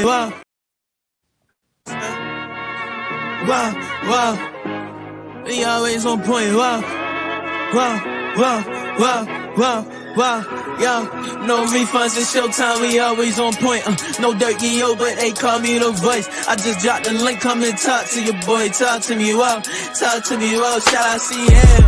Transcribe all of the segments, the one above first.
Wow. Wow, wow. We always on point. Wow, wow, wow, wow, wow, wow. Yo, no refunds in Showtime. We always on point. No dirt, yo, but they call me the voice. I just dropped the link. Come and talk to your boy. Talk to me, wow. Talk to me, wow. Shout out CM.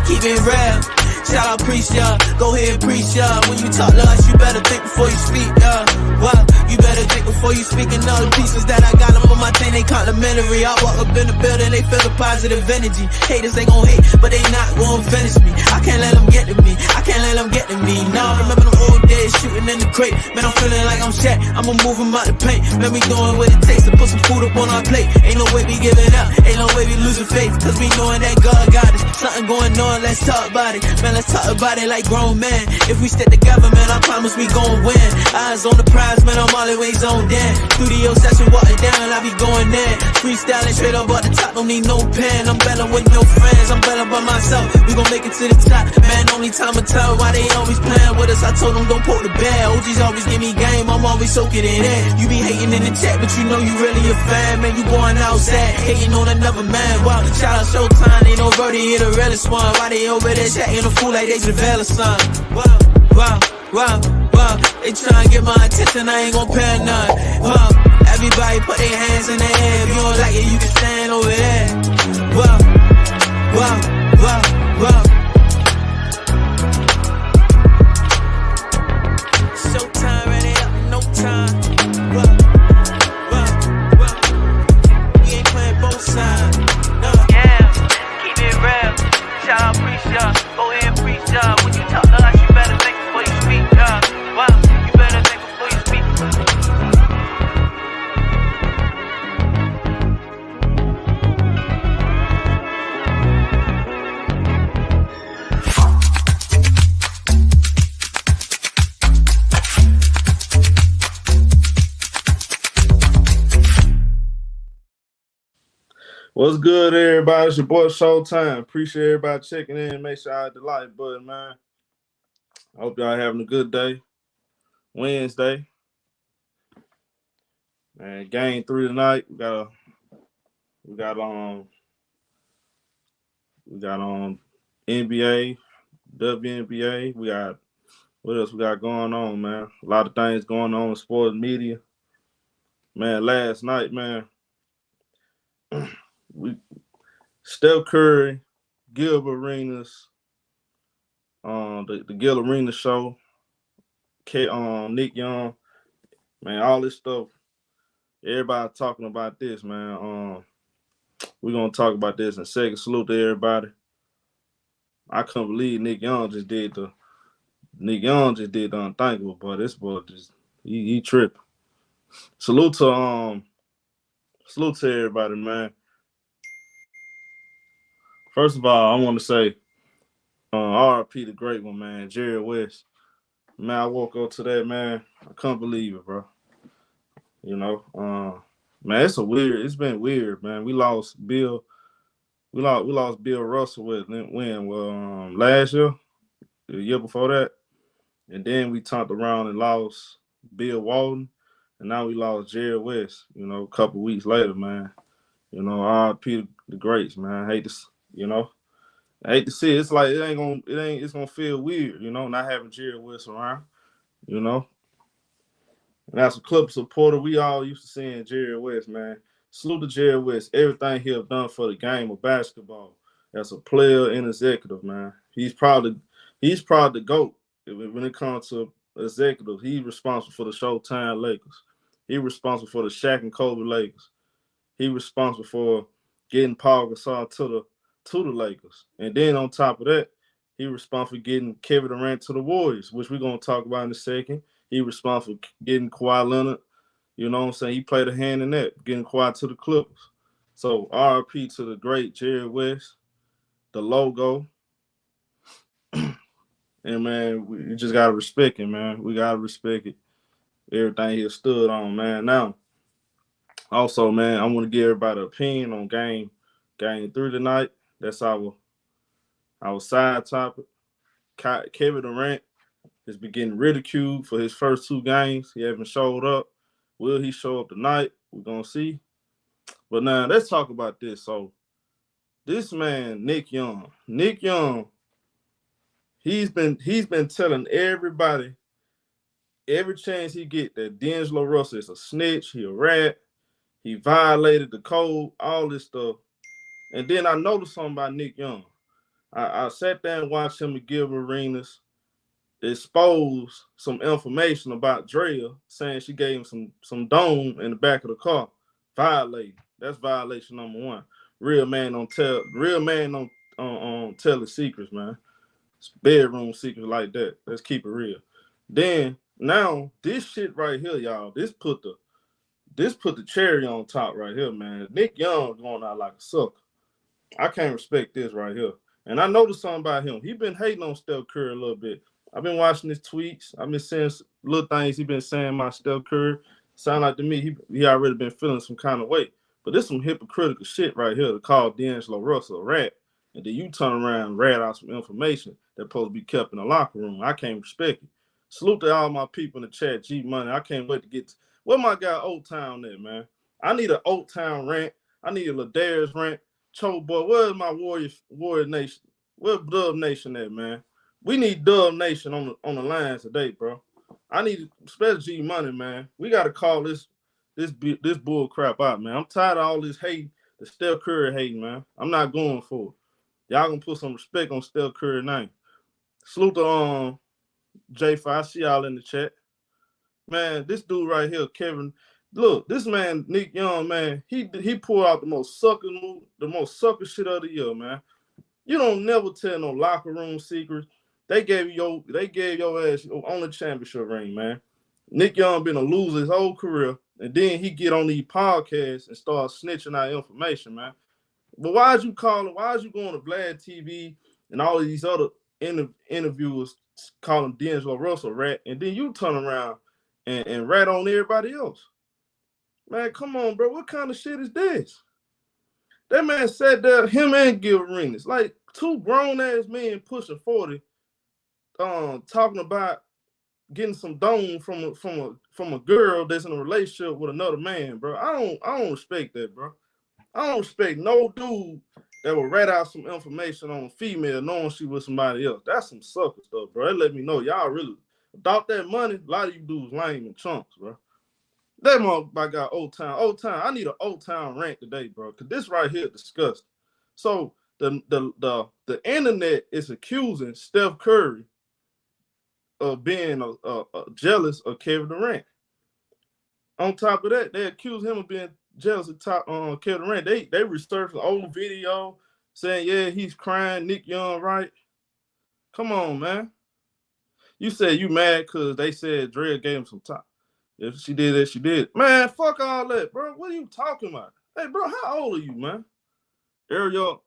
Keep it real. Shout out preach, y'all. Go ahead, preach, y'all. When you talk to us, you better think before you speak, y'all. Wow, you better think before you speak. And all the pieces that I got them on my team, they complimentary. I walk up in the building, they feel the positive energy. Haters, they gon' hate, but they not gon' finish me. I can't let them get to me. I can't let them get to me. Nah, remember them old days shooting in the crate. Man, I'm feeling like I'm Shaq. I'ma move them out the paint. Man, we doing what it takes to put some food up on our plate. Ain't no way we giving up. Ain't no way we losing faith. Cause we knowing that God got us. Something going on, let's talk about it. Man, let's talk about it like grown men. If we stick together, man, I promise we gon' win. Eyes on the prize, man, I'm always on Dan. Studio session, walking down, I be going in. Freestyling straight up at the top, don't need no pen. I'm better with no friends, I'm better by myself. We gon' make it to the top, man, only time will tell why they always playing with us. I told them don't poke the bear. OGs always give me game, I'm always soaking it in. You be hating in the chat, but you know you really a fan. Man, you going outside, hating on another man. Wow, shout out Showtime, ain't no birdie here the realest one. Why they over there chatting a fool like they Javale or something? Wow, wow, wow, wow. They tryna get my attention, I ain't gon' pay none. Wow, everybody put their hands in the air. If you don't like it, you can stand over there. Wow, wow, wow, wow. Showtime, ready up, no time. Wow, wow, wow. We ain't playing both sides. No. Yeah, keep it real. Shout out, preach y'all. Go ahead and preach y'all. When you talk to us, you better think before you speak, y'all. Wow, you better think before you speak. What's good, everybody? It's your boy Showtime. Appreciate everybody checking in. Make sure I hit the like button, man. I hope y'all having a good day. Wednesday. Man, game 3 tonight. We got NBA, WNBA. We got what else we got going on, man? A lot of things going on in sports media. Man, last night, man, Steph Curry, Gil Arenas, the Gil Arena show, Nick Young, man, all this stuff. Everybody talking about this, man. We're gonna talk about this in a second. Salute to everybody. I couldn't believe Nick Young just did the unthinkable, but this boy just he tripping. Salute to everybody, man. First of all, I want to say RIP the great one, man, Jerry West. Man, I woke up to that, man. I couldn't believe it, bro. You know, man, it's been weird, man. We lost Bill Russell last year, the year before that. And then we turned around and lost Bill Walton. And now we lost Jerry West, you know, a couple weeks later, man. You know, RIP the greats, man. I hate to see it. It's like it's gonna feel weird, you know, not having Jerry West around, you know. And as a club supporter, we all used to seeing Jerry West, man. Salute to Jerry West. Everything he have done for the game of basketball as a player and executive, man. He's probably the GOAT when it comes to executive. He's responsible for the Showtime Lakers. He's responsible for the Shaq and Kobe Lakers. He's responsible for getting Paul Gasol to the Lakers. And then on top of that, he's responsible for getting Kevin Durant to the Warriors, which we're going to talk about in a second. He responsible for getting Kawhi Leonard. You know what I'm saying? He played a hand in that, getting Kawhi to the Clippers. So RIP to the great Jerry West, the logo. And, man, we just got to respect it, man. We got to respect it. Everything he stood on, man. Now, also, man, I want to give everybody an opinion on game 3 tonight. That's our side topic. Kevin Durant has been getting ridiculed for his first 2 games. He hasn't showed up. Will he show up tonight? We're gonna see. But now let's talk about this. So this man, Nick Young, he's been telling everybody every chance he get that D'Angelo Russell is a snitch, he a rat, he violated the code, all this stuff. And then I noticed something about Nick Young. I sat there and watched him and Gilbert Arenas expose some information about Drea, saying she gave him some dome in the back of the car. Violating. That's violation number one. Real man don't tell his secrets, man. It's bedroom secrets like that. Let's keep it real. Then now this shit right here, y'all. This put the cherry on top right here, man. Nick Young going out like a sucker. I can't respect this right here. And I noticed something about him. He been hating on Steph Curry a little bit. I've been watching his tweets. I've been seeing little things he been saying about Steph Curry. Sound like to me he already been feeling some kind of way. But this some hypocritical shit right here to call D'Angelo Russell a rat. And then you turn around and rat out some information that's supposed to be kept in the locker room. I can't respect it. Salute to all my people in the chat, G Money. I can't wait to get to where my guy Old Town at, man. I need an Old Town rant. I need a Ladarius rant. Cho boy, where's my Warrior Nation? Where's Dub Nation at, man? We need Dub Nation on the line today, bro. I need special G Money, man. We gotta call this bull crap out, man. I'm tired of all this hate, the Steph Curry hating, man. I'm not going for it. Y'all gonna put some respect on Steph Curry's name. Salute to J5. I see y'all in the chat. Man, this dude right here, Kevin. Look, this man, Nick Young, man, he pulled out the most sucker shit of the year, man. You don't never tell no locker room secrets. They gave your ass on the championship ring, man. Nick Young been a loser his whole career, and then he get on these podcasts and start snitching out information, man. But why'd you going to Vlad TV and all of these other interviewers calling D'Angelo Russell a rat, and then you turn around and rat on everybody else? Man, come on, bro. What kind of shit is this? That man sat there, him and Gil Arenas, like two grown-ass men pushing 40, talking about getting some dome from a girl that's in a relationship with another man, bro. I don't respect that, bro. I don't respect no dude that will rat out some information on a female knowing she was somebody else. That's some sucker stuff, bro. That let me know y'all really without that money. A lot of you dudes lame and chunks, bro. That my guy Old Town. I need an Old Town rant today, bro, because this right here disgusting. So the internet is accusing Steph Curry of being jealous of Kevin Durant. On top of that, they accuse him of being jealous of Kevin Durant. They researched the old video saying, yeah, he's crying, Nick Young, right? Come on, man. You said you mad because they said Drea gave him some time. If she did that, she did. Man, fuck all that, bro. What are you talking about? Hey, bro, how old are you, man? Ariel,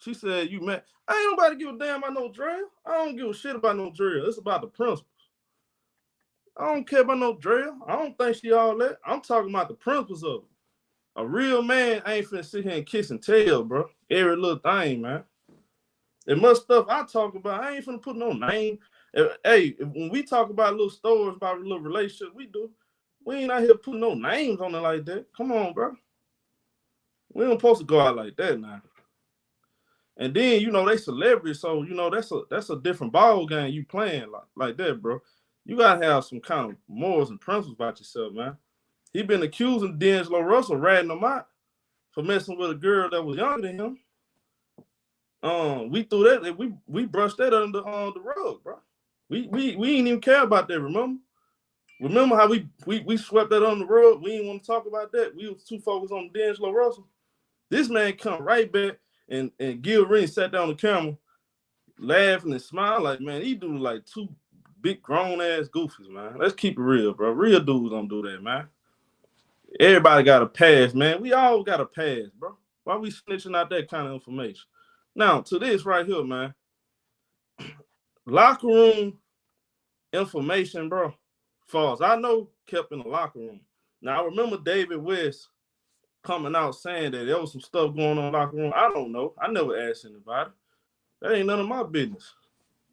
she said you mad. Ain't nobody give a damn about no Drea. I don't give a shit about no Drea. It's about the principles. I don't care about no Drea. I don't think she all that. I'm talking about the principles of it. A real man ain't finna sit here and kiss and tell, bro. Every little thing, man. And much stuff I talk about, I ain't finna put no name. Hey, when we talk about little stories, about little relationships, we ain't out here putting no names on it like that. Come on, bro. We don't supposed to go out like that now. And then, they celebrities, so, that's a different ball game you playing like that, bro. You got to have some kind of morals and principles about yourself, man. He been accusing D'Angelo Russell, ratting him out for messing with a girl that was younger than him. We threw that, we brushed that under the rug, bro. We ain't even care about that, remember? Remember how we swept that under the rug? We didn't want to talk about that. We was too focused on D'Angelo Russell. This man come right back and Gil Arenas sat down on the camera, laughing and smiling like, man, he do like two big grown-ass goofies, man. Let's keep it real, bro. Real dudes don't do that, man. Everybody got a pass, man. We all got a pass, bro. Why we snitching out that kind of information? Now, to this right here, man. Locker room information, bro. False. I know kept in the locker room. Now, I remember David West coming out saying that there was some stuff going on in the locker room. I don't know. I never asked anybody. That ain't none of my business.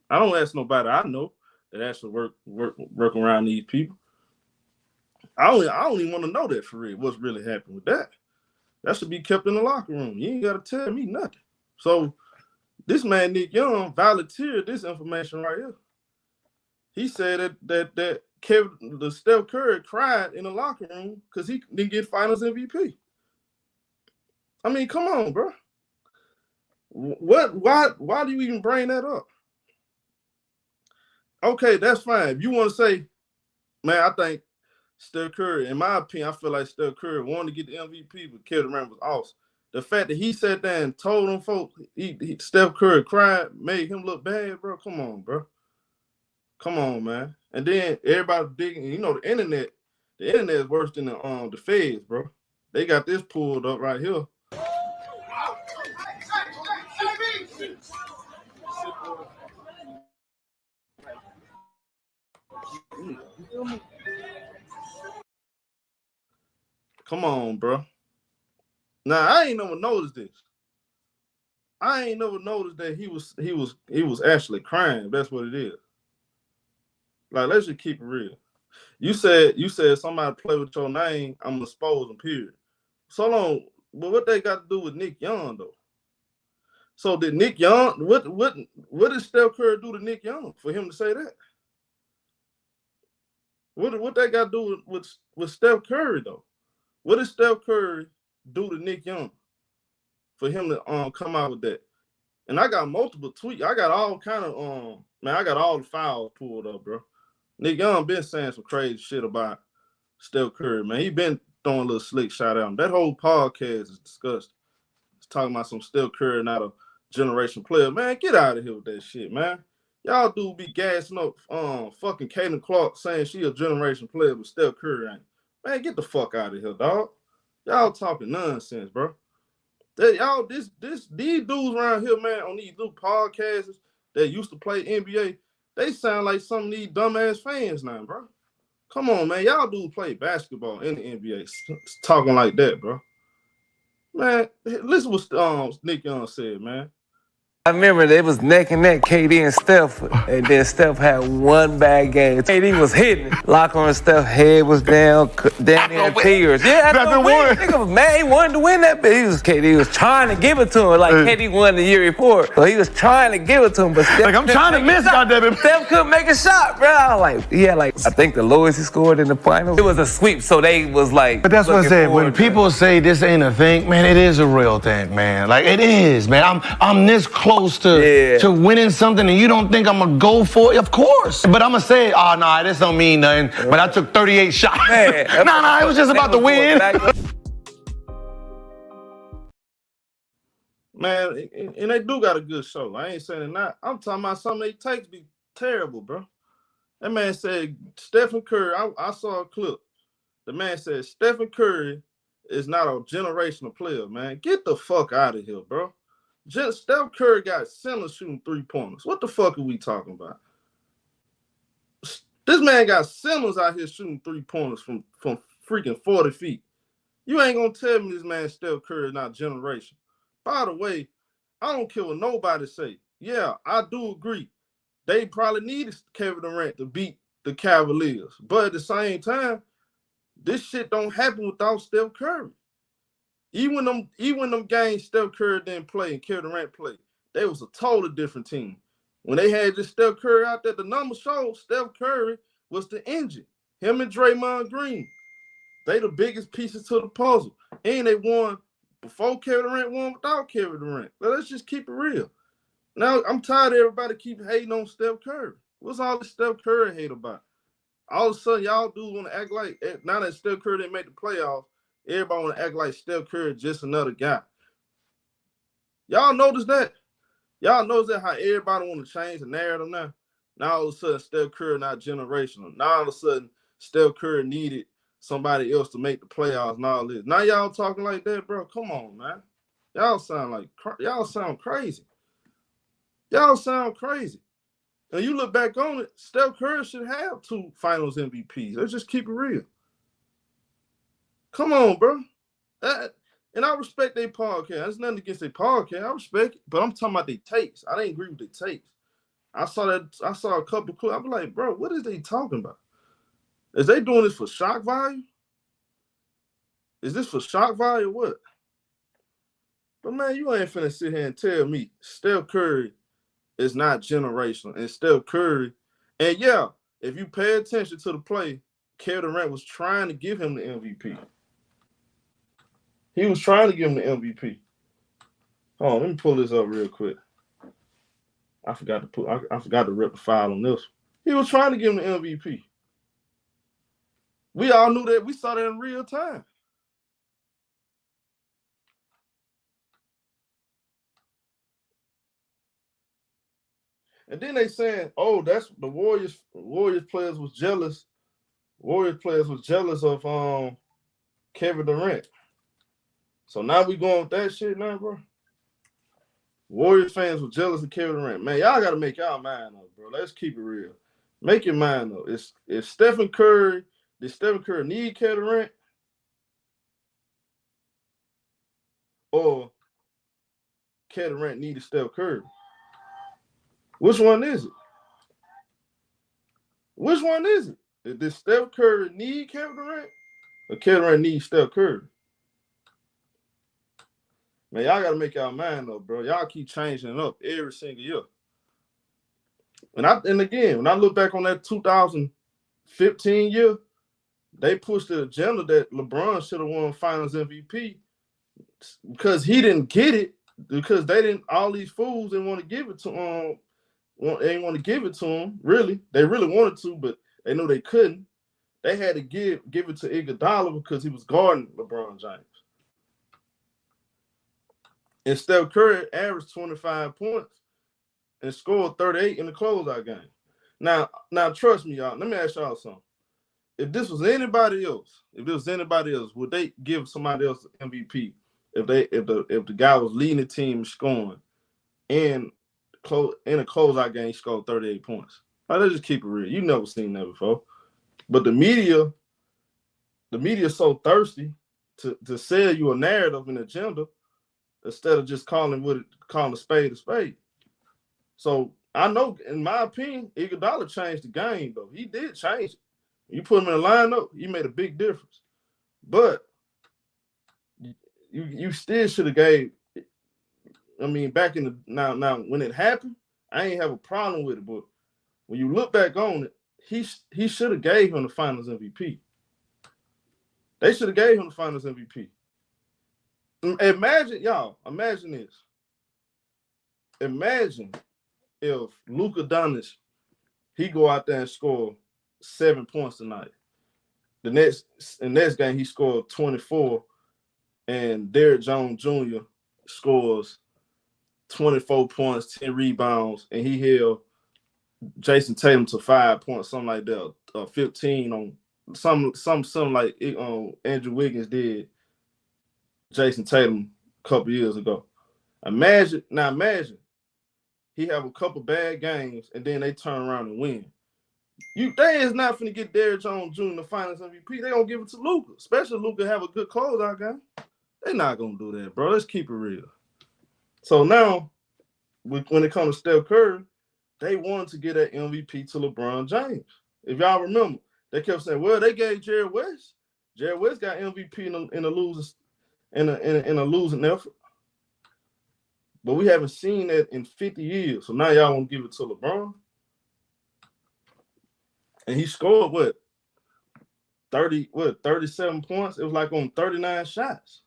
I don't ask nobody I know that actually work around these people. I don't even want to know that for real. What's really happened with that? That should be kept in the locker room. You ain't got to tell me nothing. So this man Nick Young volunteered this information right here. He said that Steph Curry cried in the locker room because he didn't get Finals MVP. I mean, come on, bro. Why do you even bring that up? Okay, that's fine. If you want to say, man, I think Steph Curry, in my opinion, I feel like Steph Curry wanted to get the MVP, but Kevin Durant was awesome. The fact that he sat there and told them folks Steph Curry cried made him look bad, bro. Come on, bro. Come on, man. And then everybody digging, you know, the internet is worse than the feds, bro. They got this pulled up right here. Come on, bro. Now I ain't never noticed this. I ain't never noticed that he was actually crying. That's what it is. Like, let's just keep it real. You said somebody play with your name, I'm gonna expose them, period. So long, but what they got to do with Nick Young though? So did Nick Young, what did Steph Curry do to Nick Young for him to say that? What they got to do with Steph Curry though? What did Steph Curry do to Nick Young for him to come out with that? And I got multiple tweets. I got all kind of I got all the files pulled up, bro. Nick Young been saying some crazy shit about Steph Curry, man. He been throwing a little slick shot at him. That whole podcast is disgusting. It's talking about some Steph Curry not a generation player. Man, get out of here with that shit, man. Y'all do be gassing up fucking Caitlin Clark saying she a generation player, but Steph Curry ain't. Man, get the fuck out of here, dog. Y'all talking nonsense, bro. These dudes around here, man, on these new podcasts that used to play NBA, they sound like some of these dumbass fans now, bro. Come on, man. Y'all dudes play basketball in the NBA talking like that, bro. Man, listen what Nick Young said, man. I remember they was neck and neck, KD and Steph, and then Steph had one bad game. KD was hitting it. Lock on Steph's head was down near tears. Yeah, after win. Nigga was mad. He wanted to win that bitch. KD was trying to give it to him, like KD won the year before. So he was trying to give it to him, but Steph like, I'm trying to miss, goddammit. Steph couldn't make a shot, bro. I was like, yeah, like, I think the lowest he scored in the finals. It was a sweep, so they was like. But that's what I said. When people say this ain't a thing, man, it is a real thing, man. Like, it is, man. I'm this close to winning something and you don't think I'm gonna go for it? Of course. But I'm gonna say, oh, nah, this don't mean nothing. But I took 38 shots. Nah, it was just about the win. Man, and they do got a good show. I ain't saying it not. I'm talking about some of their takes be terrible, bro. That man said, Stephen Curry, I saw a clip. The man said, Stephen Curry is not a generational player, man. Get the fuck out of here, bro. Steph Curry got centers shooting 3-pointers. What the fuck are we talking about? This man got centers out here shooting 3-pointers from freaking 40 feet. You ain't gonna tell me this man Steph Curry is not generation. By the way, I don't care what nobody say. Yeah, I do agree. They probably needed Kevin Durant to beat the Cavaliers. But at the same time, this shit don't happen without Steph Curry. Even them games Steph Curry didn't play and Kevin Durant played, they was a totally different team. When they had just Steph Curry out there, the numbers showed Steph Curry was the engine. Him and Draymond Green, they the biggest pieces to the puzzle. And they won before Kevin Durant, won without Kevin Durant. But let's just keep it real. Now, I'm tired of everybody keep hating on Steph Curry. What's all this Steph Curry hate about? All of a sudden, y'all dudes want to act like, now that Steph Curry didn't make the playoffs, everybody want to act like Steph Curry just another guy. Y'all notice that? Y'all notice that how everybody want to change the narrative now? Now all of a sudden Steph Curry not generational. Now all of a sudden Steph Curry needed somebody else to make the playoffs and all this. Now y'all talking like that, bro. Come on, man. Y'all sound crazy. Y'all sound crazy. And you look back on it, Steph Curry should have 2 finals MVPs. Let's just keep it real. Come on, bro. And I respect their podcast. There's nothing against their podcast. I respect it, but I'm talking about their takes. I didn't agree with their takes. I saw a couple clips. I'm like, bro, what is they talking about? Is they doing this for shock value? Is this for shock value or what? But, man, you ain't finna sit here and tell me Steph Curry is not generational. And Steph Curry, and yeah, if you pay attention to the play, Kevin Durant was trying to give him the MVP. He was trying to give him the MVP. Hold on, let me pull this up real quick. I forgot to rip the file on this. He was trying to give him the MVP. We all knew that. We saw that in real time. And then they saying, "Oh, that's the Warriors. Warriors players was jealous. Warriors players was jealous of Kevin Durant." So now we going with that shit now, bro. Warriors fans were jealous of Kevin Durant. Man, y'all got to make y'all mind up, bro. Let's keep it real. Make your mind up. If Stephen Curry, did Stephen Curry need Kevin Durant? Or Kevin Durant needed Steph Curry? Which one is it? Which one is it? Did Steph Curry need Kevin Durant? Or Kevin Durant need Steph Curry? Man, y'all got to make y'all mind up, bro. Y'all keep changing it up every single year. And again, when I look back on that 2015 year, they pushed the agenda that LeBron should have won Finals MVP because he didn't get it, because they didn't. All these fools didn't want to give it to him. They didn't want to give it to him. Really, they really wanted to, but they knew they couldn't. They had to give it to Iguodala because he was guarding LeBron James. And Steph Curry averaged 25 points and scored 38 in the closeout game. Now trust me, y'all. Let me ask y'all something. If this was anybody else, would they give somebody else MVP if the guy was leading the team scoring and in a closeout game he scored 38 points? Let's just keep it real. You never seen that before. But the media is so thirsty to sell you a narrative and agenda instead of just calling a spade a spade. So I know, in my opinion, Iguodala changed the game, though. He did change it. You put him in a lineup, he made a big difference. But you still should have gave. I mean, back in the now when it happened, I ain't have a problem with it. But when you look back on it, he should have gave him the Finals MVP. They should have gave him the Finals MVP. Imagine this. Imagine if Luka Doncic, he go out there and score 7 points tonight. The next game he scored 24, and Derrick Jones Jr. scores 24 points, 10 rebounds, and he held Jason Tatum to 5 points, something like that, 15 on something like Andrew Wiggins did Jason Tatum a couple years ago. Imagine he have a couple bad games and then they turn around and win. They is not finna get Derrick Jones Jr. the Finals MVP. They gonna give it to Luka, especially Luka have a good closeout game. They not gonna do that, bro. Let's keep it real. So now, when it comes to Steph Curry, they wanted to get that MVP to LeBron James. If y'all remember, they kept saying, "Well, they gave Jerry West. Jerry West got MVP in a losing effort." But we haven't seen that in 50 years. So now y'all want to give it to LeBron. And he scored 37 points? It was like on 39 shots.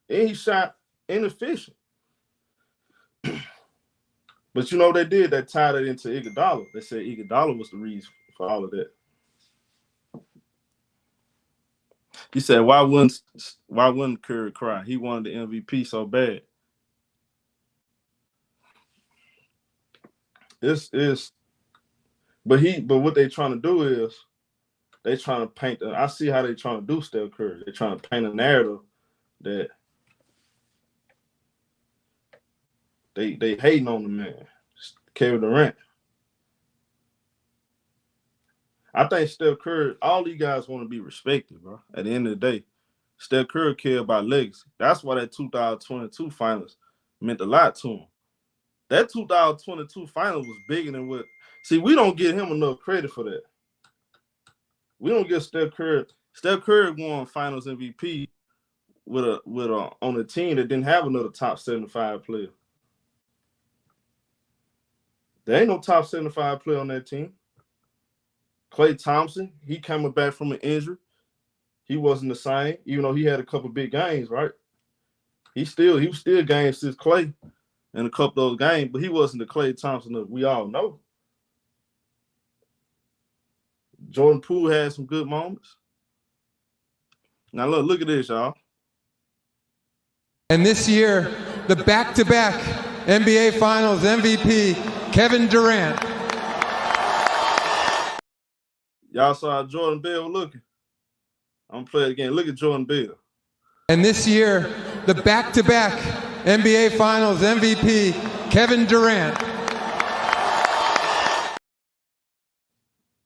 And he shot inefficient. But you know what they did? They tied it into Iguodala. They said Iguodala was the reason for all of that. He said, why wouldn't Curry cry? He wanted the MVP so bad. But what they trying to do is they trying to paint. I see how they trying to do Steph Curry. They trying to paint a narrative that they hating on the man, Kevin Durant. I think Steph Curry, all these guys want to be respected, bro. At the end of the day, Steph Curry care about legacy. That's why that 2022 finals meant a lot to him. That 2022 finals was bigger than what. See, we don't give him enough credit for that. We don't get Steph Curry. Steph Curry won Finals MVP with a on a team that didn't have another top 75 player. There ain't no top 75 player on that team. Klay Thompson, he coming back from an injury. He wasn't the same, even though he had a couple big games, right? He was still game 6 Klay in a couple of those games, but he wasn't the Klay Thompson that we all know. Jordan Poole had some good moments. Now look at this, y'all. And this year, the back-to-back NBA Finals MVP, Kevin Durant. Y'all saw how Jordan Bell looking. I'm gonna play it again. Look at Jordan Bell. And this year, the back-to-back NBA Finals MVP, Kevin Durant.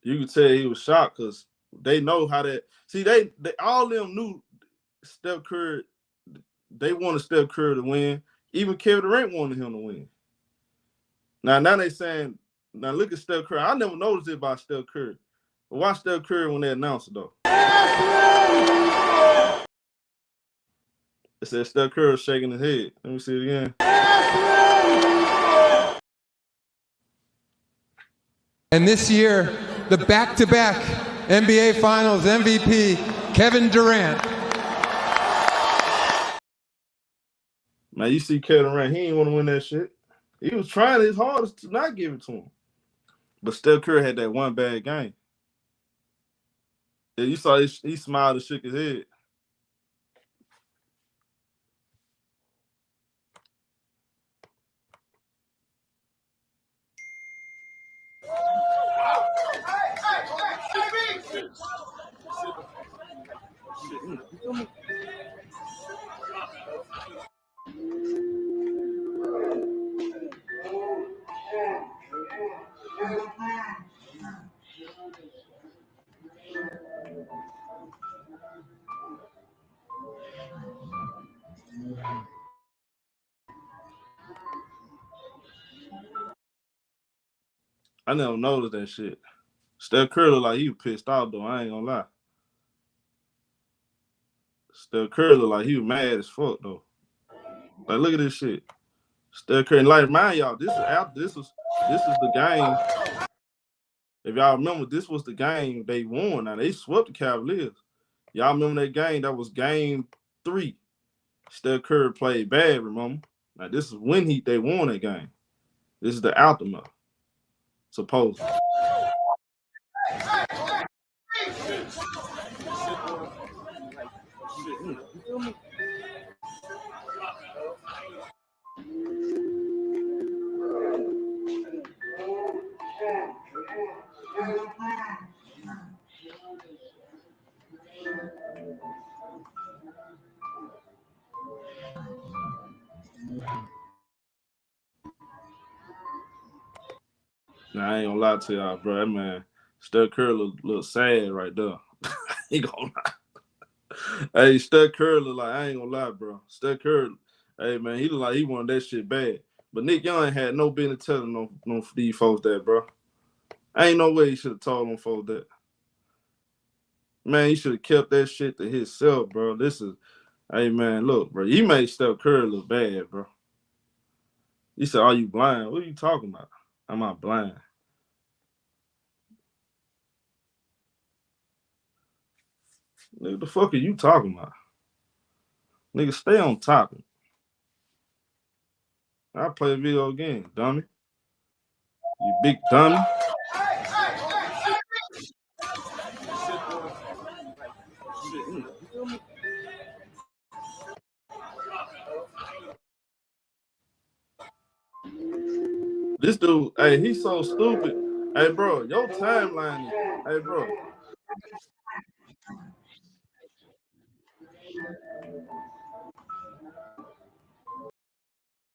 You could tell he was shocked because they know how that. See, they all of them knew Steph Curry. They wanted Steph Curry to win. Even Kevin Durant wanted him to win. Now they saying, now look at Steph Curry. I never noticed it about Steph Curry. But watch Steph Curry when they announce it, though. It said Steph Curry shaking his head. Let me see it again. And this year, the back-to-back NBA Finals MVP, Kevin Durant. Man, you see Kevin Durant, he ain't want to win that shit. He was trying his hardest to not give it to him. But Steph Curry had that one bad game. Yeah, you saw he smiled and shook his head. I never noticed that shit. Steph Curry look like he was pissed off, though. I ain't gonna lie. Steph Curry look like he was mad as fuck, though. Like, look at this shit. Steph Curry, like, mind y'all, this is the game. If y'all remember, this was the game they won. Now, they swept the Cavaliers. Y'all remember that game? That was game 3. Steph Curry played bad, remember? Now, this is when they won that game. This is the aftermath, supposedly. Now, I ain't gonna lie to y'all, bro. That man, Steph Curry look sad right there. He gonna lie. Hey, Steph Curry look like, I ain't gonna lie, bro. Steph Curry, hey, man, he look like he wanted that shit bad. But Nick Young had no business telling no these folks that, bro. Ain't no way he should have told them folks that. Man, he should have kept that shit to himself, bro. Hey, man, look, bro. You made Steph Curry look bad, bro. He said, are you blind? What are you talking about? I'm not blind. Nigga, the fuck are you talking about? Nigga, stay on topic. I'll play a video game, dummy. You big dummy. This dude, hey, he's so stupid. Hey, bro, your timeline is, hey, bro.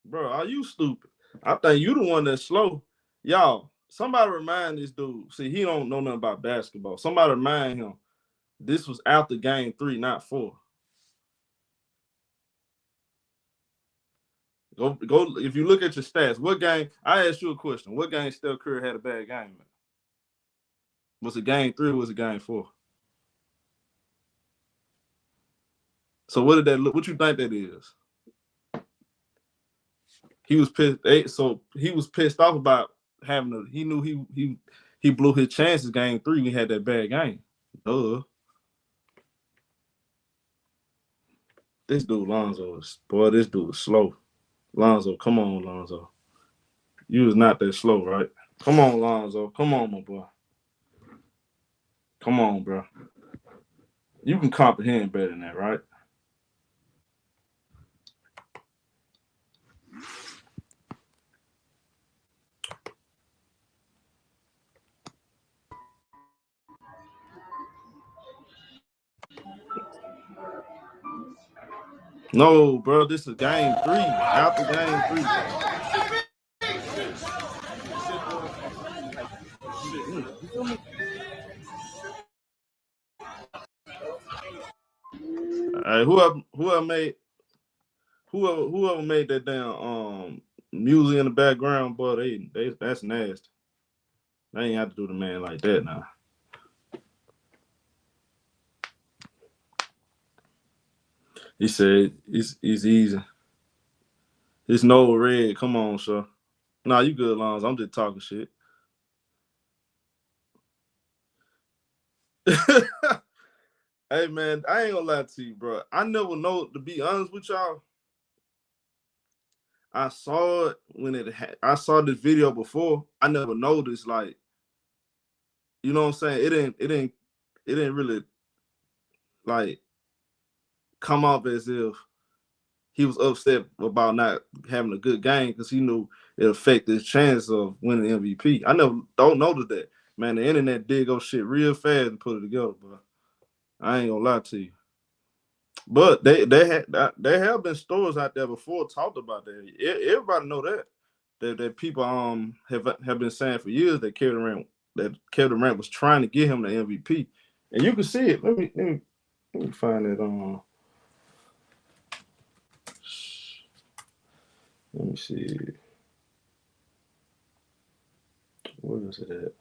Bro, are you stupid? I think you the one that's slow. Y'all, somebody remind this dude. See, he don't know nothing about basketball. Somebody remind him. This was after game 3, not 4. Go. If you look at your stats, what game? I asked you a question. What game Steph Curry had a bad game? Was it game 3 or was it game 4? So what did that look? What you think that is? He was pissed. So he was pissed off about having a. He knew he blew his chances game 3 when he had that bad game. This dude Lonzo this dude is slow. Lonzo, come on, Lonzo. You was not that slow, right? Come on, Lonzo. Come on, my boy. Come on, bro. You can comprehend better than that, right? No, bro, this is game 3. After game 3, bro. All right, whoever made that damn music in the background, boy, that's nasty. They ain't have to do the man like that now. He said it's easy. It's no red. Come on, sir. Nah, you good, Lonzo. I'm just talking shit. Hey, man, I ain't gonna lie to you, bro. I never know, to be honest with y'all. I saw it when I saw this video before. I never noticed, like, you know what I'm saying? It didn't really, like, come off as if he was upset about not having a good game because he knew it affected his chance of winning MVP. I don't notice that. Man, the internet did go shit real fast and put it together, bro. I ain't gonna lie to you. But there have been stories out there before talked about that. Everybody know that people have been saying for years that Kevin Durant was trying to get him the MVP, and you can see it. Let me find it on. Let me see. Where is it at?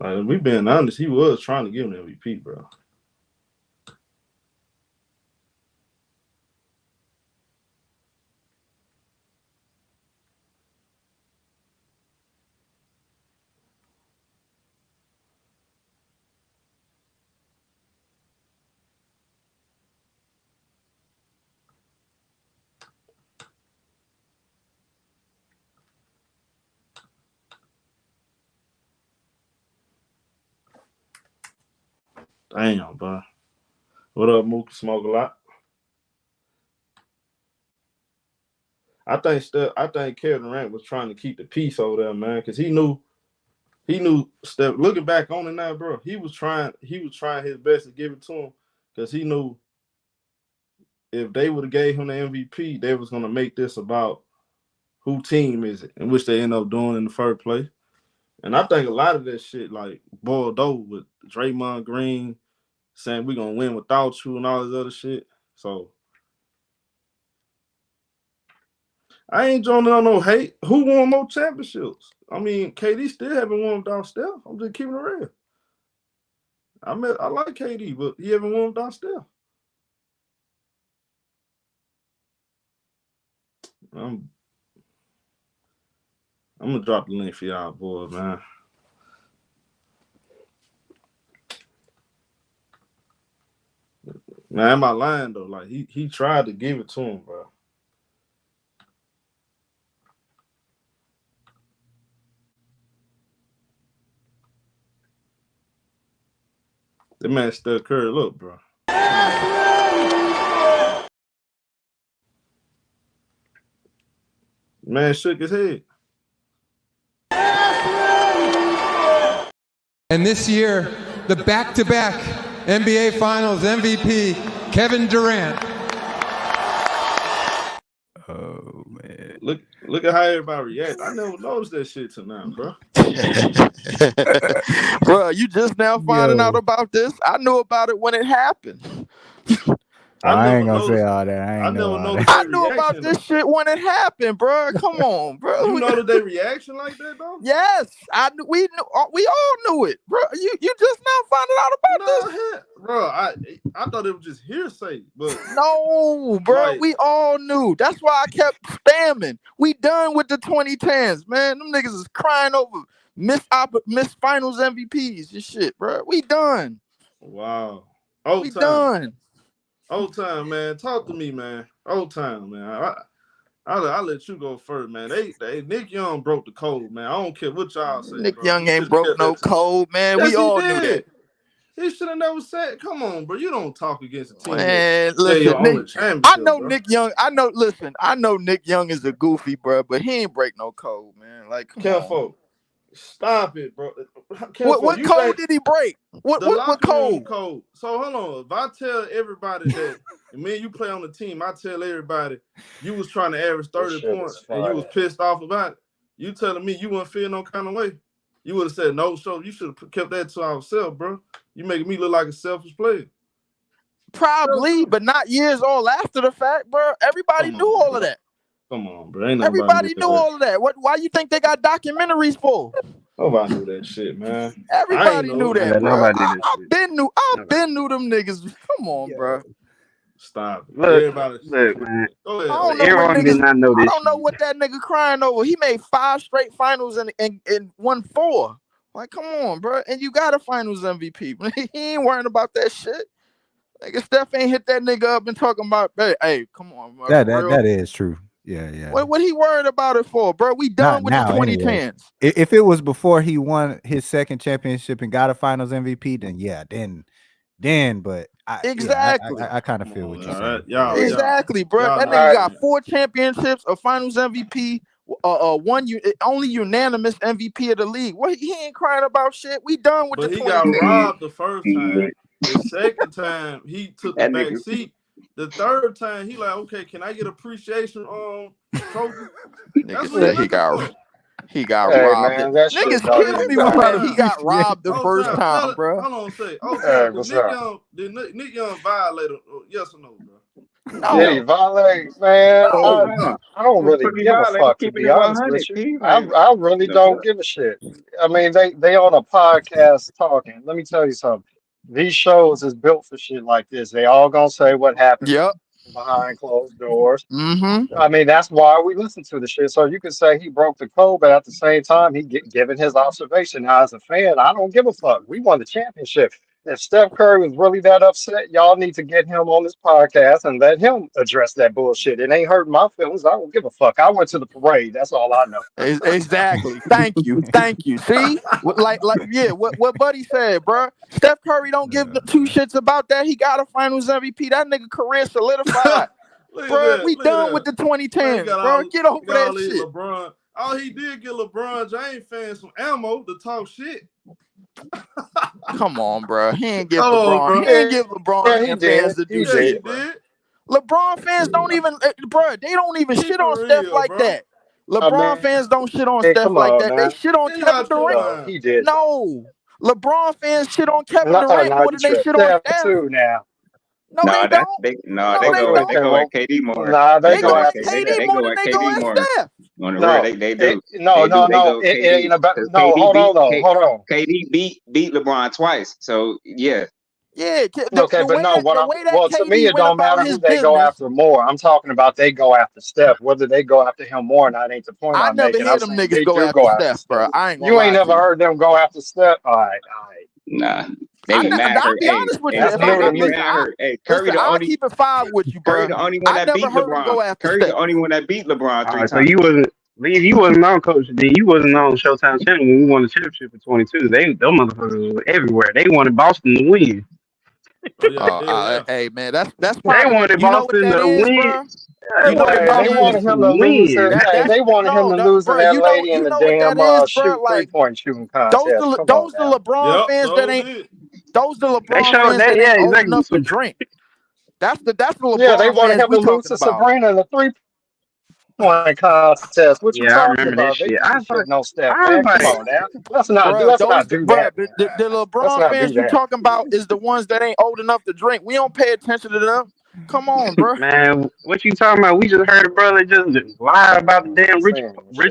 Like, we being honest, he was trying to give him the MVP, bro. Damn, bro. What up, Mookie? Smoke a lot. I think Kevin Durant was trying to keep the peace over there, man, because he knew Steph. Looking back on it now, bro, he was trying his best to give it to him because he knew if they would have gave him the MVP, they was gonna make this about who team is it, and which they end up doing in the first place. And I think a lot of that shit like boiled over with Draymond Green saying we're gonna win without you and all this other shit. So I ain't joining on no hate. Who won more championships? I mean, KD still haven't won without Steph. I'm just keeping it real. I like KD, but he haven't won without Steph. I'm gonna drop the link for y'all, boys, man. Man, am I lying though? Like he tried to give it to him, bro. That man Steph Curry, look, bro. Man shook his head. And this year, the back-to-back NBA Finals MVP, Kevin Durant. Oh, man. Look at how everybody react. I never noticed that shit till now, bro. Bro, you just now finding out about this? I knew about it when it happened. I ain't gonna noticed. say all that. I I ain't know never all noticed. that. I knew about this shit when it happened, bro. Come on, bro. You noticed their reaction like that though? Yes, I knew. We all knew it, bro. You just now finding out about this, bro. I thought it was just hearsay, but no, bro. like, we all knew. That's why I kept spamming. We done with the 2010s, man. Them niggas is crying over missed finals MVPs and shit, bro. We done. Wow. We done. Old time, man. Talk to me, man. Old time, man. I'll let you go first, man. They Nick Young broke the code, man. I don't care what y'all say. Nick bro. Young ain't broke no code, man. Yes, we all knew that. He should have never said. Come on, bro. You don't talk against a team. Man, listen, Nick, I know bro. Nick Young. I know Nick Young is a goofy, bro, but he ain't break no code, man. Like, come on. Stop it, bro. What code did he break? What code? So hold on. If I tell everybody that, and me and you play on the team, I tell everybody you was trying to average 30 points and you was pissed off about it. You telling me you wouldn't feel no kind of way? You would have said no. So you should have kept that to ourselves, bro. You making me look like a selfish player. Probably, but not years all after the fact, bro. Everybody knew all of that. Come on, bro. Everybody knew all of that. Why you think they got documentaries for? Nobody knew that shit, man. Everybody knew that, bro. I've been knew them niggas. Come on, bro. Stop it. Look, man. Go ahead. Everyone did not know this. I don't know what that nigga crying over. He made 5 straight finals and won 4. Like, come on, bro. And you got a finals MVP. He ain't worrying about that shit. Nigga, Steph ain't hit that nigga up and talking about, hey, come on, bro. That is true. Yeah. What he worried about it for, bro? We done with the 2010s. Anyway. If it was before he won his second championship and got a finals MVP, then yeah, then but exactly. I kind of feel what you're saying. Exactly, bro. That nigga got 4 championships, a finals MVP, only unanimous MVP of the league. What, he ain't crying about shit. We done with the 2010s. He got robbed the first time. The second time he took the back seat. The third time he like, okay, can I get appreciation trophy? Nigga said he got robbed. Man, niggas kidding me with that. He got robbed the first time, bro. Hold on, say, did Nick Young violate him? Yes or no, bro? No. Yeah, he violate, man. I don't really give a fuck, to be honest with you. I really don't give a shit. I mean, they on a podcast talking. Let me tell you something. These shows is built for shit like this. They all gonna say what happened behind closed doors. Mm-hmm. I mean, that's why we listen to the shit. So you can say he broke the code, but at the same time, he giving his observation. Now, as a fan, I don't give a fuck. We won the championship. If Steph Curry was really that upset, y'all need to get him on this podcast and let him address that bullshit. It ain't hurting my feelings. I don't give a fuck. I went to the parade. That's all I know. Exactly. Thank you. See, what Buddy said, bro. Steph Curry don't give 2 shits about that. He got a Finals MVP. That nigga career solidified. Bro, we done with the 2010s, bro. Get over that shit. LeBron. All he did get LeBron James fans some ammo to talk shit. Come on, bro. He ain't give LeBron. He ain't give LeBron fans to do shit. LeBron fans don't even, bro. They don't even shit on Steph like that. LeBron fans don't shit on Steph like that. They shit on Kevin Durant. He did. No, LeBron fans shit on Kevin Durant more than they shit on Steph too now. No, they don't. They go at KD more. Nah, they go at KD more than they go at Steph. They do. It ain't about. No, hold on. KD beat LeBron twice. So yeah. Yeah. Okay, but no. To me, it don't matter who they go after more. I'm talking about they go after Steph. Whether they go after him more or not ain't the point. I never heard them niggas go after Steph, bro. You ain't never heard them go after Steph. All right. Nah. I'll be honest with you. I'll keep it 5 with you, bro. Curry the only one that beat LeBron. Curry the only one that beat LeBron 3 times. So you wasn't on Coach D. You wasn't on Showtime Channel when we won the championship in 22. Them motherfuckers were everywhere. They wanted Boston to win. Hey man, that's they wanted Boston to win. They wanted him to lose. They wanted him to lose to that lady in the damn 3-point shooting contest. Those the LeBron fans that ain't. Those the LeBron fans that ain't old enough to drink. That's the LeBron. Yeah, they wanted him to lose to Sabrina in the 3-point contest. What you talking about? They no Steph. Come on now. Let's not do that. The LeBron fans you talking about is the ones that ain't old enough to drink. We don't pay attention to them. Come on, bro. Man, what you talking about? We just heard a brother just lie about the damn Rich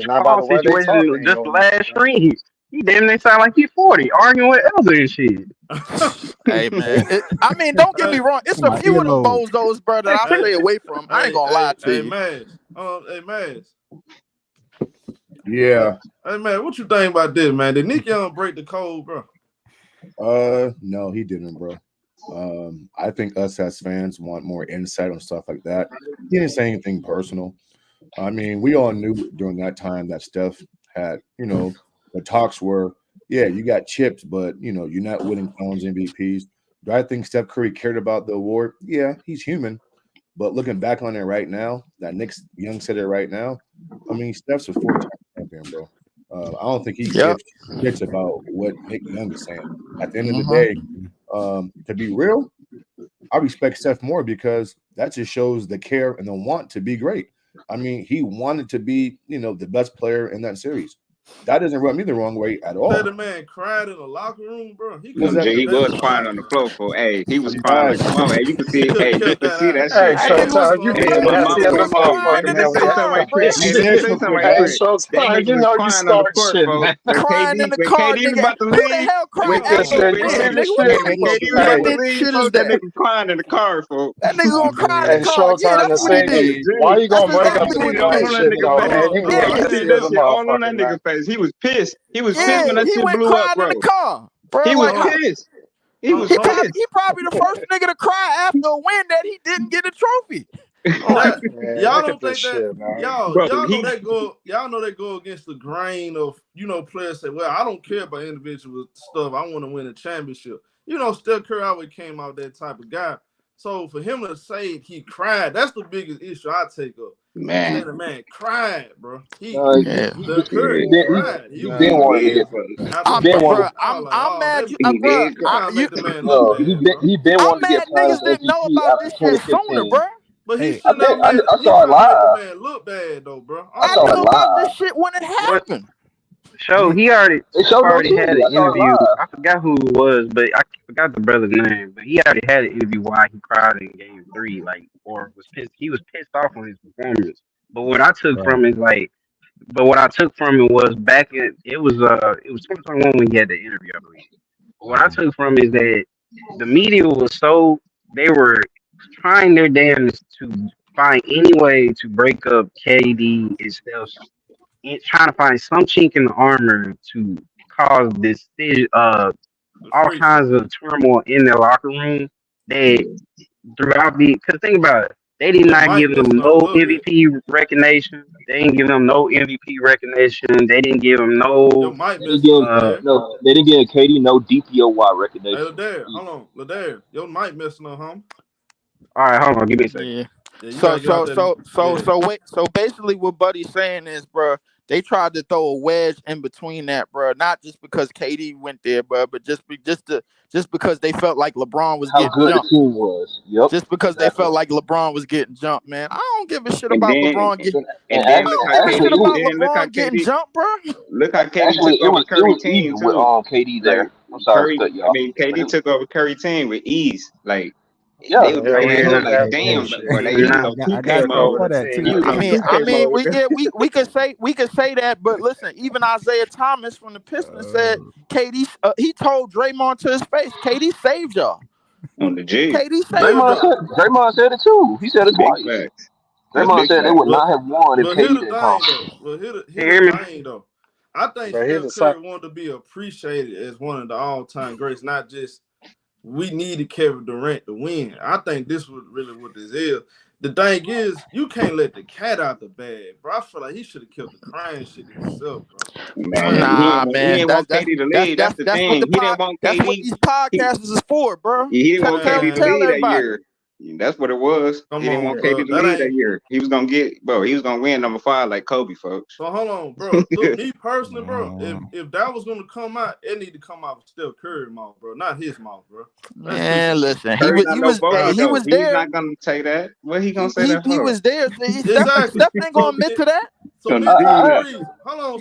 Not by Paul the way they talk, situation ain't just no last stream. He damn near sound like he's 40, arguing with elder and shit. Hey man, I mean, don't get me wrong. It's a few of them bozos, bro, that I stay away from. I ain't gonna lie to you. Hey, Mads. Yeah. Hey, man, what you think about this, man? Did Nick Young break the code, bro? No, he didn't, bro. I think us as fans want more insight on stuff like that. He didn't say anything personal. I mean, we all knew during that time that Steph had, the talks were, yeah, you got chips, but, you're not winning Finals MVPs. Do I think Steph Curry cared about the award? Yeah, he's human. But looking back on it right now, that Nick Young said it right now, I mean, Steph's a 4-time champion, bro. I don't think he gives shits about what Nick Young is saying. At the end of the day, to be real, I respect Steph more because that just shows the care and the want to be great. I mean, he wanted to be, the best player in that series. That doesn't rub me the wrong way at all. The man cried in the locker room, bro. He was crying on the floor for. Hey, he was crying like a mama. Hey, you can see. Hey, you can see that shit. Hey, Showtime, you being messy as a motherfucker, man. Hey, Showtime, you know you start shit, man. Crying in the car, nigga. Who the hell crying? You see this shit? That nigga crying in the car, folks. That nigga gonna cry in And the car. Yeah, Showtime, the that's what he same did. thing. Why you gonna bring up exactly that shit, though, man? You being messy as a All on that motherfucker, man. nigga face. He was pissed. He was pissed when that he shit went blew crying up, bro. in the car. Bro, He was like, pissed. He was he pissed. probably the first nigga to cry after a win that he didn't get a trophy. Y'all don't think that y'all know that go against the grain of players say, well, I don't care about individual stuff. I want to win a championship. Steph Curry always came out that type of guy. So for him to say he cried, that's the biggest issue I take up. Man, the man cried, bro. He cried. He didn't want to get paid. I'm mad, bro. He been wanting to get niggas didn't know about this shit sooner, bro. But he I saw it live. Man, look bad though, bro. I knew about this shit when it happened. So he already had an interview. I I forgot who it was, but I forgot the brother's name. But he already had an interview why he cried in Game 3, or was pissed. He was pissed off on his performance. But what I took from it, was back in it was 2021 when he had the interview, I believe. But what I took from it is that the media was they were trying their damnedest to find any way to break up KD and Steph. Trying to find some chink in the armor to cause this all kinds of turmoil in their locker room. Because think about it, they did not give them no MVP recognition. They didn't give them no MVP recognition. They didn't give them no. They didn't give KD no DPOY recognition. Hey, hold on, Ladare, your mic messing up, huh? All right, hold on, give me a second. Yeah. So basically what Buddy's saying is, bro, they tried to throw a wedge in between that, bro. Not just because KD went there, bro, but just because they felt like LeBron was getting good jumped. The team was. Yep. Just because they felt like LeBron was getting jumped, man. I don't give a shit about LeBron getting. Getting jumped, bro. Look how KD took over Curry team too. With KD there. I'm sorry, KD took over Curry team with ease, like. Yeah, they were like, damn, but they came over. We could say that, but listen, even Isaiah Thomas from the Pistons said KD. He told Draymond to his face, KD saved y'all. On the G. KD saved y'all. Draymond said it too. He said it twice. Draymond said they would not have won if KD didn't come. Here's the thing, though. I think Steph Curry wanted to be appreciated as one of the all-time greats, not just. We needed Kevin Durant to win. I think this was really what this is. The thing is, you can't let the cat out the bag, bro. I feel like he should have killed the crying shit himself, bro. Man, he didn't want KD to lead. That's the thing. He didn't want KD. That's what these podcasters is for, bro. He didn't want KD to lead that year. That's what it was. He didn't want KD to lead that year. He was gonna win number 5 like Kobe, folks. So hold on, bro. Look, me personally, bro. If that was gonna come out, it need to come out with Steph Curry mouth, bro, not his mouth, bro. Man, listen, he was there. He's not gonna say that. What he gonna say that for? He was there. Steph ain't gonna admit to that. So hold on,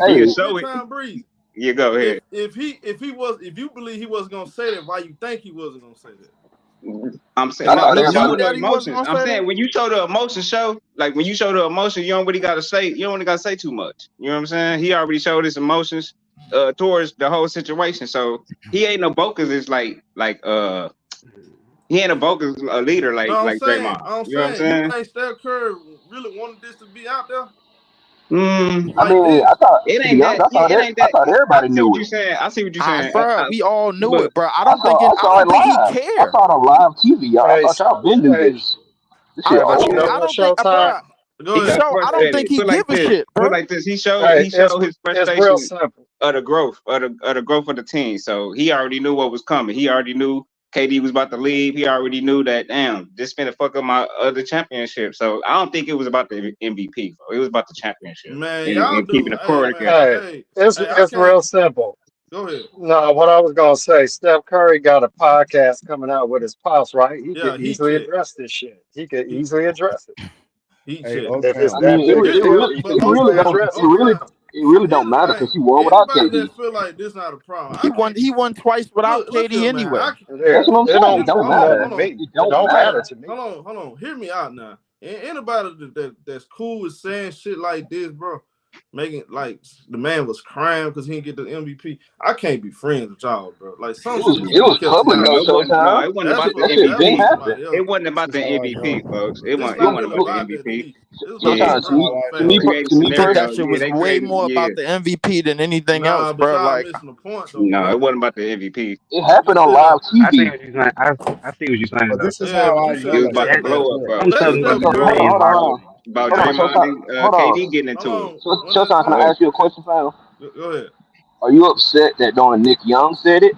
time breathe. You go ahead. If you believe he wasn't gonna say that, why you think he wasn't gonna say that? I'm saying, no, that's show the emotions. I'm saying when you show the emotion show, like when you show the emotion, you don't really gotta say, you only gotta say too much. You know what I'm saying? He already showed his emotions towards the whole situation. So he ain't no bogus. It's like he ain't a bogus leader like Draymond. You know what I'm saying? You think Steph Curry really wanted this to be out there? I mean, I thought it ain't that. I thought everybody knew it. I see what you're saying, bro. We all knew it, bro. I don't think he cared. I saw it on live TV. I thought y'all been knew this. I don't think, bro. I don't think he give a shit, bro. Like this, he showed his frustration of the growth of the team. So he already knew what was coming. He already knew KD was about to leave. He already knew that, damn, this finna fuck up my other championship. So I don't think it was about the MVP. Bro. It was about the championship. Man, y'all keeping the core together. It's real simple. Go ahead. No, what I was gonna say, Steph Curry got a podcast coming out with his pops, right? He could easily address this shit. He could easily address it. It really don't matter because he won without KD. Feel like this not a problem. He won twice without KD anyway. That's what I'm saying. It don't matter. It don't matter to me. Hold on. Hear me out now. Anybody that's cool with saying shit like this, bro, making like the man was crying because he didn't get the MVP. I can't be friends with y'all, bro. Like it was public no Showtime. It wasn't about the MVP. It wasn't about the MVP, folks. It wasn't about the MVP. To me, that shit was way more about the MVP than anything else, bro. Like, no, it wasn't about the MVP. It happened on live TV. I see what you're saying. But this is how I it was about to blow up. About Draymond and KD getting into it. Showtime, can I ask you a question, fam? Go ahead. Are you upset that Nick Young said it?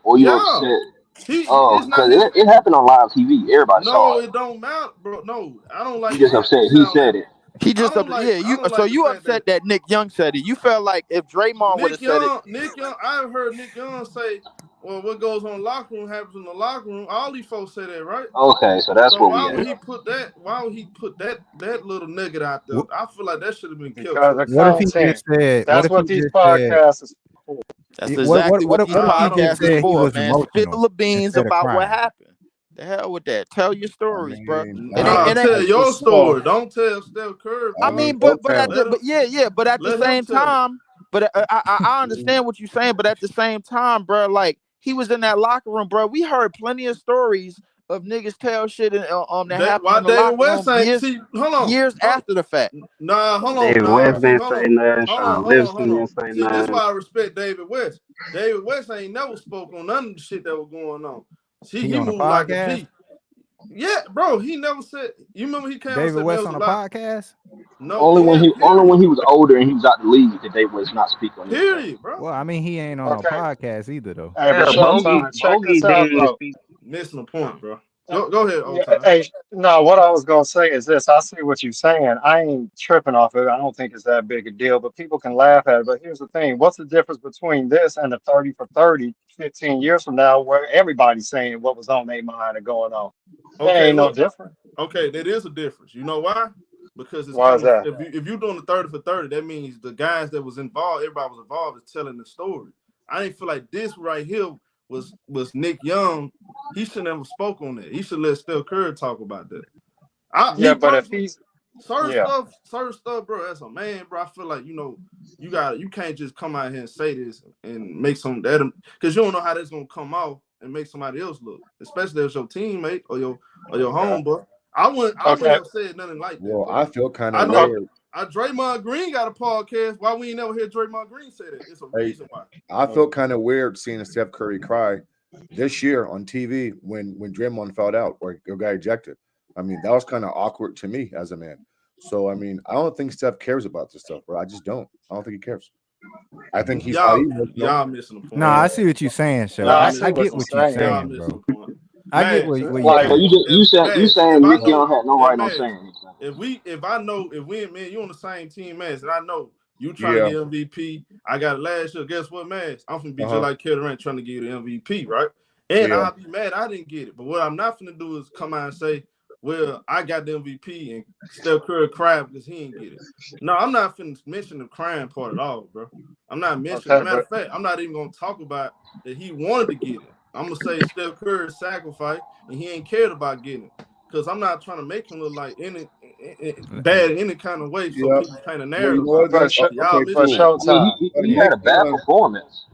Or you upset? Because it happened on live TV. Everybody saw it. No, it don't matter, bro. No, I don't like. You just upset. He said it. He just upset. You upset that Nick Young said it. You felt like if Draymond would have said it. Nick Young, I've heard Nick Young say, "Well, what goes on in the locker room happens in the locker room." All these folks say that, right? Okay, so that's what why would he put that? Why would he put that little nugget out there? I feel like that should have been killed. What if he just said? That's what these podcasts is for. That's exactly what these podcasts is for, man. Spill the beans about what happened. The hell with that. Tell your stories, bro. Tell your story. Don't tell Steph Curry. I mean, but at the same time, but I understand what you're saying, but at the same time, bro, like he was in that locker room, bro. We heard plenty of stories of niggas tell shit that happened in the locker West room years after the fact. Nah, hold on. David West didn't say nothing. Sean Livingston didn't say nothing. That's why I respect David West. David West ain't never spoke on none of the shit that was going on. He moved like a G. Yeah, bro. He never said. You remember he came. David West on a podcast? No. Only when he was older and he was out the league did David West not speak on it. Period, bro. Well, I mean, he ain't on a podcast either, though. Bogey didn't speak. Missing the point, bro. Go ahead. No, what I was gonna say is this. I see what you're saying. I ain't tripping off of it. I don't think it's that big a deal, but people can laugh at it. But here's the thing. What's the difference between this and the 30 for 30 15 years from now where everybody's saying what was on their mind and going on? There ain't no difference. Okay, that is a difference. You know why? Because why is that? If you're doing the 30 for 30, that means the guys that was involved, everybody was involved is telling the story. I didn't feel like this right here was Nick Young. He shouldn't have spoke on that. He should let Steph Curry talk about that. But if he's certain stuff, bro, as a man, bro, I feel like you can't just come out here and say this and make some that because you don't know how that's gonna come out and make somebody else look, especially if it's your teammate or your homeboy. I wouldn't have said nothing like that. Well, I feel kind of weird. Draymond Green got a podcast. Why we ain't never hear Draymond Green say that? It's a reason why. I feel kind of weird seeing Steph Curry cry this year on TV when Draymond fouled out or got ejected. I mean, that was kind of awkward to me as a man. So, I mean, I don't think Steph cares about this stuff, bro. I just don't. I don't think he cares. I think he's y'all missing the point. No, I see what you're saying, Sho. I get what you're saying, bro. I get what you're saying. You saying Nick Young had no right on saying. If me and man, you on the same team, man, and I know you trying to get MVP. I got it last year. Guess what, man? I'm finna be just like Kevin Durant trying to get you the MVP, right? And I'll be mad I didn't get it. But what I'm not finna do is come out and say, well, I got the MVP and Steph Curry cried because he didn't get it. No, I'm not finna mention the crying part at all, bro. I'm not mentioning. Matter of fact, I'm not even gonna talk about that he wanted to get it. I'm gonna say Steph Curry sacrificed, and he ain't cared about getting it. Because I'm not trying to make him look like any bad in any kind of way, so people paint a narrative. But Showtime. He had a bad performance.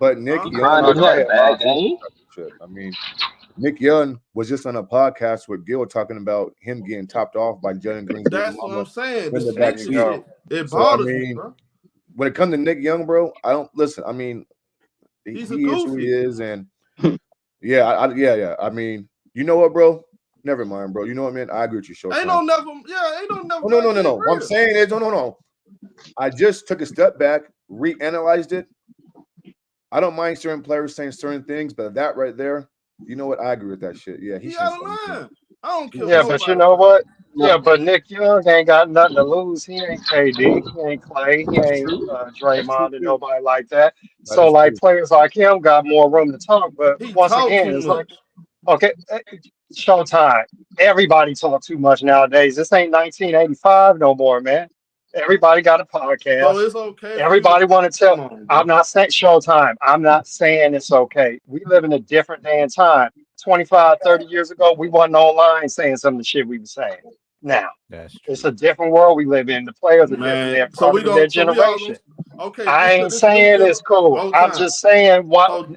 But Nick Young, I mean, Nick Young was just on a podcast with Gil talking about him getting topped off by Jalen Green. That's what I'm saying. It bothers me, bro. When it comes to Nick Young, bro, I don't listen. I mean, he is who he is, and yeah. I mean, you know what, bro? Never mind, bro. You know what, man? I agree with you, Showtime. Ain't no never. No. What I'm saying is, no. I just took a step back, reanalyzed it. I don't mind certain players saying certain things, but that right there, you know what? I agree with that shit. Yeah, he out of line. I don't care. Yeah, but you know what? Yeah, but Nick Young ain't got nothing to lose. He ain't KD. He ain't Clay. He ain't Draymond and nobody like that. So, like, players like him got more room to talk. But once again, it's like, okay, Showtime. Everybody talk too much nowadays. This ain't 1985 no more, man. Everybody got a podcast. So it's okay. Everybody want to tell. I'm not saying Showtime. I'm not saying it's okay. We live in a different day and time. 25, 30 years ago, we wasn't online saying some of the shit we were saying. Now, it's a different world we live in. The players are different. They're part of their generation. I ain't saying it's cool. I'm just saying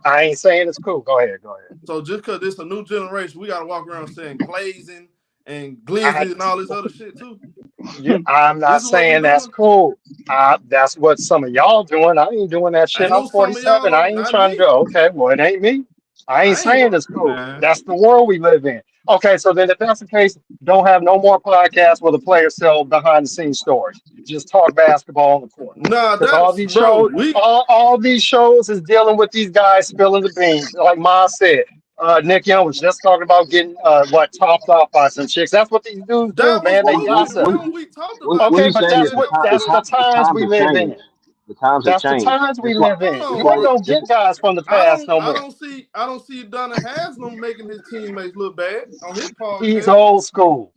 I ain't saying it's cool. Go ahead. So just because it's a new generation, we got to walk around saying glazing and glizzy and all this other shit too. Yeah, I'm not saying that's cool. That's what some of y'all doing. I ain't doing that shit. I'm 47. I ain't trying to do. Okay, well, it ain't me. I ain't saying it's cool. That's the world we live in. Okay, so then if that's the case, don't have no more podcasts where the players tell behind the scenes stories. Just talk basketball on the court. Nah, that's all these shows, all these shows is dealing with these guys spilling the beans. Like Ma said, Nick Young was just talking about getting topped off by some chicks. That's what these dudes do, man. They gossip. Okay, but that's the times we live in. The times have changed. That's the times we live in. You ain't gonna get guys from the past no more. I don't see Donna Haslam making his teammates look bad on his podcast. He's old school.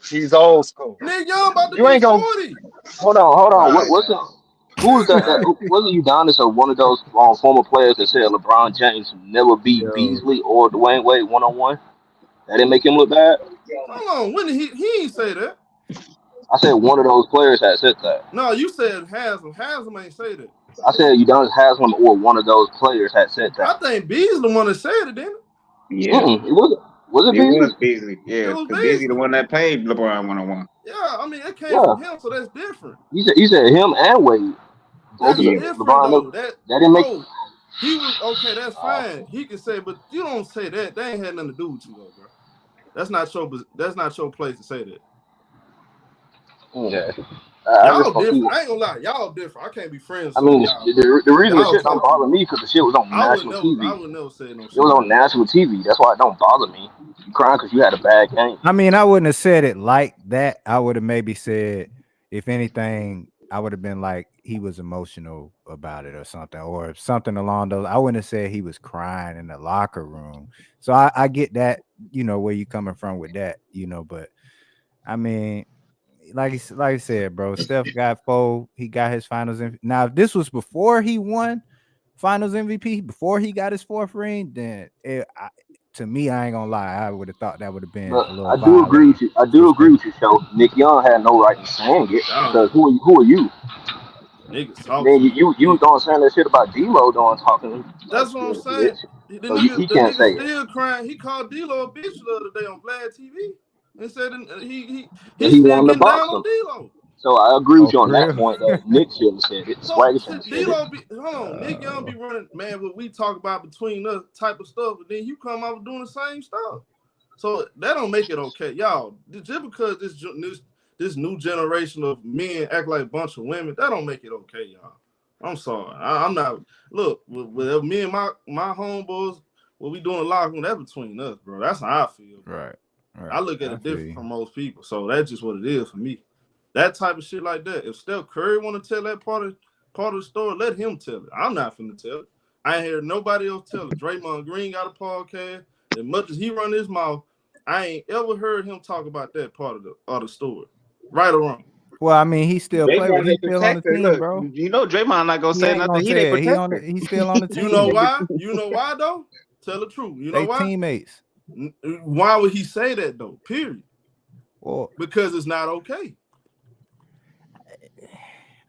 He's old school. Nick Young about to be 40. Hold on. Who was that? Wasn't Udonis or one of those former players that said LeBron James never beat Beasley or Dwayne Wade one-on-one? That didn't make him look bad? Hold on. When did he ain't say that? I said one of those players had said that. No, you said Haslam. Haslam ain't say that. I said Udonis Haslam or one of those players had said that. I think Beasley the one that said it, didn't it? Yeah. It wasn't. Was it Beasley? It was Beasley. Yeah, because Beasley the one that played LeBron one-on-one. Yeah, I mean, it came from him, so that's different. He said him and Wade. That's different, though. That didn't make. He was okay. That's fine. He can say, but you don't say that. That ain't had nothing to do with you, though, bro. That's not your place to say that. Yeah. Y'all different. I ain't gonna lie. Y'all different. I can't be friends. I mean, the reason the shit don't bother me because the shit was on national TV. I would never say no shit. It was on national TV. That's why it don't bother me. You crying because you had a bad game. I mean, I wouldn't have said it like that. I would have maybe said, if anything, I would have been like he was emotional about it or something along those. I wouldn't have said he was crying in the locker room. So I get that, where you coming from with that, but I mean, like I said, bro, Steph got 4. He got his finals. Now, if this was before he won finals MVP, before he got his 4th ring, then to me, I ain't gonna lie, I would have thought that would have been a little I do agree with you. So Nick Young had no right in saying it because who are you? Then you don't saying that shit about D-Lo doing talking. That's what I'm saying. So he can't say still it. Crying. He called D-Lo a bitch the other day on Vlad TV and said he still wanted to getting box down him. on D-Lo. So I agree with you on that point that Nick should have said it. Swagger should have said it. Nick Young be running, man, what we talk about between us type of stuff, but then you come out doing the same stuff. So that don't make it okay. Y'all, just because this new generation of men act like a bunch of women, that don't make it okay, y'all. I'm sorry. I'm not. Look, with me and my homeboys, what we doing locker room, that's between us, bro. That's how I feel. Right. I look at it different from most people. So that's just what it is for me. That type of shit like that. If Steph Curry want to tell that part of the story, let him tell it. I'm not finna tell it. I ain't heard nobody else tell it. Draymond Green got a podcast. As much as he run his mouth, I ain't ever heard him talk about that part of the story. Right or wrong. Well, I mean, he still play with him still on the team, look, bro. You know Draymond not gonna say nothing. He ain't protected. He's still on the team. You know why? You know why though? Tell the truth. You know They why? Teammates. Why would he say that though? Period. Well, because it's not okay.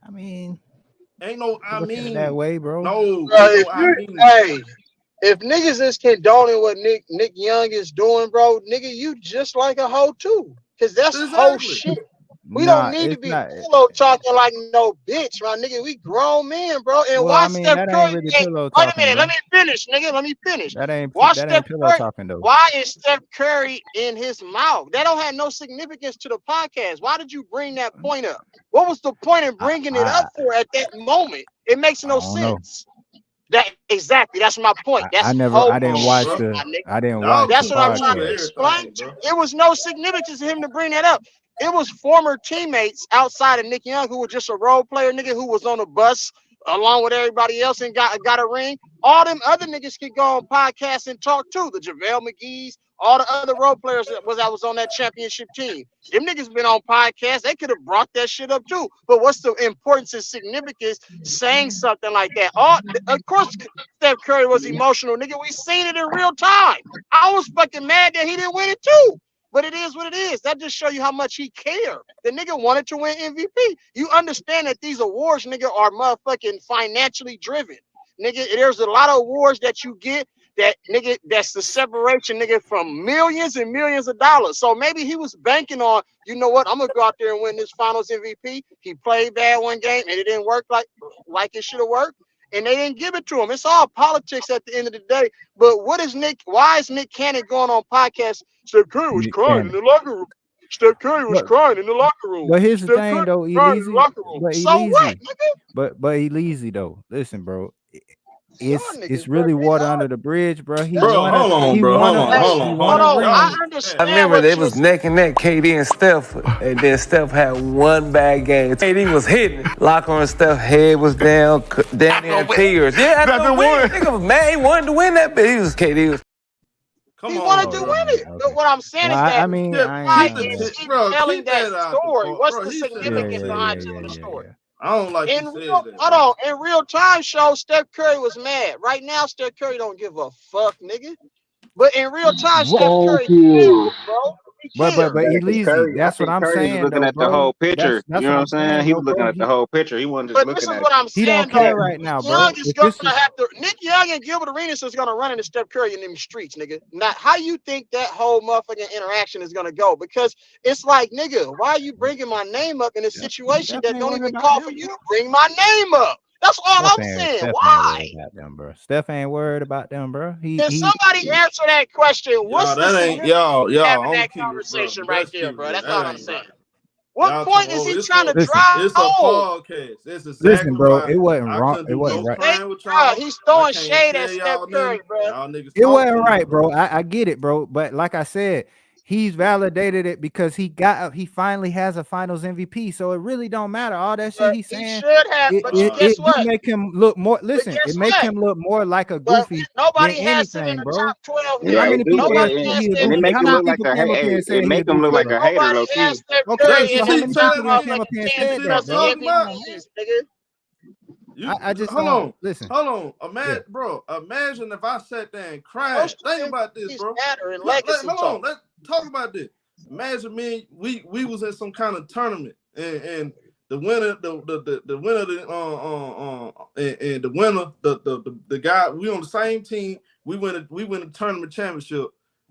I mean, ain't no I mean that way, bro. No, Hey, if niggas is condoning what Nick Young is doing, bro, nigga, you just like a hoe too. Cause that's whole shit. We don't need to be pillow talking like no bitch, my nigga. We grown men, bro. And well, why I mean, Steph that Curry? ain't really pillow Wait a talking, minute, bro. let me finish, nigga. Let me finish. That ain't pillow Curry, talking though. why is Steph Curry in his mouth? That don't have no significance to the podcast. Why did you bring that point up? What was the point in bringing it up for at that moment? It makes no sense. That's my point. That's I didn't watch shit, I didn't watch. That's what I'm trying to explain. It was no significance to him to bring that up. It was former teammates outside of Nick Young who was just a role player, nigga, who was on a bus along with everybody else and got a ring. All them other niggas could go on podcasts and talk too. The JaVale McGee's, all the other role players that was on that championship team. Them niggas been on podcasts. They could have brought that shit up too. But what's the importance and significance saying something like that? Of course, Steph Curry was emotional, nigga. We seen it in real time. I was fucking mad that he didn't win it too. But it is what it is. That just show you how much he cared. The nigga wanted to win MVP. You understand that these awards, nigga, are motherfucking financially driven. Nigga, there's a lot of awards that you get that, nigga, that's the separation, nigga, from millions and millions of dollars. So maybe he was banking on, you know what, I'm going to go out there and win this finals MVP. He played bad one game and it didn't work like it should have worked. And they didn't give it to him. It's all politics at the end of the day. But why is Nick Cannon going on podcasts? Steph Curry was crying in the locker room. Steph Curry was crying in the locker room. But here's the thing, though, Elise. So what, nigga? But Elise, though, listen, bro. It's really water under the bridge, bro. Hold on. I understand. I remember they was neck and neck, KD and Steph, and then Steph had one bad game. KD was hitting. Locker room Steph head was down, down there in tears. Yeah, after win. Nigga was mad. He wanted to win that, but KD was. He wanted to win it. But what I'm saying is that why is he telling that story? What's the significance behind telling the story? I don't like in real time show, Steph Curry was mad. Right now, Steph Curry don't give a fuck, nigga. But in real time, Steph Curry cares, bro. But Elise, that's what I'm saying. He was looking at the whole picture. You know what I'm saying? He was looking at the whole picture. He wasn't just looking at it. But this is what I'm saying. He don't care right now, bro. Nick Young and Gilbert Arenas is gonna run into Steph Curry in them streets, nigga. Now, how you think that whole motherfucking interaction is gonna go? Because it's like, nigga, why are you bringing my name up in a situation that don't even call for you to bring my name up? That's all I'm saying. Why? Steph ain't worried about them, bro. Can somebody answer that question? What's having that conversation right there, bro? That's all I'm saying. What point is he trying to drive? It's a podcast. It's exactly listen, bro. It wasn't wrong. It wasn't right. He's throwing shade at Steph Curry, bro. It wasn't right, bro. I get it, bro. But like I said, he's validated it because he finally has a Finals MVP. So it really don't matter. All that shit he's saying. He should have, but guess what? It make him look more. Listen, it makes him look more like a goofy. Nobody has him in the top 12. And it make him look like a hater, low key. Okay, so how many people came up here and said that, bro? I just hold on. Imagine if I sat there and cried. Think about this, bro. Let's talk about this. Imagine we was in some kind of tournament and the winner, the guy, we on the same team. We win a tournament championship,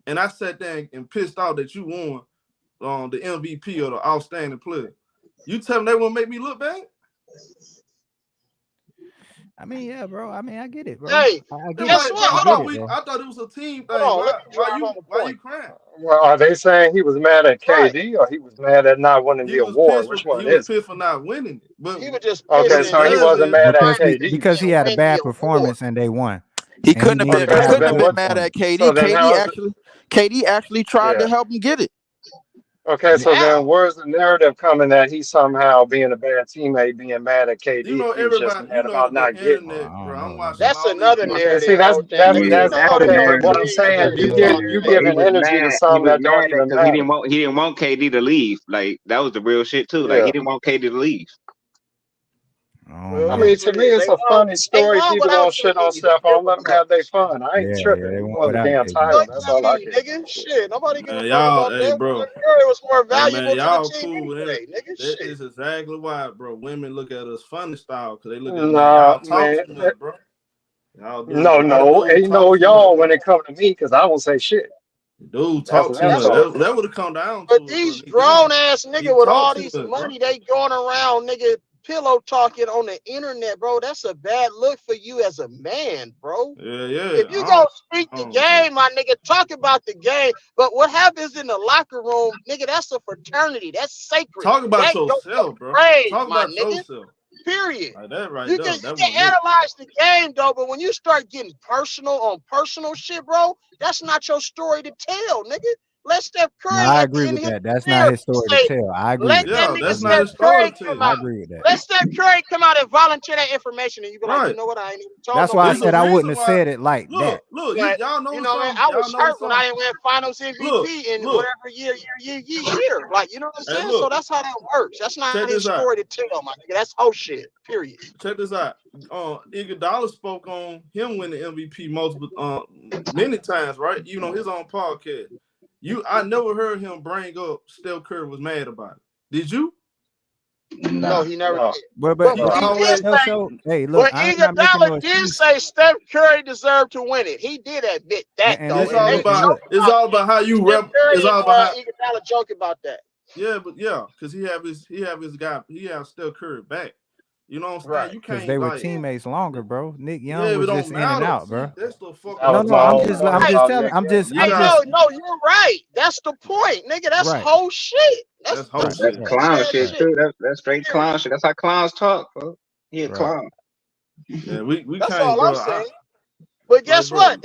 and I sat there and pissed off that you won the MVP or the outstanding player. You tell them they won't make me look bad? I mean, yeah, bro. I mean, I get it, bro. Hey, guess what? I thought it was a team thing. Why you crying? Well, are they saying he was mad at KD or he was mad at not winning the award? Which one is? He was pissed for not winning it. But he was just so he wasn't mad at KD because he had a bad performance and they won. He couldn't have been mad at KD. KD actually tried to help him get it. Okay, so then where's the narrative coming that he's somehow being a bad teammate, being mad at KD? You know, everybody, about not getting it. That's another narrative. See, that's okay. What I'm saying, you giving energy to something that don't even matter. He didn't want KD to leave. Like that was the real shit too. Like he didn't want KD to leave. I mean, to me, it's a funny story. People gonna shit on Steph. I don't let them have their fun. I ain't tripping. He won the damn title. That's all I care. Nigga, shit. Nobody give a fuck y'all, about that. bro. Curry was more Hey, valuable man, y'all to the team cool with anyway, it. nigga. That Shit. is exactly why, bro. Women look at us funny style because they look at Nah, y'all talk too man. much, bro. Y'all No. Ain't no y'all when it comes to me because I won't say shit. Dude, talk too much. That would have come down But to these it, grown ass nigga with all these much, money, they going around, nigga, pillow talking on the internet, bro. That's a bad look for you as a man, bro. Yeah. If you gonna speak the game, my nigga, talk about the game. But what happens in the locker room, nigga, that's a fraternity. That's sacred. Talk about that yourself, bro. Grave, Talk my about nigga. yourself. Period. Like that right You there. can analyze the game though, but when you start getting personal on personal shit, bro, that's not your story to tell, nigga. Let Steph Curry I at the agree end with of his that. That's not career his story to say, tell. I agree let with that that. nigga Steph Curry come I out. agree with that. Let Steph Curry come out and volunteer that information, and you be like, you know what? I ain't even told That's nobody. why I said I wouldn't have said it like that. Look, But, y'all know you know, man, something. I was Y'all know hurt when I something. didn't win Finals MVP in whatever year. Like, you know what I'm saying? So that's how that works. That's not his story to tell, my nigga. That's whole shit. Period. Check this out. Iguodala spoke on him winning MVP many times, right? You know, his own podcast. I never heard him bring up Steph Curry was mad about it. Did you? No, he never did. But he did say, hey, look, I ain't not making no Iguodala did excuse. say Steph Curry deserved to win it. He did admit that, And though. It's all about how you rep. It's all about how Iguodala joke about that. Yeah, because he have his guy. He have Steph Curry back. You know what I'm saying? Right. You Because can't they were teammates longer, bro. Nick Young Yeah, was but just don't in and matter. out, See, bro. that's the fuck. No, I'm just telling. No, you're right. That's the point, nigga. That's whole shit. That's whole That's clown shit too. That's straight clown shit. That's how clowns talk, bro. He a clown. Yeah, we That's can't, all bro. I'm saying. But guess what?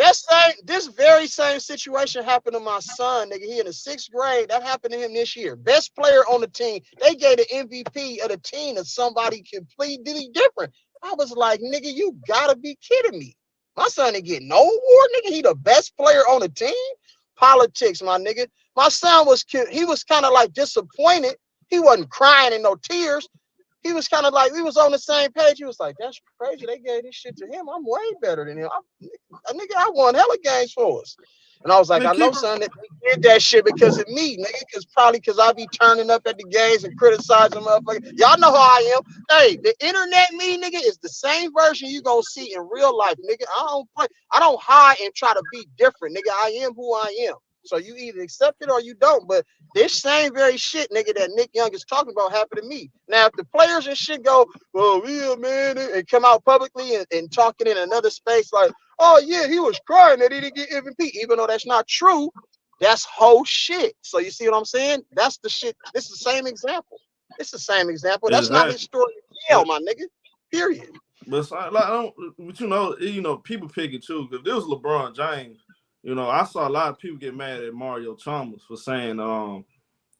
This very same situation happened to my son, nigga. He in the 6th grade. That happened to him this year. Best player on the team. They gave the MVP of the team to somebody completely different. I was like, nigga, you gotta be kidding me. My son didn't get no award, nigga. He the best player on the team. Politics, my nigga. My son was kind of like disappointed. He wasn't crying in no tears. He was kind of like, we was on the same page. He was like, that's crazy. They gave this shit to him. I'm way better than him. I won hella games for us. And I was like, I know, son, that we did that shit because of me, nigga. Because I be turning up at the games and criticizing motherfuckers. Y'all know how I am. Hey, the internet me, nigga, is the same version you gonna see in real life, nigga. I don't hide and try to be different, nigga. I am who I am. So you either accept it or you don't. But this same very shit, nigga, that Nick Young is talking about happened to me. Now, if the players and shit go, well, yeah, man, and come out publicly and talking in another space like, oh, yeah, he was crying that he didn't get MVP, even though that's not true, that's whole shit. So you see what I'm saying? That's the shit. This is the same example. It's the same example. That's not his story to tell, my nigga. Period. But people pick it too. If this was LeBron James, I saw a lot of people get mad at Mario Chalmers for saying a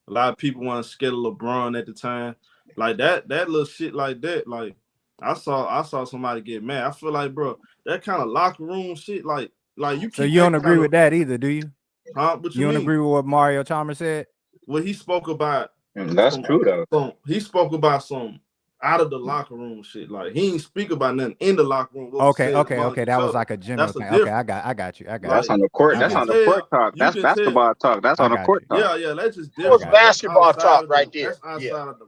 lot of people weren't scared of LeBron at the time. Like that little shit like that. Like I saw somebody get mad. I feel like, bro, that kind of locker room shit, like you. So you don't agree with that either, do you? Huh? What you don't agree with what Mario Chalmers said? Well, he spoke about. That's true though. He spoke about some out of the locker room shit. Like he ain't speak about nothing in the locker room. Okay. That was like a general thing. Okay, I got you. That's on the court. That's on the court talk. That's basketball talk. That's on the court talk. Yeah. That's just different. It was basketball talk right there. That's outside of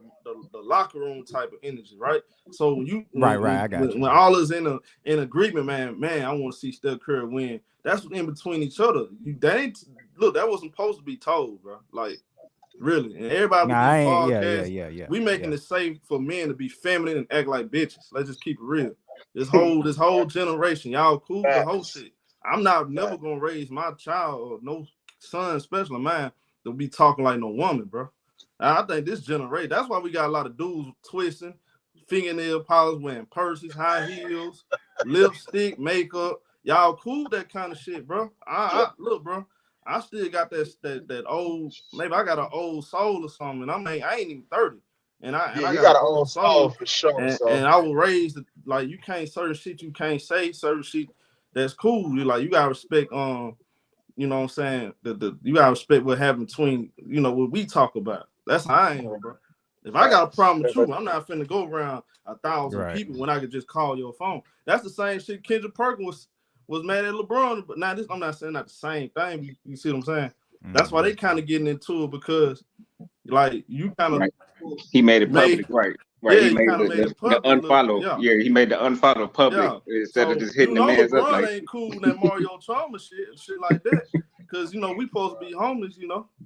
the locker room type of energy, right? So I got you. When all is in agreement, man, I want to see Steph Curry win. That's in between each other. That wasn't supposed to be told, bro. Like. Really, and everybody we making it safe for men to be feminine and act like bitches. Let's just keep it real. This whole generation, y'all cool with the whole shit. I'm never gonna raise my child or no son, especially mine, to be talking like no woman, bro. I think this generation. That's why we got a lot of dudes twisting, fingernail polish, wearing purses, high heels, lipstick, makeup. Y'all cool with that kind of shit, bro. Look, bro. I still got that old. Maybe I got an old soul or something. I ain't even 30, and I got an old soul for sure. And I was raised like you can't certain shit you can't say certain shit that's cool. You gotta respect. You know what I'm saying? You gotta respect what happened between what we talk about. That's how I am, bro. If I got a problem with you, I'm not finna go around 1,000 people when I could just call your phone. That's the same shit Kendrick Perkins was mad at LeBron, but now I'm not saying not the same thing. You see what I'm saying? That's why they kind of getting into it because, like, you kind of he made it public, right? Yeah, he made the unfollow. Yeah, he made the unfollow public instead of just hitting the man's LeBron up like. ain't cool with that Mario Chalmers shit like that. Because we supposed to be homeless.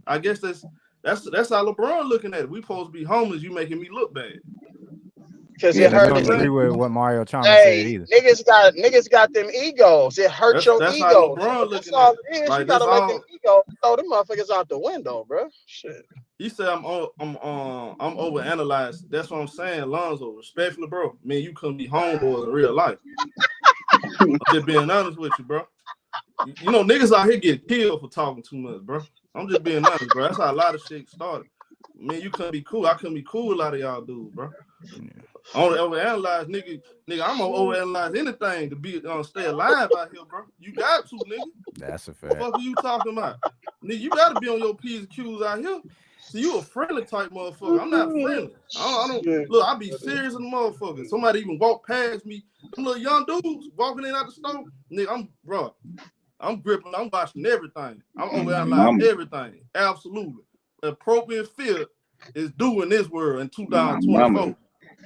I guess that's how LeBron looking at it. We supposed to be homeless. You making me look bad. Because it hurt. I don't agree with what Mario Chalmers said either. Niggas got them egos. It hurt your that's ego. How LeBron looking all at it is. Like, you gotta let them ego throw them motherfuckers out the window, bro. Shit. He said I'm overanalyzed. That's what I'm saying, Lonzo. Respectfully, bro. Man, you couldn't be homeboys in real life. I'm just being honest with you, bro. Niggas out here get killed for talking too much, bro. I'm just being honest, bro. That's how a lot of shit started. Man, you couldn't be cool. I couldn't be cool with a lot of y'all dudes, bro. I don't overanalyze, nigga. I'm gonna overanalyze anything to be stay alive out here, bro. You got to, nigga. That's a fact. What the fuck are you talking about? Nigga, you gotta be on your P's and Q's out here. So you a friendly type motherfucker. I'm not friendly. I don't look, I be serious as a motherfucker. Somebody even walk past me. Them little young dudes walking in out the store. Nigga, I'm gripping, I'm watching everything. I'm overanalyzing everything. Absolutely. Appropriate fear is due in this world in 2024.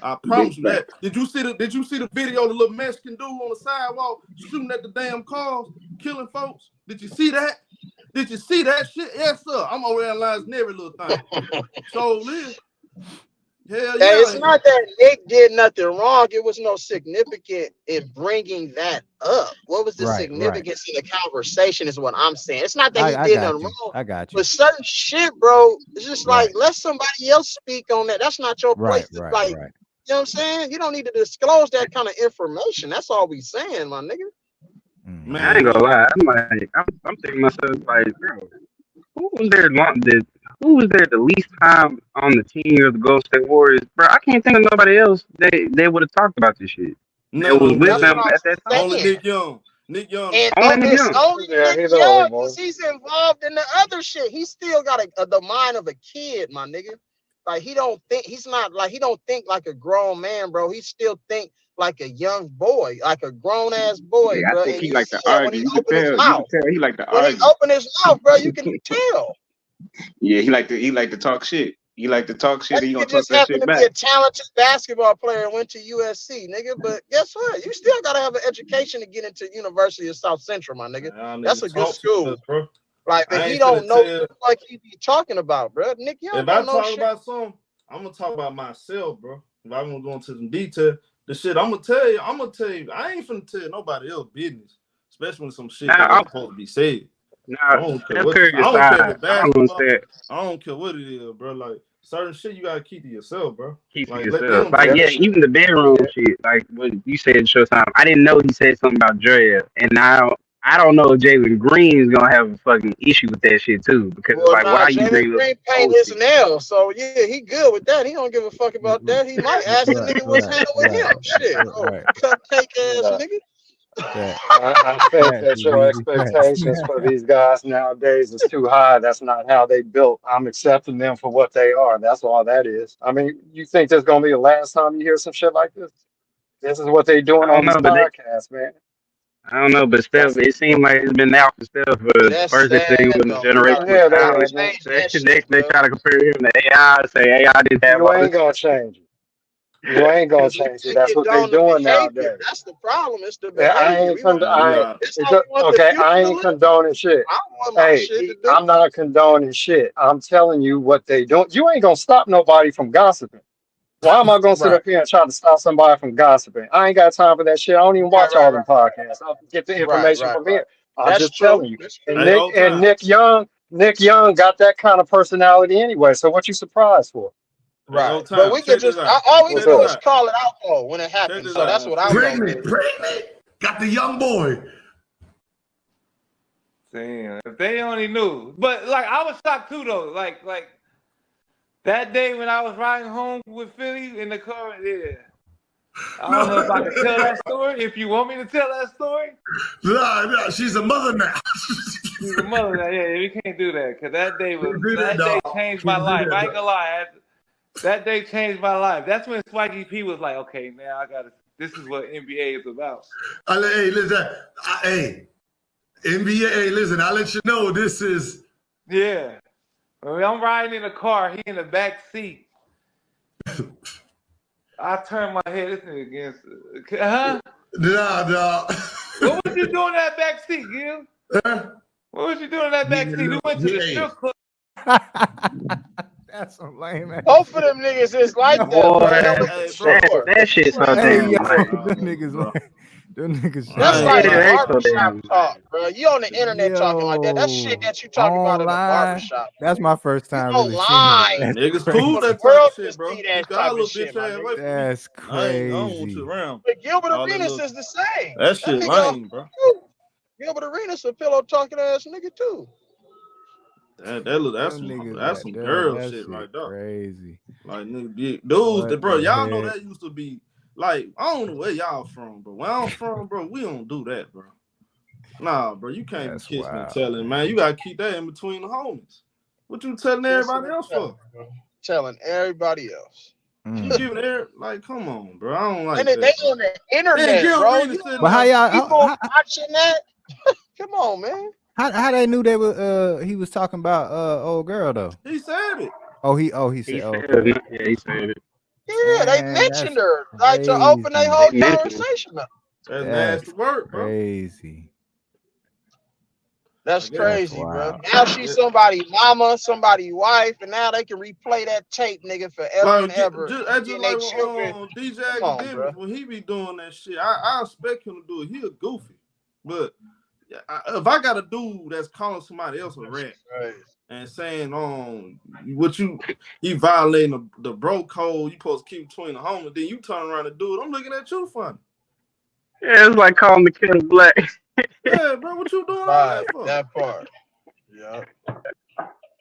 I promise you that. Did you see the video of the little Mexican dude on the sidewalk shooting at the damn cars, killing folks? Did you see that? Did you see that shit? Yes, sir. I'm overanalyzing every little thing. So live. Hell yeah. It's not that Nick did nothing wrong. It was no significant in bringing that up. What was the significance in the conversation is what I'm saying. It's not that he did nothing wrong. I got you. But certain shit, bro, it's just like, let somebody else speak on that. That's not your place to You know what I'm saying? You don't need to disclose that kind of information. That's all we saying, my nigga. Man, I ain't gonna lie. I'm thinking to myself, like, bro, who was there the least time on the team of the Golden State Warriors? Bro, I can't think of nobody else they would have talked about this shit. No, it was with them at that time. Only Nick Young. And only Nick Young, because he's involved in the other shit. He still got the mind of a kid, my nigga. Like, he don't think like a grown man, bro. He still think like a young boy, like a grown ass boy, bro. I think he like to argue. You can tell he like to argue. When he open his mouth, bro, you can tell. Yeah, he like to talk shit. He like to talk shit. He gonna talk just that happened shit to back. be a talented basketball player and went to USC, nigga. But guess what? You still gotta have an education to get into University of South Central, my nigga. That's a good school. Bro. Like, but he don't know like he be talking about, bro. Nick Young. If I talk about something, I'm gonna talk about myself, bro. If I'm gonna go into some detail, the shit I'm gonna tell you. I ain't finna tell nobody else business, especially when some shit that's supposed to be said. I don't care what it is, bro. Like, certain shit you gotta keep to yourself, bro. Keep to yourself. Like, even the bedroom shit. Like what you said in Showtime. I didn't know he said something about Dre, and now I don't know if Jalen Green is gonna have a fucking issue with that shit too. Because why you bring Green paint his nails? So yeah, he good with that. He don't give a fuck about that. He might ask the nigga what's happening with him. Shit, cupcake ass nigga. I think that your expectations for these guys nowadays is too high. That's not how they built. I'm accepting them for what they are. That's all that is. I mean, you think this is gonna be the last time you hear some shit like this? This is what they doing on this podcast, man. I don't know, but Steph, it seemed like it's been out for Steph for the first thing with the generation. They try to compare him to AI, say AI didn't have. You ain't gonna change it. You ain't gonna change it. That's what they're doing nowadays. That's the problem. It's the I ain't condoning shit. Hey, I'm not condoning shit. I'm telling you what they doing. You ain't gonna stop nobody from gossiping. Why am I gonna sit up here and try to stop somebody from gossiping? I ain't got time for that shit. I don't even watch all them podcasts. I'll get the information from here. I'm just telling you. And Nick Young got that kind of personality anyway. So what you surprised for? Right, but we can just all we do is call it out though when it happens. So that's what I'm pregnant. Got the young boy. Damn, if they only knew. But like, I was shocked too though. Like that day when I was riding home with Philly in the car. Yeah, I don't know if I can tell that story. If you want me to tell that story. No, she's a mother now. She's a mother now. Yeah, we can't do that because that day changed my life. I ain't gonna lie. That day changed my life. That's when Swaggy P was like, okay, now I got to, this is what NBA is about. Hey, listen. Hey, NBA, hey, listen, I'll let you know this is. Yeah. When I'm riding in the car, he in the back seat. I turn my head, this nigga against, huh? Nah. What was you doing in that back seat, Gil? What was you doing in that back seat? We went to the strip club. That's some lame ass. Both of them niggas is like that, Boy, bro. that shit's so damn lame. Them niggas. That's like Yeah, barbershop talk, bro. You on the internet talking like that. That's shit that you talking about in a barbershop. That's my first time really online. seeing Niggas cool that World type of shit, bro. see that Keep type y'all of little shit, bitch my ass nigga. away from me. That's I don't want crazy. you around. But Gilbert All that Arenas little- is the same. That shit nigga lame, bro. Gilbert Arenas a pillow talking ass nigga too. That's some girl shit right there. Crazy. Like nigga, dudes, that bro, y'all know that used to be like I don't know where y'all from, bro. Where I'm from, bro, we don't do that, bro. Nah, bro, you can't be kissing and telling, man. You gotta keep that in between the homies. What you telling everybody else for? Telling everybody else. You giving like, come on, bro. I don't like and that. They on the internet, bro. But how y'all people watching that? Come on, man. How they knew they were he was talking about old girl though? He said it. He said Yeah, he said it. Yeah, they mentioned her like to open their whole conversation up. That's nasty work, bro. Crazy. That's crazy, bro. Now she's somebody's mama, somebody's wife, and now they can replay that tape, nigga, forever and ever. Just like DJ Academics, when he be doing that shit, I expect him to do it. He a goofy, but if I got a dude that's calling somebody else a rat and saying, you violating the bro code, you supposed to keep between the homies, then you turn around and do it. I'm looking at you funny. Yeah, it's like calling the kid black. Yeah, bro, what you doing all that for? That part. Yeah.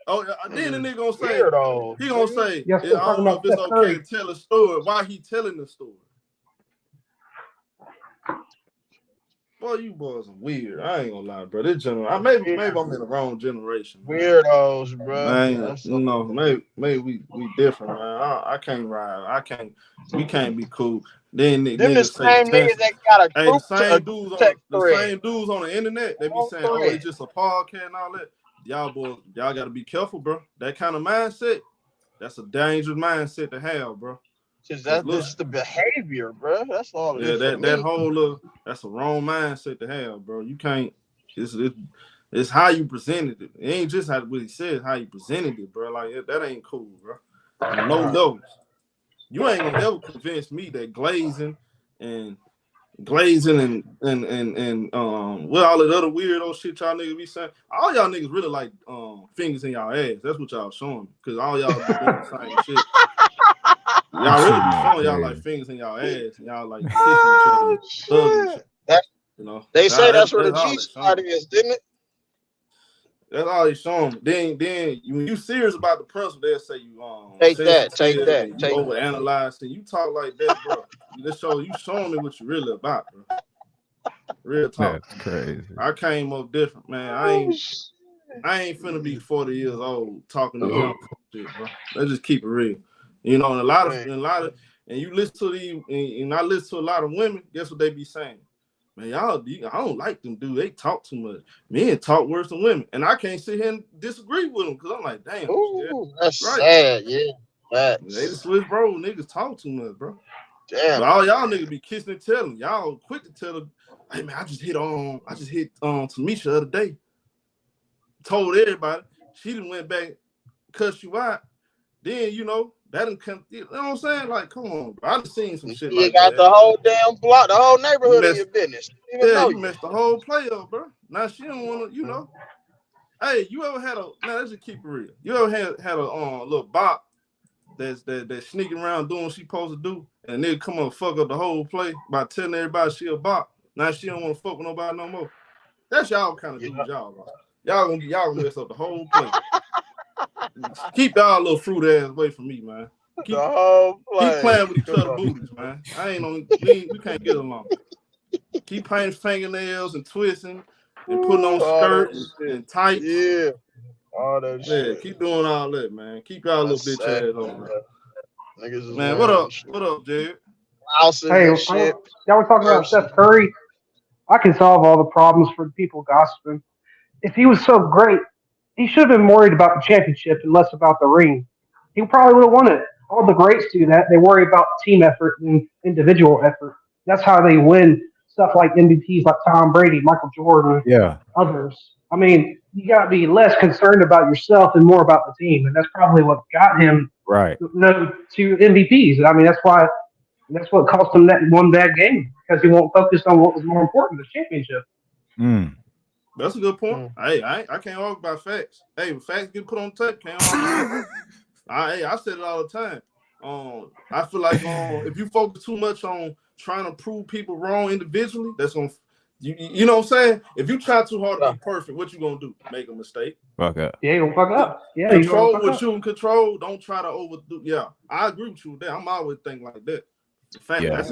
Oh, then the nigga gonna say, he gonna say, I don't know if it's okay to tell a story. Why he telling the story? Boy, you boys are weird. I ain't gonna lie, bro. This generation, maybe I'm in the wrong generation. Weirdos, bro. Man, maybe we different, man. I can't ride. We can't be cool. Then them niggas the same niggas that got a group the same dudes on the internet, they be saying, oh, it's just a podcast and all that. Y'all boys, y'all gotta be careful, bro. That kind of mindset, that's a dangerous mindset to have, bro. Cause that's the behavior, bro. That's all it is. That whole that's a wrong mindset to have, bro. You can't. It's how you presented it. It ain't just what he said, how you presented it, bro. Like that ain't cool, bro. No levels. You ain't gonna ever convince me that glazing and what all that other weirdo shit y'all niggas be saying. All y'all niggas really like fingers in y'all ass. That's what y'all showing me. Cause all y'all be doing the same shit. Y'all really be showing y'all like fingers in y'all ass and y'all like kissing each other, hugging each other. You know, they say that's where the G spot is, didn't it? That's all he's showing. Then when you serious about the principle, they'll say you take that. You overanalyze and you talk like that, bro. You showing me what you really about, bro. Real talk. That's crazy. I came up different, man. I ain't finna be 40 years old talking to young shit, bro. Let's just keep it real. You know, and a lot of, and you listen to these, and I listen to a lot of women. Guess what they be saying? Man, I don't like them dudes. They talk too much. Men talk worse than women, and I can't sit here and disagree with them because I'm like, damn, that's sad. Yeah, they the Swiss bro niggas talk too much, bro. Damn, but all y'all niggas be kissing and telling. Y'all quick to tell them, hey man, I just hit Tamisha the other day. Told everybody. She done went back, cussed you out. Then that didn't come. You know what I'm saying? Like, come on, bro. I done seen some shit. You got the whole damn block, the whole neighborhood in your business. You messed the whole play up, bro. Now she don't want to, Hey, you ever had let's just keep it real. You ever had a little bop that's sneaking around doing what she supposed to do, and a nigga come up fuck up the whole play by telling everybody she a bop. Now she don't want to fuck with nobody no more. That's y'all kind of dudes, y'all. Y'all gonna mess up the whole play. Keep y'all little fruit ass away from me, man. Keep playing with each other booties, man. We can't get along. Keep painting fingernails and twisting and putting on skirts and tights. Yeah. All that shit. Keep doing all that, man. Keep y'all little bitch ass on, man. Niggas is Man, what wearing up? What up, Jared? blouses Hey, and shit. y'all were talking about Steph Curry. I can solve all the problems for the people gossiping. If he was so great, he should have been worried about the championship and less about the ring. He probably would have won it. All the greats do that. They worry about team effort and individual effort. That's how they win stuff like MVPs like Tom Brady, Michael Jordan, others. I mean, you got to be less concerned about yourself and more about the team. And that's probably what got him to MVPs. I mean, that's what cost him that one bad game because he won't focus on what was more important, the championship. That's a good point. Hey, I can't argue about facts. Hey, when facts get put on tape, can't argue. I said it all the time. I feel like if you focus too much on trying to prove people wrong individually, that's gonna you know what I'm saying? If you try too hard to be perfect, what you gonna do? Make a mistake. Fuck up. Yeah, you gonna fuck up. Yeah, control what you can control. Don't try to overdo. Yeah, I agree with you there. I'm always thinking like that.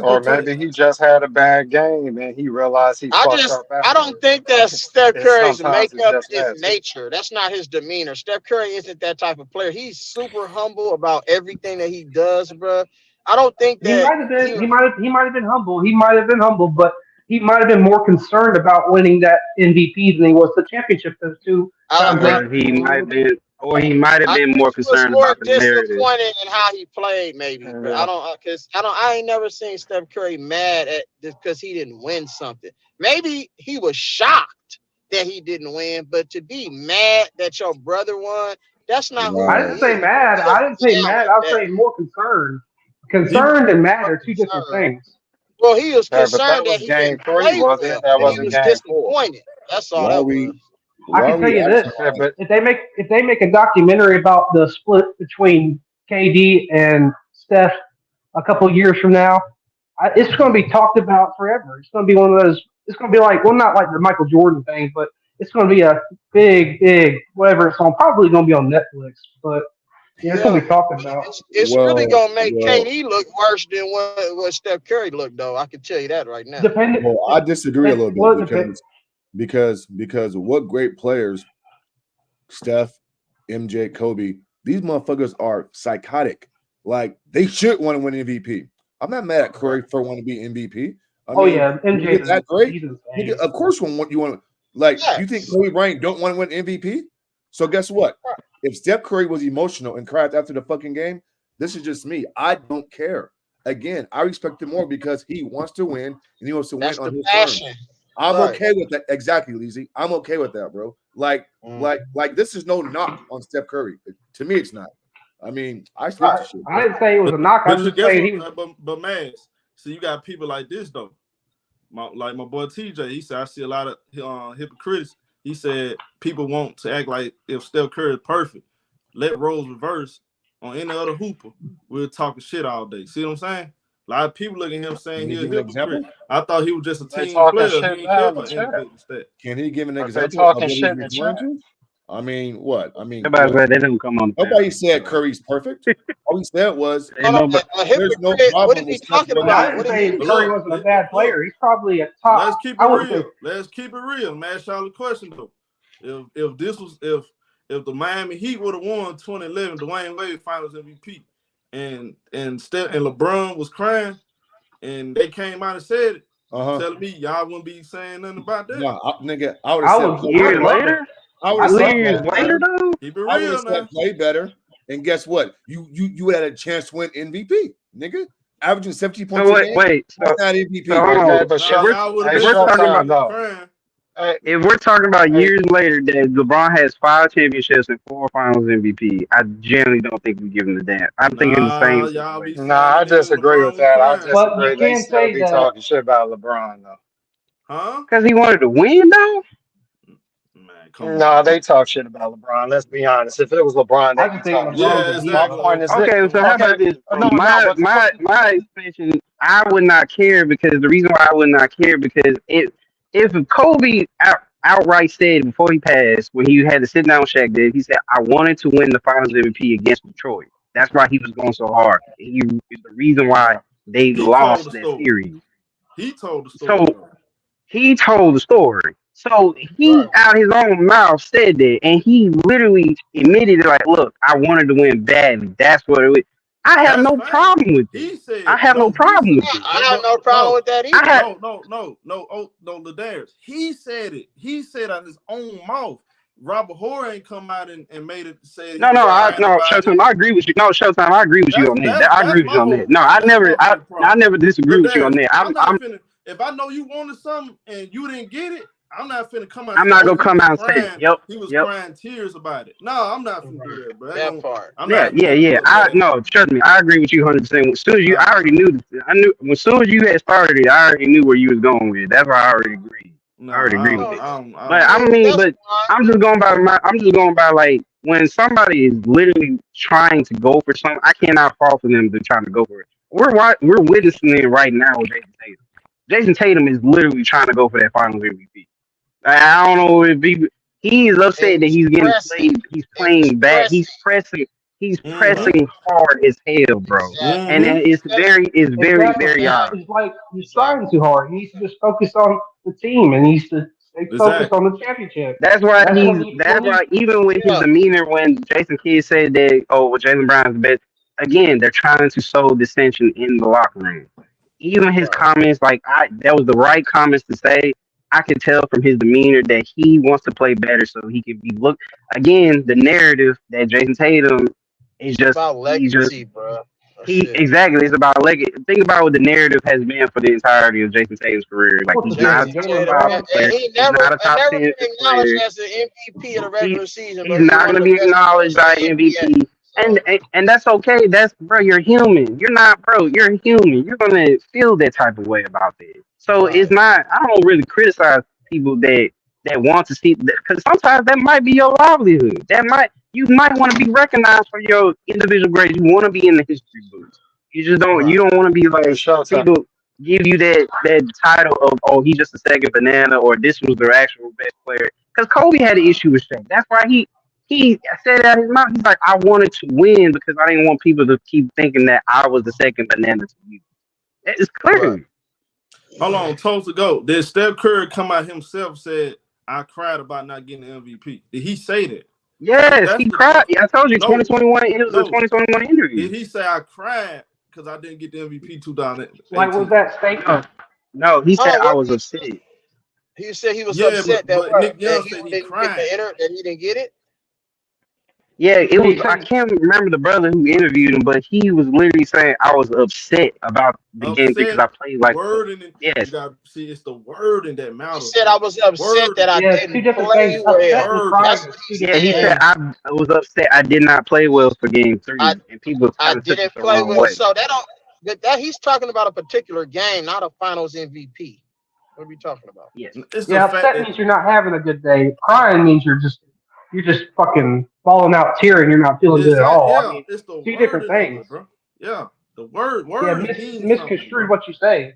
Or maybe he just had a bad game and he realized he fucked up. I don't think that Steph Curry's makeup is nature. That's not his demeanor. Steph Curry isn't that type of player. He's super humble about everything that he does, bro. I don't think that he might have been humble. He might have been humble, but he might have been more concerned about winning that MVP than he was the championship. Those two. He might have been more concerned about the narrative. Disappointed in how he played, maybe. But I ain't never seen Steph Curry mad at because he didn't win something. Maybe he was shocked that he didn't win, but to be mad that your brother won, that's not who I didn't say mad. I didn't say mad. I was saying more concerned. Concerned and mad are two different things. Well, he was concerned that he didn't play well. He was disappointed. That's all that was. I can tell you this: if they make a documentary about the split between KD and Steph a couple of years from now, it's going to be talked about forever. It's going to be one of those. It's going to be like, well, not like the Michael Jordan thing, but it's going to be a big whatever it's on. Probably going to be on Netflix, but it's going to be talked about. It's really going to make KD look worse than what Steph Curry looked, though. I can tell you that right now. I disagree a little bit because of what great players, Steph, MJ, Kobe, these motherfuckers are psychotic. Like, they should want to win MVP. I'm not mad at Curry for wanting to be MVP. MJ is that great. Of course, you want to. Like, you think Kobe Bryant don't want to win MVP? So guess what? If Steph Curry was emotional and cried after the fucking game, this is just me. I don't care. Again, I respect him more because he wants to win and he wants to win on his terms. I'm okay with that. Exactly, Lizzie. I'm okay with that, bro. Like this is no knock on Steph Curry. To me, it's not. I mean, I didn't say it was a knock. I just saying he was. But man, so you got people like this though. Like my boy TJ, he said I see a lot of hypocrites. He said people want to act like if Steph Curry is perfect, let roles reverse on any other hooper. We're talking shit all day. See what I'm saying? A lot of people look at him saying he's a hypocrite. I thought he was just a team player. Can he give an example? I mean, what? I mean, nobody said Curry's perfect. All he said was there's no problem. What is he talking about? Curry wasn't a bad player. He's probably a top. Let's keep it real. Let's keep it real. Man, ask y'all a question though. If the Miami Heat would have won 2011, Dwayne Wade Finals MVP, and Steph and LeBron was crying, and they came out and said it, telling me y'all wouldn't be saying nothing about that. No, nigga, I would have said years later. I would have said play better, and guess what? You had a chance to win MVP, nigga. Averaging 70 points. So not MVP. If we're talking about years later that LeBron has 5 championships and 4 Finals MVP, I generally don't think we give him the damn. I'm thinking the same. I disagree with that. I disagree. They still be talking shit about LeBron though. Huh? Because he wanted to win though. No, they talk shit about LeBron. Let's be honest. If it was LeBron, they could talk shit. My point is okay, so how about this? My extension, I would not care because the reason why I would not care because if Kobe outright said before he passed, when he had to sit down with Shaq, he said, I wanted to win the Finals MVP against Detroit. That's why he was going so hard. He is the reason why they lost that series. He told the story. So he told the story. So he out his own mouth said that, and he literally admitted it. Like, look, I wanted to win badly. That's what it was. I have no problem with it. He said, I have no problem with it. I have no problem with that either. No, Ladarius. He said it. He said out his own mouth. Robert Horry ain't come out and made it say. Showtime. I agree with you. No, Showtime. I agree with you on that. I agree with you on that. No, I never disagree with you on that. I'm not finna. If I know you wanted something and you didn't get it, I'm not finna come out. I'm not gonna come out and say, "Yep." He was crying tears about it. No, I'm not finna do that, bro. That part. No, trust me. I agree with you 100%. As soon as you, I already knew. I knew. As soon as you had started it, I already knew where you was going with it. That's why I already agreed. No, I already agree with it. But I'm just going by like when somebody is literally trying to go for something, I cannot fault for them to trying to go for it. We're witnessing it right now with Jason Tatum. Jason Tatum is literally trying to go for that Finals MVP. I don't know if he is upset that he's getting played. He's playing bad. He's pressing hard as hell, bro. And it's very odd. It's like he's trying too hard. He needs to just focus on the team and he needs to stay focused on the championship. That's why even with his demeanor when Jason Kidd said that, Jaylen Brown's the best, again, they're trying to sow dissension in the locker room. Even his comments, that was the right comments to say. I can tell from his demeanor that he wants to play better so he can be looked. Again, the narrative that Jason Tatum is just about legacy, bro. Exactly. It's about legacy. Think about what the narrative has been for the entirety of Jason Tatum's career. Like he's not a player. He's not a top 10 player. As an MVP in the regular season. He's not going to be acknowledged by MVP. And that's okay. Bro, you're human. You're not, bro. You're human. You're going to feel that type of way about that. So it's not. I don't really criticize people that want to see, because sometimes that might be your livelihood. You might want to be recognized for your individual grades. You want to be in the history books. You just don't. You don't want to be like people give you that title of he's just a second banana, or this was their actual best player. Because Kobe had an issue with Shaq. That's why he said out his mouth. He's like, I wanted to win because I didn't want people to keep thinking that I was the second banana to you. It's clear. Right. Hold on, toast to go. Did Steph Curry come out himself said, I cried about not getting the MVP? Did he say that? Yes, he cried. I told you 2021. It was a 2021 interview. Did he say I cried because I didn't get the MVP 2018? Like, was that statement? No, he said I was upset. He said he was upset but Nick Young said he cried. That he didn't get it. Yeah, it was. I can't remember the brother who interviewed him, but he was literally saying I was upset about the game because I played like. Yes. See, it's the wording that matters. He said I was upset that I didn't play well. He said I was upset I did not play well for game 3, and people. I didn't play well, so that he's talking about a particular game, not a Finals MVP. What are we talking about? Yes. Upset means you're not having a good day. Crying means you're just fucking falling out tearing. You're not feeling good at all. Yeah, I mean, it's the two different things, bro. Yeah, the word misconstrued what you say.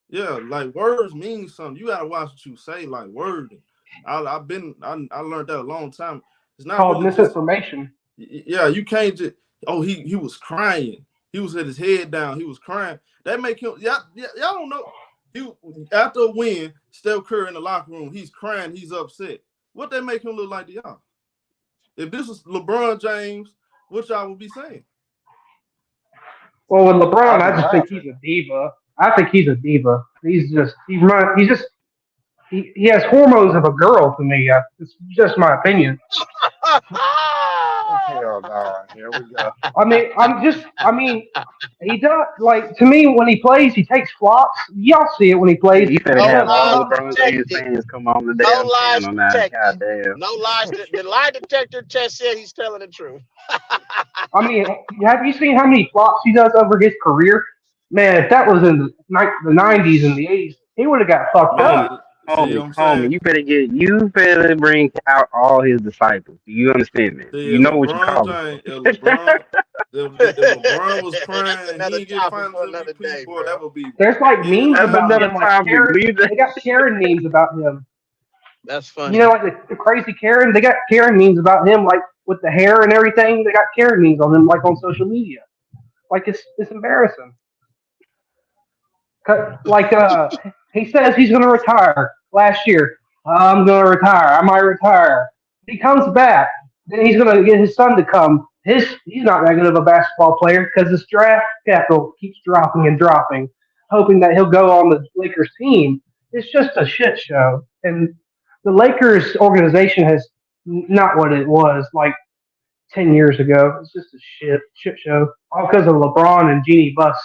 Yeah, like words mean something. You gotta watch what you say, like wording. I learned that a long time. It's not called misinformation. Yeah, you can't just. Oh, he was crying. He was with his head down. He was crying. That make him. Y'all don't know. After a win, Steph Curry in the locker room, he's crying. He's upset. What that make him look like to y'all? If this was LeBron James, what y'all would be saying? Well, with LeBron, I just think he's a diva. I think he's a diva. He has hormones of a girl to me. It's just my opinion. Hell no, here we go. He does, like, to me, when he plays, he takes flops. Y'all see it when he plays. You finna have all LeBron James fans come on the damn lies on that. Goddamn. No lies. The lie detector test said he's telling the truth. I mean, have you seen how many flops he does over his career? Man, if that was in the 90s and the 80s, he would have got fucked up. Homie, you better bring out all his disciples. Do you understand that? You know what you call him. LeBron was crying and he didn't get finals MVP, boy, that would be. There's like memes about him. Like they got Karen memes about him. That's funny. You know, like the crazy Karen. They got Karen memes about him, like with the hair and everything. They got Karen memes on him, like on social media. Like it's embarrassing. Like he says he's going to retire last year. I'm going to retire. I might retire. He comes back. Then he's going to get his son to come he's not that good of a basketball player because his draft capital keeps dropping and dropping, hoping that he'll go on the Lakers team. It's just a shit show, and the Lakers organization has not what it was like 10 years ago. It's just a shit show, all because of LeBron and Jeannie Buss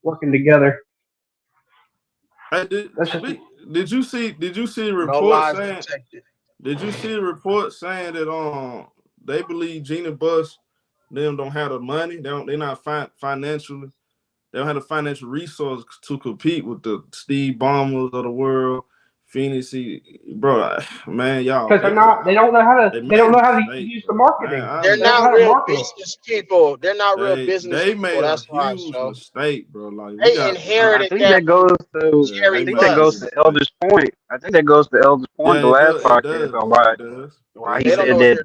working together. Hey, did you see the report saying? Did you see the report saying that they believe Jeannie Buss them don't have the money, they're not financially, they don't have the financial resources to compete with the Steve Ballmers of the world, Phoenix, bro, man, y'all. Because they don't know how to use the marketing. They're not real business people. They're not real business people. They made That's a huge mistake, bro. Like they inherited. I think that goes to Elder's point. I think that goes to Elder's point. The last podcast on why he said that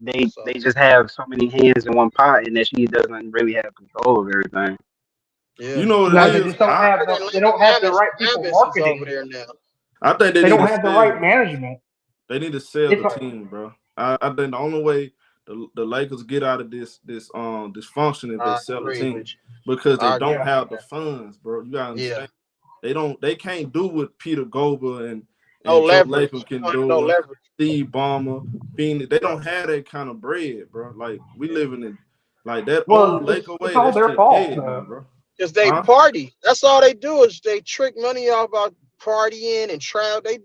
they just have so many hands in one pot and that she doesn't really have control of everything. Yeah. You know what it is? They don't have the right people marketing over there now. I think they don't have the right management. They need to sell the team, bro. I think the only way the Lakers get out of this dysfunction is they sell the team because they don't have the funds, bro. You gotta understand. They can't do what Peter Gober and Latham can do. Steve Ballmer, Phoenix. They don't have that kind of bread, bro. Like we living in like that old Laker way. It's all their fault, bro. Because they party. That's all they do is they trick money off about partying and travel. They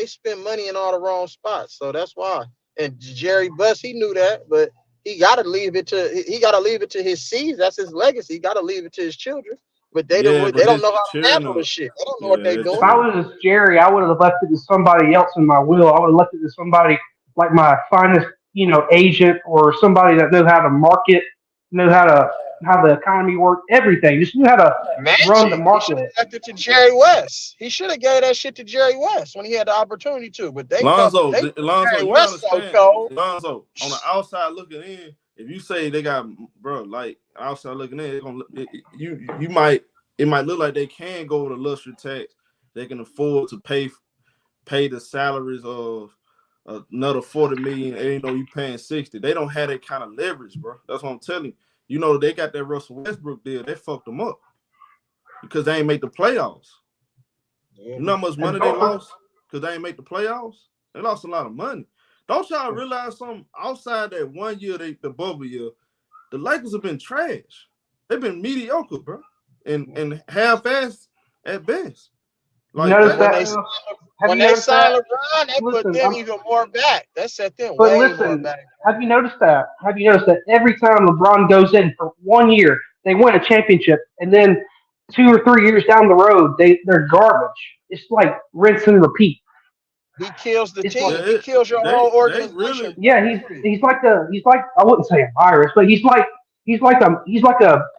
spend money in all the wrong spots. So that's why. And Jerry Buss, he knew that, but he gotta leave it to his seeds. That's his legacy. He gotta leave it to his children. But they don't know how to handle the shit. They don't know what they're doing. If I was Jerry, I would have left it to somebody else in my will. I would have left it to somebody like my finest, agent or somebody that knows how to market, knows how the economy works, everything. Just knew how to run the market. He should have left it to Jerry West. He should have gave that shit to Jerry West when he had the opportunity to. But Lonzo, Jerry you West so understand? cold. Lonzo, on the outside looking in, if you say they got, bro, like outside looking in, it might look like they can go with a luxury tax. They can afford to pay the salaries of another 40 million. And you paying 60. They don't have that kind of leverage, bro. That's what I'm telling you. They got that Russell Westbrook deal. They fucked them up because they ain't make the playoffs. You know how much money they lost because they ain't make the playoffs? They lost a lot of money. Don't y'all realize something? Outside that 1 year, the bubble year, the Lakers have been trash. They've been mediocre, bro, and half-assed at best. Like when they signed LeBron, they put them even more back. That set them way more back. Have you noticed that? Every time LeBron goes in for 1 year, they win a championship, and then 2 or 3 years down the road, they're garbage. It's like rinse and repeat. He kills the team. He kills your whole organization. He's like I wouldn't say a virus, but he's like a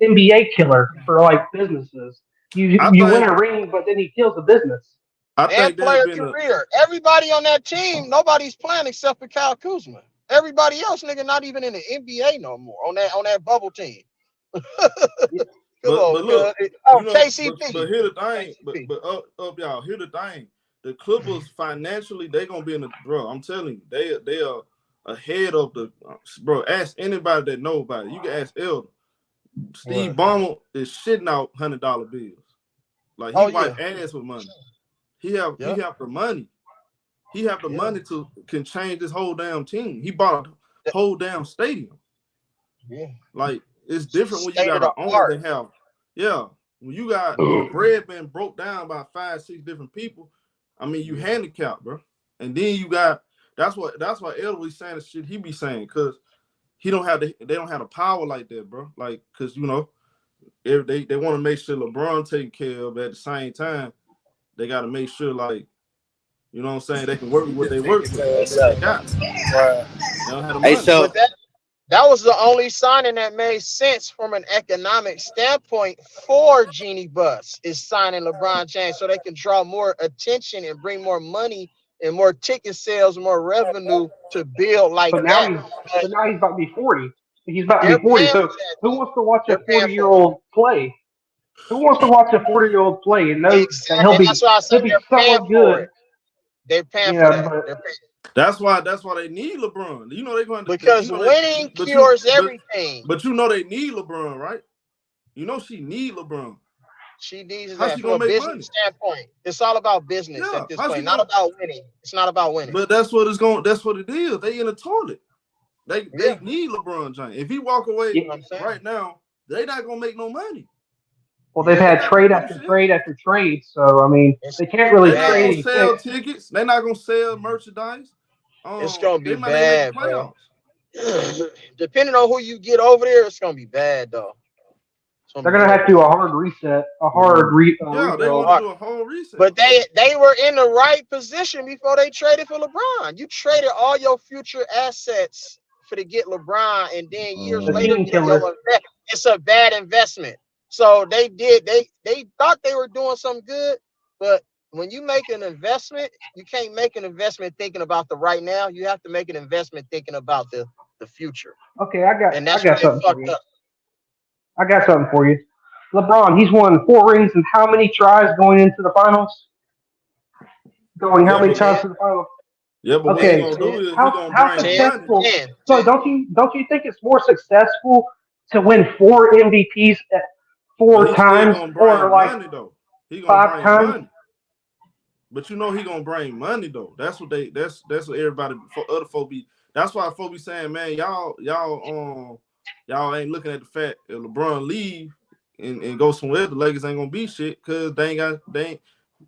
NBA killer for like businesses. You win a ring, but then he kills the business. And player career. Everybody on that team, nobody's playing except for Kyle Kuzma. Everybody else, nigga, not even in the NBA no more on that bubble team. KCP. But here's the thing. But up y'all. Here's the thing. The Clippers financially, they're gonna be in the bro. I'm telling you, they are ahead of the bro. Ask anybody that know about it. You can ask Elder. Steve Ballmer is shitting out $100 bills. Like he might ass with money. He have the money. He have the money can change this whole damn team. He bought a whole damn stadium. Yeah. Like it's different when you got an owner that have. Yeah. When you got the bread being broke down by 5-6 different people, I mean you handicapped, bro. And then you got that's why Elder was saying the shit he be saying, cause they don't have the power like that, bro. Like, cause if they want to make sure LeBron taken care of at the same time, they got to make sure, like, you know what I'm saying, they can work with what they work with. They got it. They don't have the money. So that was the only signing that made sense from an economic standpoint for Jeannie Buss is signing LeBron James so they can draw more attention and bring more money and more ticket sales, more revenue to build like that. But now he's about to be 40. He's about to be 40. So who wants to watch a 40-year-old play? Who wants to watch a 40-year-old play and know that he'll be somewhat good? They're paying for that. That's why they need LeBron. You know they're going to because winning cures everything. But you know they need LeBron, right? You know she need LeBron. She needs that from a business standpoint. It's all about business at this point, not about winning. It's not about winning. But that's what it's going. That's what it is. They in the toilet. They need LeBron James. If he walk away right now, they not gonna make no money. Well, they've had trade after trade after trade, so I mean they can't really trade. They're not gonna sell tickets. They're not gonna sell merchandise. It's gonna be bad, bro. Depending on who you get over there, it's gonna be bad though. They're gonna have to do a hard reset, a hard rebuild. They want to do a whole reset. But they were in the right position before they traded for LeBron. You traded all your future assets to get LeBron, and then years later, it's a bad investment. So they thought they were doing something good, but when you make an investment, you can't make an investment thinking about the right now. You have to make an investment thinking about the future. Okay, I got something for you. I got something for you. LeBron, he's won 4 rings and how many tries going into the finals? How many times to the finals? Yeah, but okay. What he's gonna do is how successful? So don't you think it's more successful to win 4 MVPs at 4 times or like money, though. He gonna 5 bring times? Money. But you know he gonna bring money though. That's what everybody other folk be. That's why folk be saying, man, y'all ain't looking at the fact if LeBron leave and go somewhere, the Lakers ain't gonna be shit because they ain't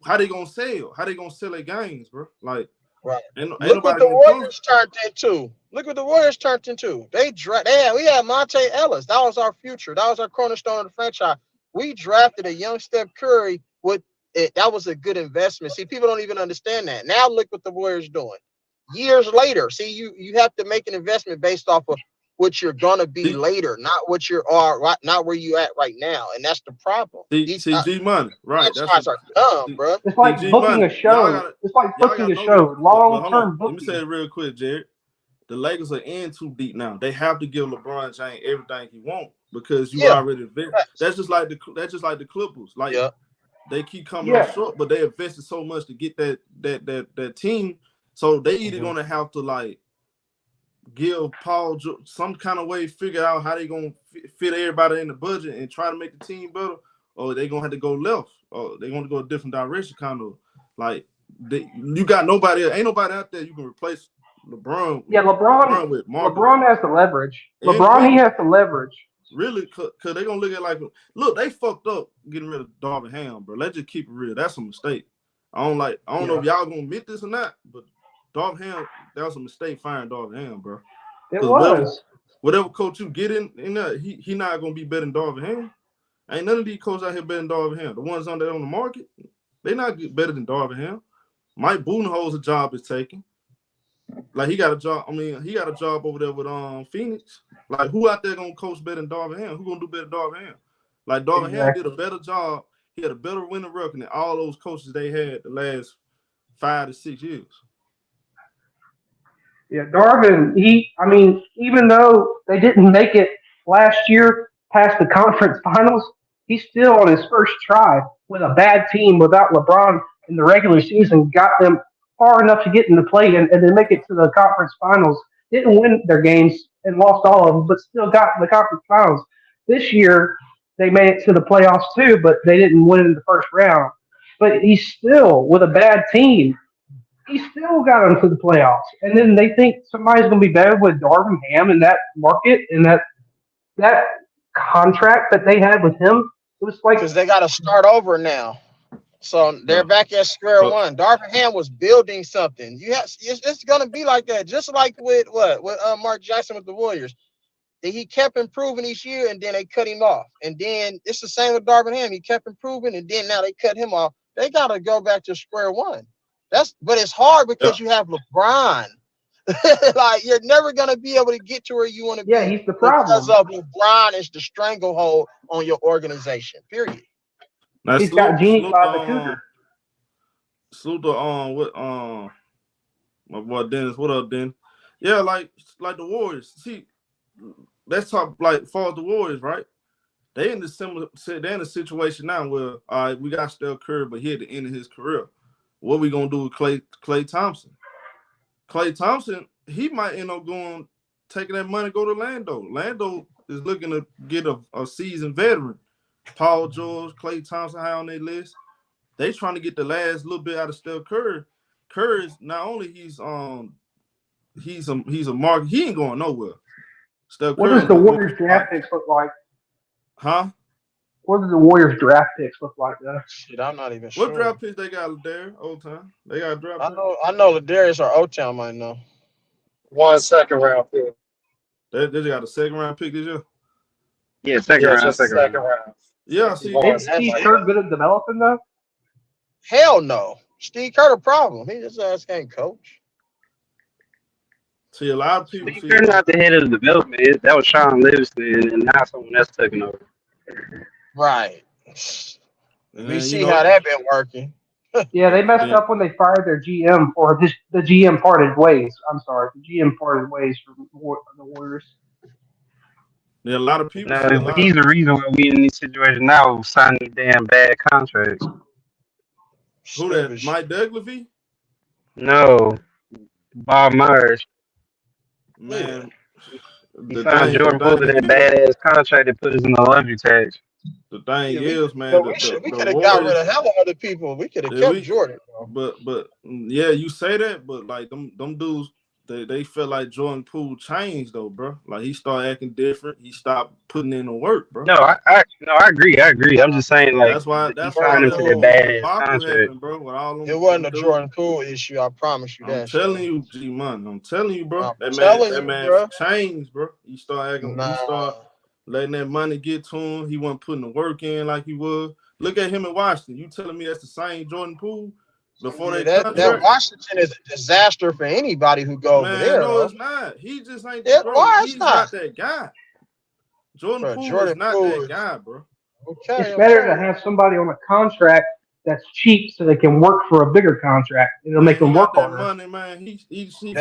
how they gonna sell? How they gonna sell their games, bro? Like right. Look what the Warriors turned into. Look what the Warriors turned into. We had Monte Ellis. That was our future. That was our cornerstone of the franchise. We drafted a young Steph Curry with it. That was a good investment. See, people don't even understand that. Now look what the Warriors doing. Years later, see, you have to make an investment based off of what you're gonna be later, not what you are right, not where you at right now, and that's the problem. G money, right? That's are dumb, bro. It's like booking a show. It's like booking a show. Long-term booking. Let me say it real quick, Jared. The Lakers are in too deep now. They have to give LeBron James everything he wants because you already invested. That's just like the Clippers. Like they keep coming up short, but they invested so much to get that team. So they either gonna have to like give Paul some kind of way, figure out how they gonna fit everybody in the budget and try to make the team better, or they gonna have to go left, or they gonna go a different direction. Kind of like you got nobody, ain't nobody out there you can replace LeBron. Yeah, LeBron has the leverage. LeBron, he has the leverage. Really, cause they gonna look at like, look, they fucked up getting rid of Darvin Ham, bro. Let's just keep it real. That's a mistake. I don't know if y'all gonna admit this or not, but Darvin Ham, that was a mistake firing Darvin Ham, bro. It was. Whatever coach you get in there, he not gonna be better than Darvin Ham. Ain't none of these coaches out here better than Darvin Ham. The ones on the market, they not better than Darvin Ham. Mike Budenholzer's job is taken. Like he got a job. I mean, he got a job over there with Phoenix. Like who out there gonna coach better than Darvin Ham? Who gonna do better than Darvin Ham? Like Darvin Ham did a better job. He had a better winning record than all those coaches they had the last 5 to 6 years. Yeah, Darvin, even though they didn't make it last year past the conference finals, he's still on his first try with a bad team without LeBron in the regular season, got them far enough to get in the play and then make it to the conference finals. Didn't win their games and lost all of them, but still got the conference finals. This year, they made it to the playoffs too, but they didn't win in the first round. But he's still, with a bad team, he still got them to the playoffs. And then they think somebody's going to be better with Darvin Ham in that market and that contract that they had with him. It was like, because they got to start over now. So they're back at square one. Darvin Ham was building something. It's going to be like that, just like with Mark Jackson with the Warriors. He kept improving each year, and then they cut him off. And then it's the same with Darvin Ham. He kept improving, and then now they cut him off. They got to go back to square one. But it's hard because you have LeBron. Like you're never going to be able to get to where you want to be. Yeah, he's the problem. Because of LeBron is the stranglehold on your organization. Period. Now, he's got genius by the Cougar. Salute to my boy Dennis. What up, Den? Yeah, like the Warriors. See, let's talk like far as the Warriors, right? They're in a situation now where all right, we got Steph Curry, but he at the end of his career. What we gonna do with Klay Thompson? Klay Thompson, he might end up taking that money, go to Lando. Lando is looking to get a seasoned veteran. Paul George, Klay Thompson, high on their list. They trying to get the last little bit out of Steph Curry. Curry is not only he's a mark. He ain't going nowhere. Steph What Curry does the Warriors draft picks look like? Huh? What do the Warriors draft picks look like, though? Shit, I'm not even sure. What draft picks they got there? Old time. They got a draft pick. I know Ladarius or O-Town might know. 1 second round pick. They got a second round pick this year. Yeah, second round. Yeah, I see. Is Steve Kerr good at developing though? Hell no. Steve Kerr the problem. He just can't coach. See, a lot of people. Steve Kerr not the head of the development. That was Sean Livingston, and now someone else taking over. Right. We see how that been working. Yeah, they messed up when they fired their GM, or the GM parted ways. I'm sorry, the GM parted ways from the Warriors. Yeah, a lot of people. But he's the reason why we in this situation now, signing these damn bad contracts. Who that? Mike Douglas? No, Bob Myers. Man, he signed Jordan Poole to that badass contract that put us in the luxury tax. The thing is, man, we could have got rid of hella other people. We could have kept Jordan. But yeah, you say that, but like them dudes, they felt like Jordan Poole changed though, bro. Like he started acting different. He stopped putting in the work, bro. No, I agree. I'm just saying, like, that's why that badass contract, happened, bro. With all them, it wasn't a Jordan Poole issue. I promise you that. I'm telling you, G-Man. I'm telling you, bro. That man bro. changed, bro. He started acting. He started letting that money get to him. He wasn't putting the work in like he was. Look at him in Washington. You telling me that's the same Jordan Poole? Before that Washington is a disaster for anybody who goes over there. No, it's not. He just ain't. He's not that guy. Jordan Poole is not that guy, bro. Okay, it's better to have somebody on a contract that's cheap so they can work for a bigger contract. It'll make them work harder. Money, man. They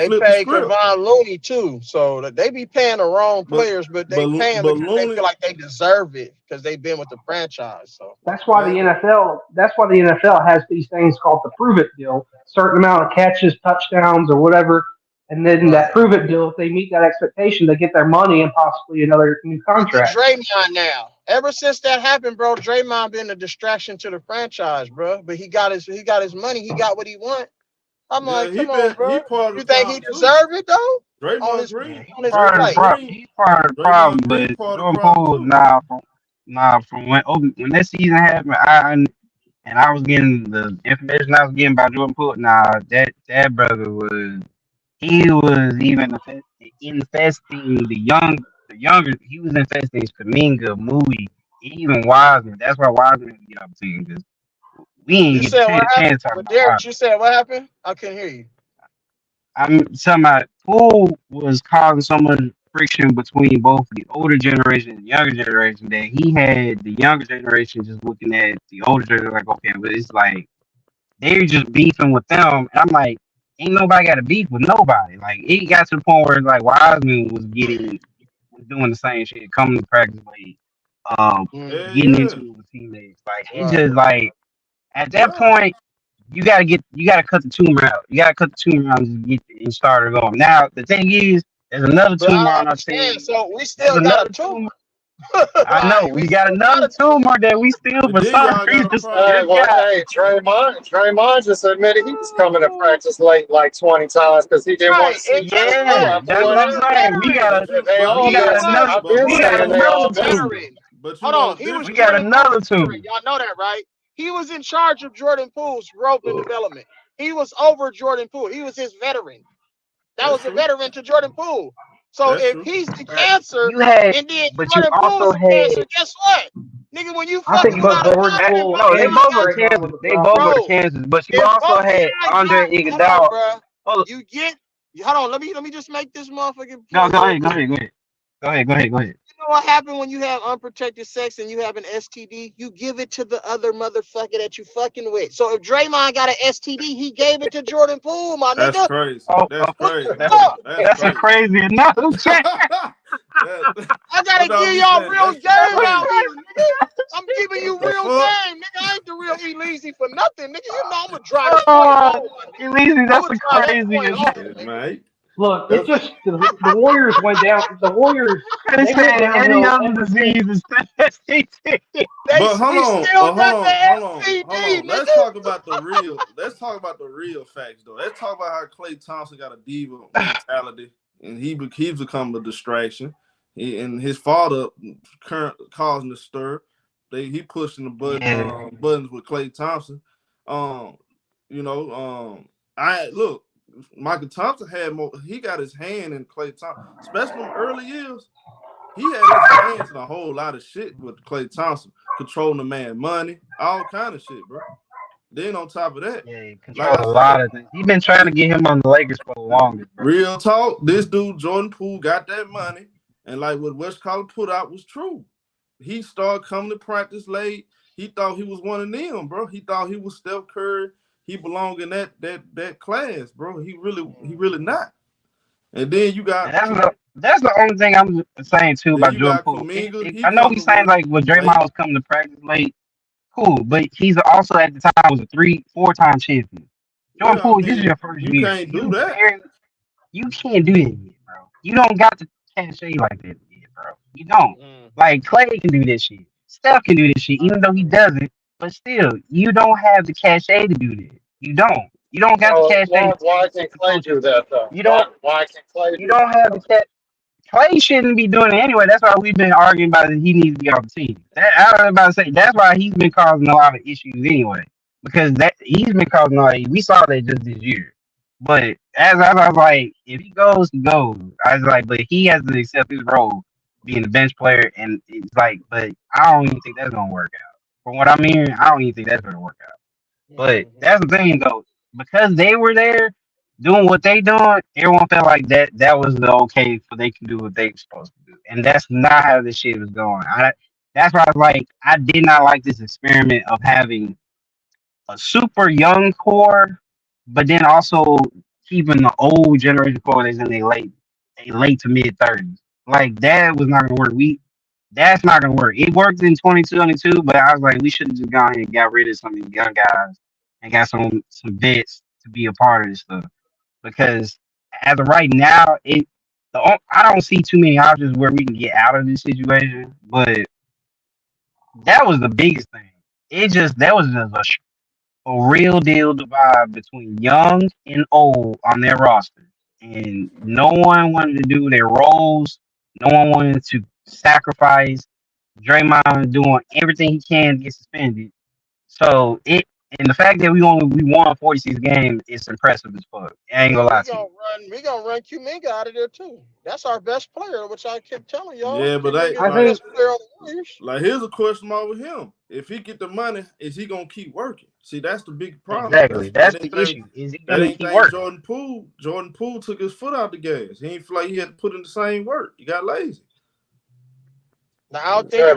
pay Kevon Looney too, so they be paying the wrong players, but they pay them because they feel like they deserve it because they've been with the franchise. So that's why the NFL has these things called the prove it deal. Certain amount of catches, touchdowns, or whatever, and then that prove it deal. If they meet that expectation, they get their money and possibly another new contract. Draymond now. Ever since that happened, bro, Draymond been a distraction to the franchise, bro. But he got his money. He got what he want. I'm like, come on, bro. You think he deserved it though? Draymond he's part of the problem, but Jordan Poole, from when that season happened, I was getting the information I was getting about Jordan Poole. That brother was even infesting the younger. He was infesting Kaminga, Moody, even Wiseman. That's why Wiseman didn't get opportunity because we ain't get a chance. Derek, you said what happened? I couldn't hear you. I'm talking about Poole was causing so much friction between both the older generation and the younger generation that he had the younger generation just looking at the older generation like, okay, but it's like they're just beefing with them. And I'm like, ain't nobody got to beef with nobody. Like it got to the point where like Wiseman was doing the same shit, coming to practice late, getting into it with teammates. Like it's just like at that point, you gotta cut the tumor out. You gotta cut the tumor out and get the starter going. Now the thing is, there's another tumor on our team. So we still got a tumor. I know we got another tumor that we still for some reason. Draymond just admitted he was coming to practice late like 20 times because he didn't want to see. Yeah, that's what I'm saying. We got another tumor. Y'all know that, right? He was in charge of Jordan Poole's growth and development. He was over Jordan Poole. He was his veteran. That was a veteran to Jordan Poole. So if he's the cancer, and then Jordan Poole is the cancer, guess what? Nigga, when you fucking they both are cancers. They both are cancers. But you also had Andre Iguodala. You get hold on. Let me just make this motherfucking. No, go ahead. Go ahead. You know what happened when you have unprotected sex and you have an STD? You give it to the other motherfucker that you fucking with. So if Draymond got an STD, he gave it to Jordan Poole, my nigga. That's crazy. That's crazy. That's crazy enough. I gotta give y'all real game out here, nigga. I'm giving you real game, nigga. I ain't the real Elise for nothing, nigga. You know I'm gonna drive this point home. Elise, that's the craziest. Mate. Look, it's just the Warriors went down. The Warriors they went downhill. Any other disease is But hold on. Let's talk about the real facts, though. Let's talk about how Klay Thompson got a diva mentality, and he's become a distraction. And his father causing the stir. He pushing the buttons with Klay Thompson. Michael Thompson had more. He got his hand in Klay Thompson, especially in the early years. He had his hands in a whole lot of shit with Klay Thompson, controlling the man money, all kind of shit, bro. Then on top of that, control a lot of things. He's been trying to get him on the Lakers for the longest. Bro. Real talk, this dude Jordan Poole got that money, and like what West College put out was true. He started coming to practice late. He thought he was one of them, bro. He thought he was Steph Curry. He belonged in that class, bro. He really not. And then you got that's the only thing I'm saying too about Jordan Poole. I know he's saying like when Draymond was coming to practice late, cool, but he's also at the time was a 3-4-time champion. Jordan Poole, this is your first year. You can't do that. You can't do that yet, bro. You don't got the cachet like that yet, bro. You don't. Like Klay can do this shit. Steph can do this shit, even though he doesn't. But still, you don't have the cachet to do that. You don't. You don't got the cachet. Why can't Klay do that though? You don't. Why can't Klay? You don't have the cachet. Klay shouldn't be doing it anyway. That's why we've been arguing about it. He needs to be off the team. I was about to say that's why he's been causing a lot of issues anyway. Because he's been causing a lot of. We saw that just this year. But as I was like, if he goes, he goes. I was like, but he has to accept his role being a bench player, and it's like, but I don't even think that's gonna work out. From what I'm hearing, I don't even think that's gonna work out. But that's the thing though, because they were there doing what they doing, everyone felt like that was the okay for they can do what they supposed to do. And that's not how this shit was going. That's why I was like, I did not like this experiment of having a super young core, but then also keeping the old generation core that's in their late to mid 30s. Like that was not gonna work. That's not gonna work. It worked in 2022, but I was like, we should have just gone and got rid of some of these young guys and got some vets to be a part of this stuff. Because as of right now, I don't see too many options where we can get out of this situation. But that was the biggest thing. That was just a real deal divide between young and old on their roster, and no one wanted to do their roles. No one wanted to sacrifice. Draymond doing everything he can to get suspended. So and the fact that we won 46 games is impressive as fuck. I ain't gonna lie to you. We gonna run Kuminga out of there too. That's our best player, which I kept telling y'all. Yeah, but I think like here's a question mark with him. If he get the money, is he gonna keep working? See, that's the big problem. Exactly. That's the issue. Is he gonna keep working? Jordan Poole took his foot out the gas. He ain't feel like he had to put in the same work. He got lazy. Now, I don't think it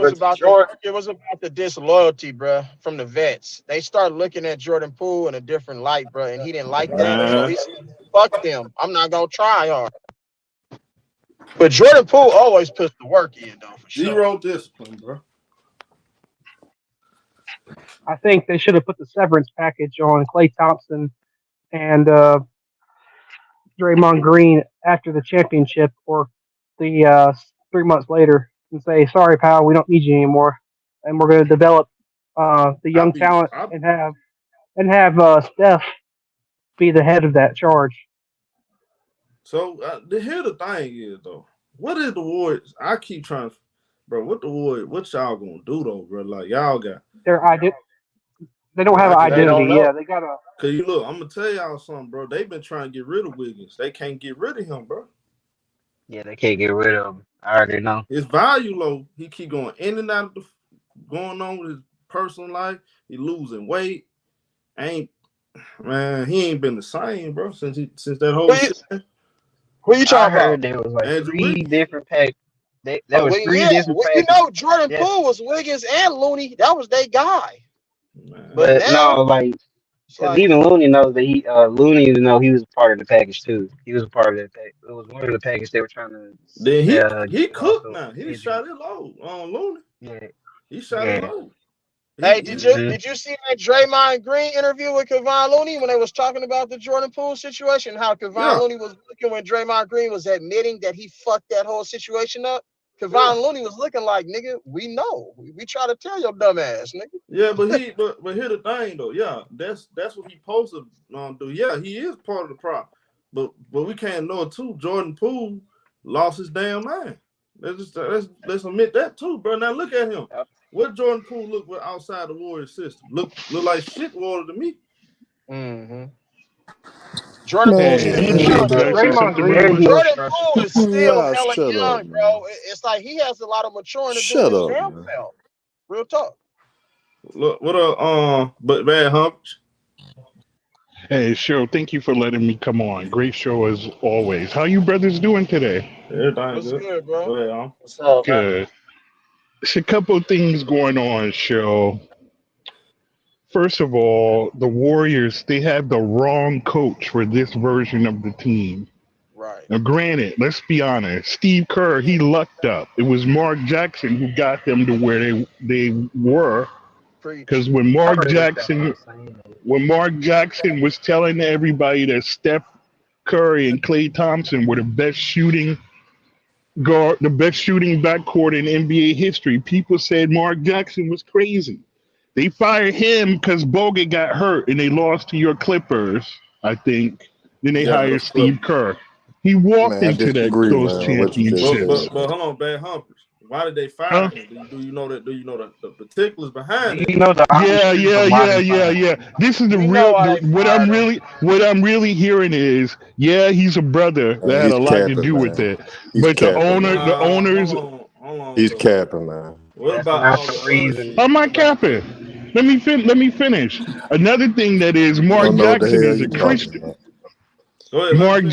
was about the disloyalty, bro, from the vets. They started looking at Jordan Poole in a different light, bro, and he didn't like that. So he said, fuck them. I'm not going to try hard. But Jordan Poole always puts the work in, though, for sure. Zero discipline, bro. I think they should have put the severance package on Klay Thompson and Draymond Green after the championship or the 3 months later. And say, sorry, pal, we don't need you anymore, and we're going to develop the young talent and have Steph be the head of that charge. So here the thing is though, what is the Warriors? I keep trying, bro. What y'all gonna do though, bro? Like y'all got their idea. They don't have an identity. Yeah, they gotta. Cause you look, I'm gonna tell y'all something, bro. They've been trying to get rid of Wiggins. They can't get rid of him, bro. Yeah, they can't get rid of him. I already know. His value low. He keep going in and out of going on with his personal life. He losing weight. He ain't been the same, bro, since that whole shit. What you talking about? There was like three different packs. There was three different packs. You know, Jordan Poole was Wiggins and Looney. That was their guy. But no, like Because even Looney knows that he was part of the package too. He was a part of that package. It was one of the package they were trying to Then he get off cooked of now. He AJ. shot it low on Looney. Yeah, He shot it yeah. low. Hey, did you see that Draymond Green interview with Kevon Looney when they was talking about the Jordan Poole situation? How Kevon Looney was looking when Draymond Green was admitting that he fucked that whole situation up. Kevon Looney was looking like, nigga, we know. We try to tell your dumb ass, nigga. Yeah, but here's the thing though. Yeah, that's what he supposed to do. Yeah, he is part of the problem. But we can't know it too. Jordan Poole lost his damn mind. Let's admit that too, bro. Now look at him. What Jordan Poole look outside the Warriors system? Look like shit water to me. Mm-hmm. Jordan Poole is still hella young, bro. It's like he has a lot of maturing to do in his damn self. Real talk. Look, but bad humps. Hey, show. Thank you for letting me come on. Great show as always. How you brothers doing today? Everything's good, bro. Go ahead, What's up, good. There's a couple of things going on, show. First of all, the Warriors, they have the wrong coach for this version of the team. Right. Now, granted, let's be honest. Steve Kerr, he lucked up. It was Mark Jackson who got them to where they were. Because when Mark Jackson was telling everybody that Steph Curry and Klay Thompson were the best shooting backcourt in NBA history, people said Mark Jackson was crazy. They fired him because Bogut got hurt and they lost to your Clippers, I think. Then they hired Steve Kerr. He walked into those championships. But hold on, bad humpers. Why did they fire him? Do you know that? Do you know the particulars behind it? Yeah. This is what I'm really hearing is, he's a brother that had a lot to do with it. But the owners. He's capping, man. What about I'm not capping. Let me finish. Another thing that is Mark Jackson is a Christian. Mark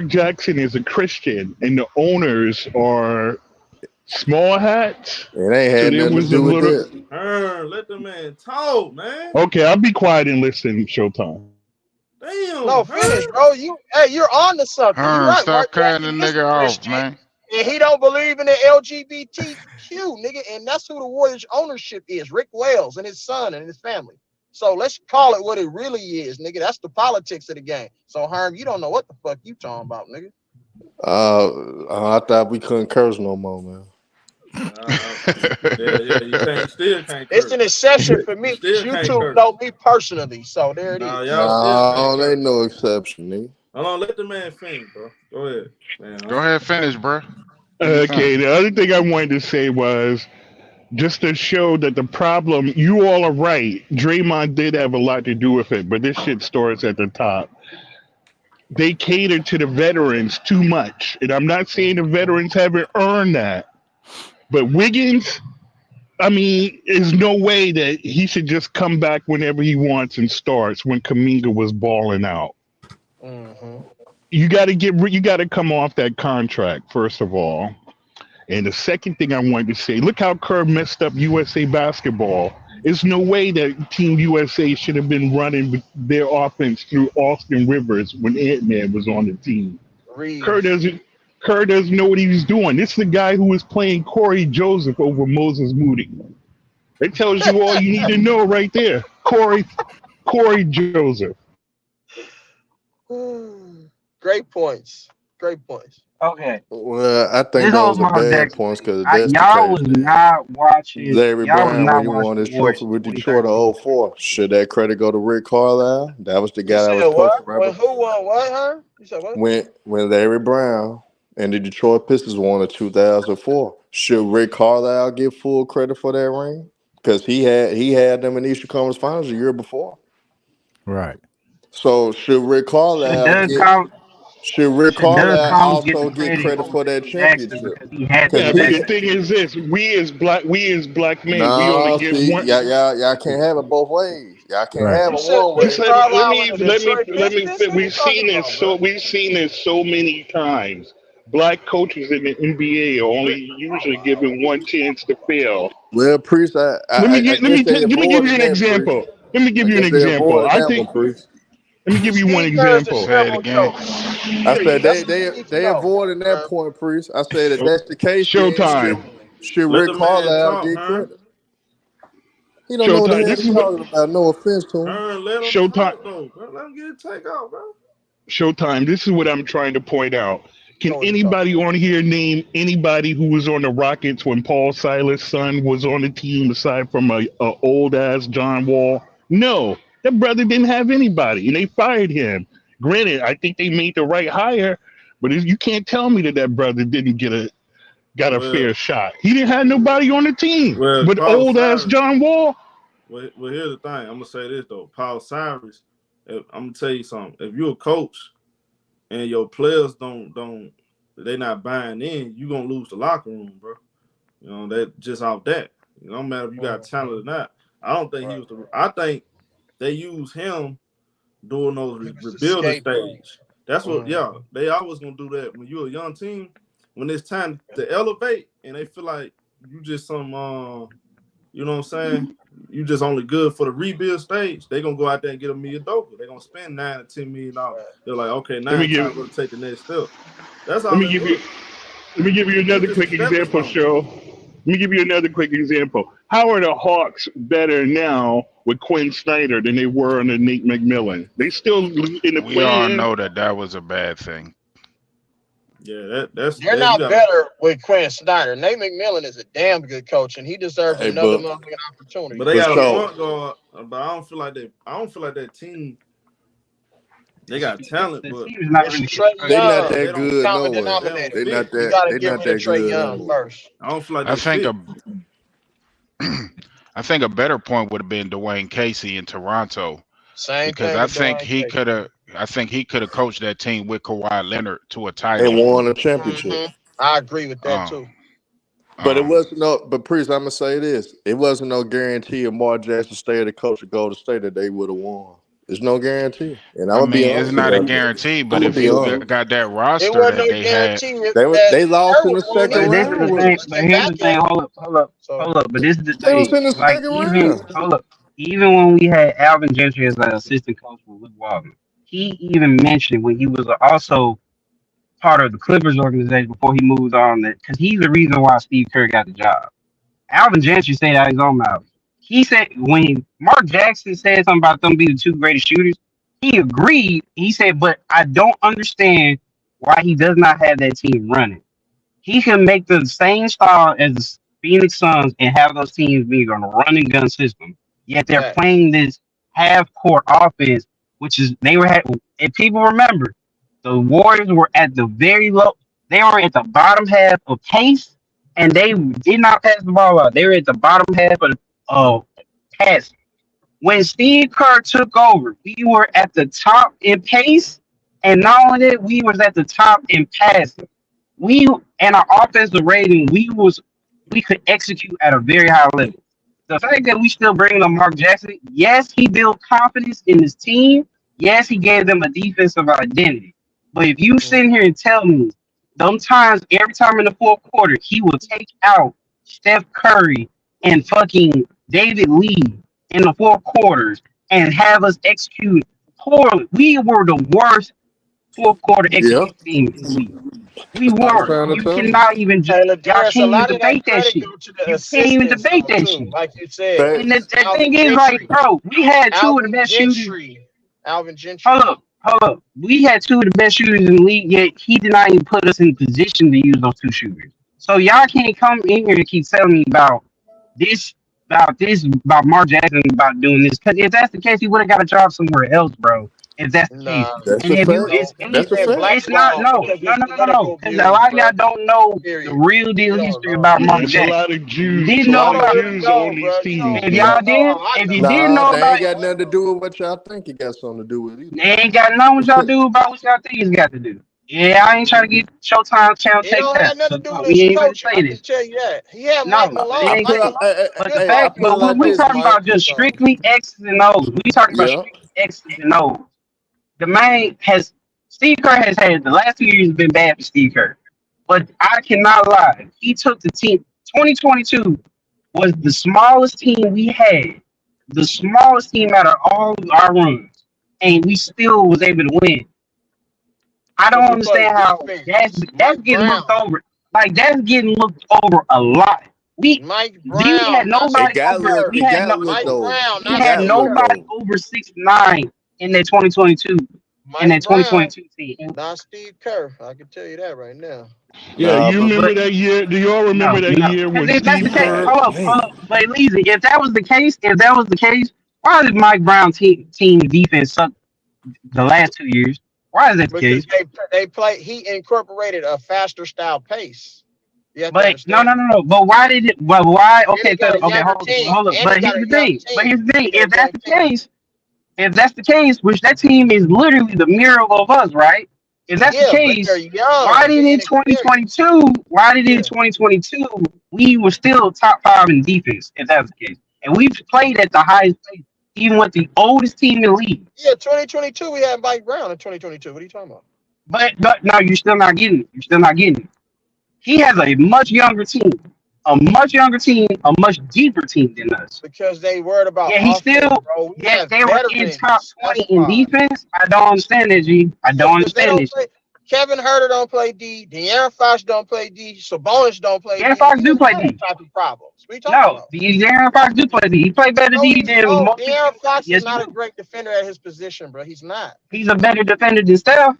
Jackson is a Christian, and the owners are small hats. It ain't had nothing to do with it. Let the man talk, man. Okay, I'll be quiet and listen. Showtime. Damn. No, finish, bro. You're on to something. You're right. Stop cutting the nigga off, man. And he don't believe in the LGBTQ, nigga, and that's who the Warriors ownership is. Rick Wells and his son and his family. So let's call it what it really is, nigga. That's the politics of the game. So Herm, you don't know what the fuck you talking about, nigga. I thought we couldn't curse no more, man. You still can't curse. It's an exception for me because YouTube know me personally. So there it is. There ain't no exception, nigga. Hold on, let the man finish, bro. Go ahead. Man, Go ahead, finish, bro. Okay, the other thing I wanted to say was just to show that the problem, you all are right. Draymond did have a lot to do with it, but this shit starts at the top. They cater to the veterans too much. And I'm not saying the veterans haven't earned that. But Wiggins, I mean, there's no way that he should just come back whenever he wants and starts when Kuminga was balling out. Mm-hmm. You got to come off that contract, first of all. And the second thing I wanted to say, look how Kerr messed up USA basketball. There's no way that Team USA should have been running their offense through Austin Rivers when Ant-Man was on the team. Kerr doesn't know what he was doing. This is the guy who was playing Corey Joseph over Moses Moody. It tells you all you need to know right there. Corey Joseph. Great points. Okay. Well, I think those are bad points because y'all was not watching. Larry y'all Brown was when not he won watching his trophy with Detroit in 04. Should that credit go to Rick Carlisle? That was the guy that was coaching right Who won what, huh? You said what? when Larry Brown and the Detroit Pistons won in 2004. Should Rick Carlisle get full credit for that ring? Because he had them in the Eastern Conference Finals the year before. Right. So should Rick Carlisle also get credit for that championship? The thing is this: we as black men, we only get one. Y'all can't have it both ways. Y'all can't have it one way. We've seen this so many times. black coaches in the NBA are only usually given one chance to fail. Well, Priest, I guess they Let me give you avoiding an that, Priest. example. Let me give I you an guess they example. avoiding I that one, think. Priest. Let me give you one Steve Kerr's a example. Say it terrible again. coach. I Period. said That's what you need to they know. avoiding that point, Priest. I said if that's the case, then Showtime. should Let Rick the man Carlisle talk, get huh? credit? He don't know what the Showtime. hell This he's is what talking about. No offense to him. Let him Showtime. talk though, bro. Let him get it take off, bro. Showtime. This is what I'm trying to point out. Can Know what he's anybody on here name anybody who was on the Rockets when Paul Silas' son was on the team aside from a old ass John Wall? No, that brother didn't have anybody, and they fired him. Granted, I think they made the right hire, but you can't tell me that brother didn't got a Well, fair shot. He didn't have nobody on the team, but Paul old ass Cyrus. John Wall. Well, here's the thing. I'm gonna say this though. Paul Cyrus. I'm gonna tell you something. If you're a coach and your players they not buying in, you gonna lose the locker room, bro. You know that just off that. It don't matter if you got talent or not. I don't think he was I think they use him during those rebuilding stage. That's what. Yeah, they always gonna do that when you're a young team. When it's time to elevate and they feel like you just some you know what I'm saying? You just only good for the rebuild stage. They gonna go out there and get a million dollars. They gonna spend $9 to $10 million. They're like, okay, now it's time to take the next step. That's all. Let me give you another quick example, show. Let me give you another quick example. How are the Hawks better now with Quinn Snyder than they were under Nate McMillan? They still in the play-in. We all know that was a bad thing. Yeah, that's. They're not better with Quinn Snyder. Nate McMillan is a damn good coach, and he deserves another motherfucking opportunity. But they got a point guard. But I don't feel like that team. They got talent, but they're not that good. No way. They're not that. You gotta get rid of Trae Young first. I don't feel like I think a better point would have been Dwayne Casey in Toronto. Same because thing I with think Dwayne he Casey. could have. I think he could have coached that team with Kawhi Leonard to a title And won a championship. I agree with that too. But it wasn't no. But Priest, I'm gonna say this: it wasn't no guarantee if Mark Jackson stayed the coach of Golden State that they would have won. There's no guarantee, and I'm I gonna be mean, honest. it's not a guarantee, but if you got that roster It wasn't that no they had, guarantee. they lost in the But second this is the round. thing. But here's the thing. Hold up. But this is the They was thing. in the Like second even round. hold up. Even when we had Alvin Gentry as an assistant coach for Luke Walton, he even mentioned when he was also part of the Clippers organization before he moved on that because he's the reason why Steve Kerr got the job. Alvin Gentry said out his own mouth. He said when Mark Jackson said something about them being the two greatest shooters, he agreed. He said, but I don't understand why he does not have that team running. He can make the same style as the Phoenix Suns and have those teams being on a run and gun system. Yet they're playing this half court offense, which is if people remember, the Warriors were at the very low. They were at the bottom half of pace, and they did not pass the ball out. They were at the bottom half of passing. When Steve Kerr took over, we were at the top in pace, and not only that, we was at the top in passing. We and our offensive rating, we could execute at a very high level. The fact that we still bringing up Mark Jackson, yes, he built confidence in his team. Yes, he gave them a defensive identity. But if you sit here and tell me, sometimes every time in the fourth quarter, he will take out Steph Curry and fucking David Lee in the fourth quarters and have us execute poorly. We were the worst fourth quarter execution team in the league. We were. You cannot even. Y'all can't even debate that shit. You can't even debate that shit. Like you said. And the thing is, like, bro, we had two of the best shooters. Alvin Gentry. Hold up. We had two of the best shooters in the league, yet he did not even put us in position to use those two shooters. So y'all can't come in here and keep telling me about Mark Jackson, about doing this. Because if that's the case, he would have got a job somewhere else, bro. If that's the case, That's and a if you, fact. it's not no. Because a lot of y'all don't know the real deal history about Mark There's Jackson. a lot of Jews. Didn't know about it. on these teams. If y'all did, if you didn't know they about ain't it, got nothing to do with what y'all think it got something to do with either. they ain't got nothing what y'all do about what y'all think it's got to do. Yeah, I ain't trying to get Showtime channel It take don't that. have nothing to do with We his ain't gonna coaching. say I can this. tell you that. He had No, Mike Malone. but when we talking about just strictly X's and O's, we talking about strictly X's and O's. The man Steve Kerr has had the last 2 years been bad for Steve Kerr. But I cannot lie. He took the team. 2022 was the smallest team we had, the smallest team out of all of our runs, and we still was able to win. I don't understand how that's getting looked over. Like that's getting looked over a lot. Mike We had Brown, not nobody Steve over. Kerr. We had Mike Brown, we not had Steve nobody Kerr. over 6'9" in that 2022 in that 2022 team. Not Steve Kerr. I can tell you that right now. Yeah, you remember but that year? Do y'all remember that year when if that's Steve the case, Kerr? hold up. But Leezy, if that was the case, why did Mike Brown team defense suck the last 2 years? Why is that the case? Because they play. He incorporated a faster style pace. But no. But why did it? But why? Okay, hold up. But here's the thing. If that's the case, which that team is literally the mirror of us, right? If that's the case, why did in 2022 we were still top 5 in defense? If that's the case, and we've played at the highest pace, even with the oldest team in the league. Yeah, 2022 we had Mike Brown in 2022. What are you talking about? But no, you're still not getting it. He has a much younger team, a much deeper team than us. Because they worried about. Yeah, he still. Bro. Yeah, they were in top 20 in defense. I don't understand that, G. I don't understand this. Kevin Herter don't play D. De'Aaron Fox don't play D. Sabonis don't play D. De'Aaron Fox do play D. Type of problems. What are you talking about? De'Aaron Fox do play D. He played better D than most. De'Aaron Fox is not a great defender at his position, bro. He's not. He's a better defender than Steph.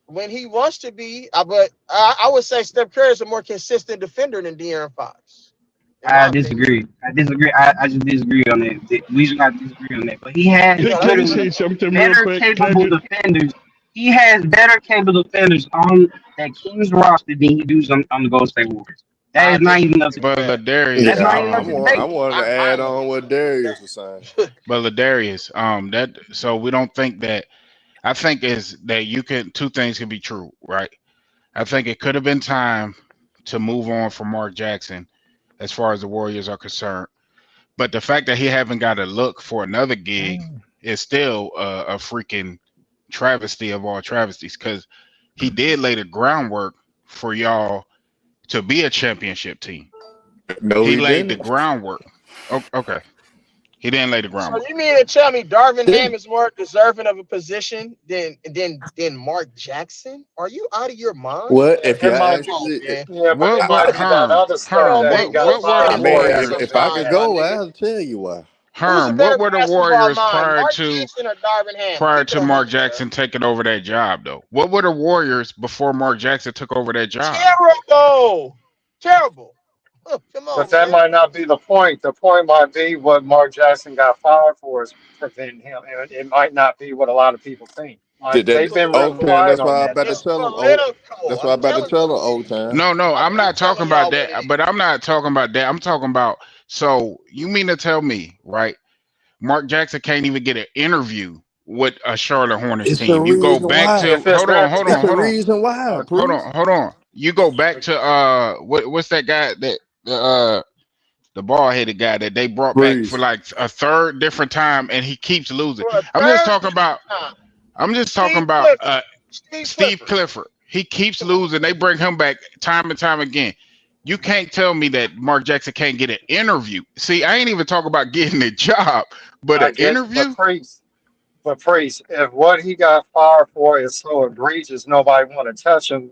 When he wants to be, but I would say Steph Curry is a more consistent defender than De'Aaron Fox. I disagree. I just disagree on that. We should not disagree on that. But he has better capable defenders. He has better capable defenders on that Kings roster than he does on the Golden State Warriors. That is not even nothing. But Ladarius, I wanted to add on what Darius was saying. But Ladarius, so we don't think that. I think is that two things can be true, right? I think it could have been time to move on from Mark Jackson as far as the Warriors are concerned. But the fact that he haven't got a look for another gig is still a freaking travesty of all travesties, because he did lay the groundwork for y'all to be a championship team. No, he laid the groundwork. Okay. He didn't lay the groundwork. So you mean to tell me Darvin Ham is more deserving of a position than Mark Jackson? Are you out of your mind? What if you if I could go, I'll tell you why. Herm, what were the Warriors prior to Mark Jackson taking over that job, though? What were the Warriors before Mark Jackson took over that job? Terrible. Oh, come on, but that might not be the point. The point might be what Mark Jackson got fired for is preventing him. And it might not be what a lot of people think. Like, they've been that's why I'm about to tell them. That's why I'm about to tell them old time. No, I'm not talking about that. But I'm not talking about that. I'm talking about. So you mean to tell me, right? Mark Jackson can't even get an interview with a Charlotte Hornets team. You go back to hold on. Reason why? Hold on. You go back to what's that guy that the bald-headed guy that they brought back for like a third different time, and he keeps losing. I'm just talking about Steve Clifford. He keeps losing. They bring him back time and time again. You can't tell me that Mark Jackson can't get an interview. See, I ain't even talking about getting a job, but an interview. But Priest, if what he got fired for is so egregious, nobody want to touch him.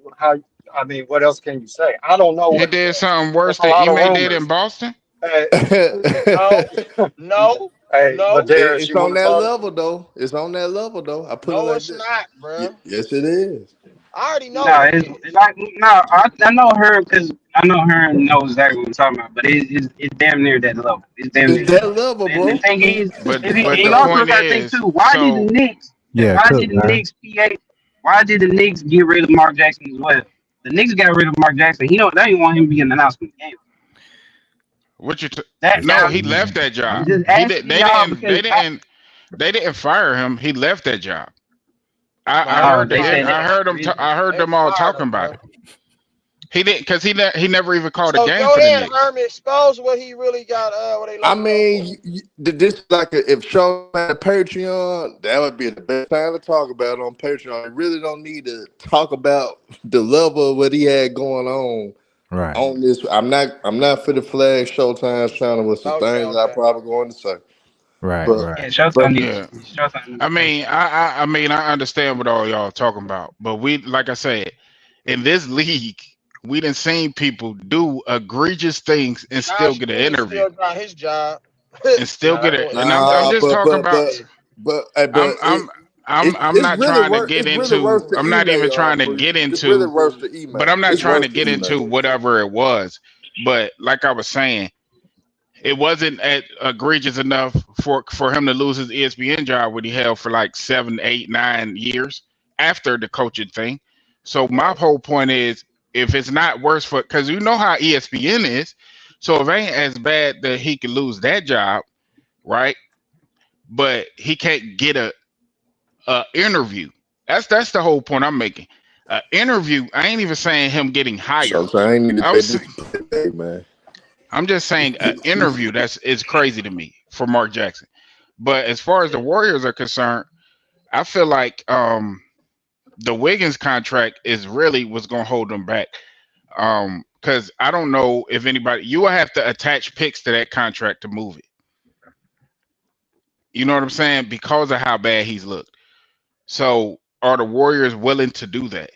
What else can you say? I don't know. He did something worse than Ime did in Boston? No. But it's on that level, though. It's on that level, though. I put it like it's not, bro. Yes, it is. I already know. I know her because I know her and knows exactly what I'm talking about. But it's damn near that level. It's damn near that level, bro. The thing is, but the point is, why did the Knicks get rid of Mark Jackson as well? The Knicks got rid of Mark Jackson. They didn't want him to be an announcement game. He left that job. They didn't fire him. He left that job. I heard them all talking about it. He didn't because he never even called a So game go for the ahead, Knicks. Herman. Expose what he really got. What they I locked up for. mean, this like if Show had a Patreon, that would be the best time to talk about it on Patreon. You really don't need to talk about the level of what he had going Right. on this. I'm not for the flag Showtime's channel with some Okay, things I okay. probably going to say. Right. But Right. Yeah, Showtime but needs Yeah. Showtime needs I to take mean, I understand what all y'all talking about, but we, like I said, in this league, we done seen people do egregious things and still Josh get an Green interview still got his job. and still get it. And I'm nah, just talking about. but I'm it's not really trying to worse. get It's really worse into. to I'm not even email, trying to Priest. get It's really into. worse to But email. I'm not It's trying worse to to get into email. whatever it was. But like I was saying, it wasn't egregious enough for him to lose his ESPN job, what he held for like 7, 8, 9 years after the coaching thing. So my whole point is, if it's not worse for, because you know how ESPN is, so if it ain't as bad that he could lose that job, right? But he can't get a interview. That's the whole point I'm making. Interview. I ain't even saying him getting hired. Sometimes I need to I'm take saying. this play, man. I'm just saying an interview that's is crazy to me for Mark Jackson. But as far as the Warriors are concerned, I feel like the Wiggins contract is really what's gonna hold them back. Because I don't know if anybody you will have to attach picks to that contract to move it. You know what I'm saying? Because of how bad he's looked. So are the Warriors willing to do that?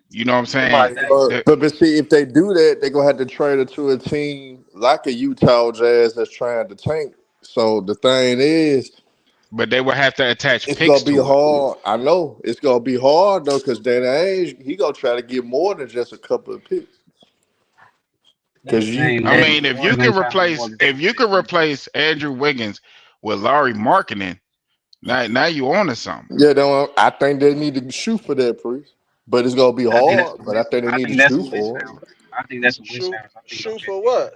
You know what I'm saying? But see, if they do that, they're gonna have to trade it to a team like a Utah Jazz that's trying to tank. So the thing is, But they will have to attach it's picks gonna be to it. hard. I know it's gonna be hard though, because Danny Ainge, he gonna try to get more than just a couple of picks. That's Because the you, thing. I That mean, the Warriors ain't trying to get more than if you could replace Andrew Wiggins with Larry Markkinen, now you on to something. yeah, I think they need to shoot for that, Priest. But it's gonna be I think that's hard. a But I wish. think they I need to think that's a shoot wish for now. I think that's a wish Shoot, now. I think shoot OKC for is what?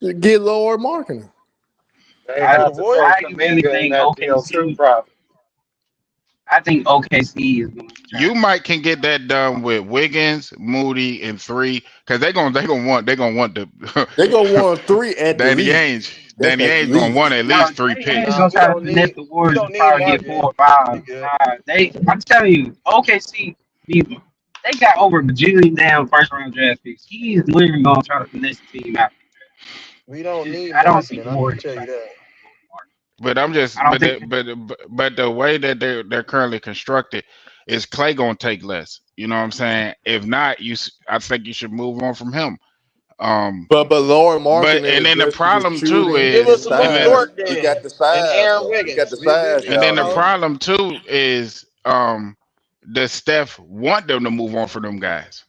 it. Get lower marketing. They I For the have to throw Warriors? I really Kaminga in think that deal too, OKC. probably. I think OKC is going to try You to. might can get that done with Wiggins, Moody, and 3, because they're gonna want the They gonna want 3 at the Danny least. Ainge. That's Danny at Ainge gonna want least. at No, least 3 they ain't picks. gonna We try to don't finesse need the we Warriors to don't need probably get Martin. 4 or 5. We good. I'm telling you, OKC. They got over a bajillion damn first round draft picks. He's literally gonna try to finesse the team out. We don't need I don't see the marketing. I can Warriors tell you trying that. But I'm I just don't but think. the, but the way that they're currently constructed is Clay gonna take less. You know what I'm saying? If not, I think you should move on from him. But Lauren But marketing and then the addresses the problem too shooting Give and us is a Luke and then size. Dort He then, got the and size Aaron though. He got Wiggins. the size, and then the y'all. problem too is does Steph want them to move on for them guys?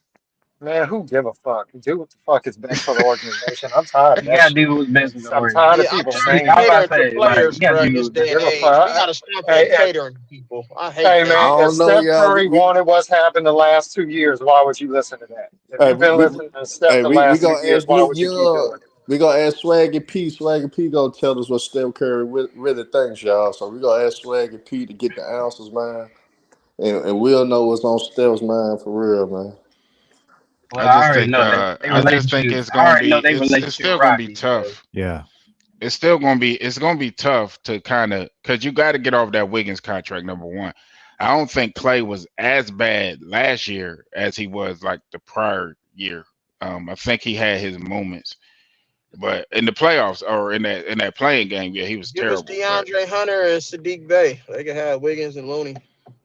Man, who give a fuck? Do what the fuck is best for the organization. I'm tired of You that gotta shit. do what's best for the I'm tired of organization. Yeah, I people think I we mean, saying I was that. about catering to to say, like, players, you gotta bro. In do this what's day best and Give for a the age, we fuck. gotta organization. stop Hey, catering to people. I hate hey, that. man, I if don't know, Steph y'all. Curry wanted what's happened the last 2 years, why would you listen to that? If Hey, you've been listening to Steph the we last two gonna years, ask why Luke would you keep Young. doing it? We gonna ask Swaggy P. Swaggy P gonna tell us what Steph Curry really thinks, y'all. So we gonna ask Swaggy P to get the answers, man, and we'll know what's on Steph's mind for real, man. Well, I already know that they I just think relationship. it's I gonna already know be they it's relationship still gonna be rocky. So tough. Yeah. It's gonna be tough to kind of because you got to get off that Wiggins contract. Number one, I don't think Clay was as bad last year as he was like the prior year. I think he had his moments, but in the playoffs or in that playing game, yeah, he was Give us terrible. But DeAndre Hunter and Sadiq Bey. They can have Wiggins and Looney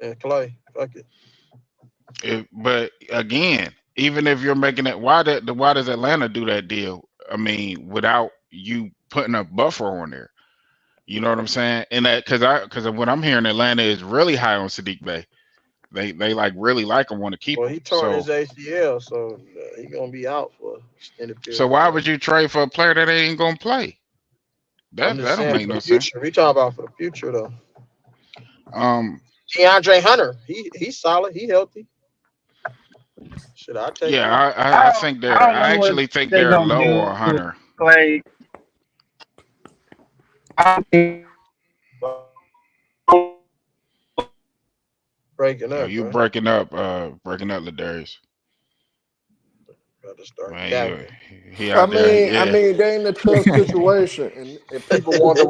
and Clay. Fuck it. but again, even if you're making it, why does Atlanta do that deal? I mean, without you putting a buffer on there. You know what I'm saying? And that because what I'm hearing, Atlanta is really high on Sadiq Bey. They like really like him, want to keep Well, him. he torn his ACL, so he gonna be out for an extended So period of why time. would you trade for a player that ain't gonna play? I'm That just don't saying make for no the sense. future. We talking about for the future though. Um, DeAndre Hunter, he's solid. He healthy. Should I take yeah, him? I think I don't I know what actually think they they're gonna low do on with Hunter. Clay. I don't think Breaking Oh, up, you bro. breaking up, Ladarius. Man, he I out there. mean, Yeah. they in a tough situation, and people wonder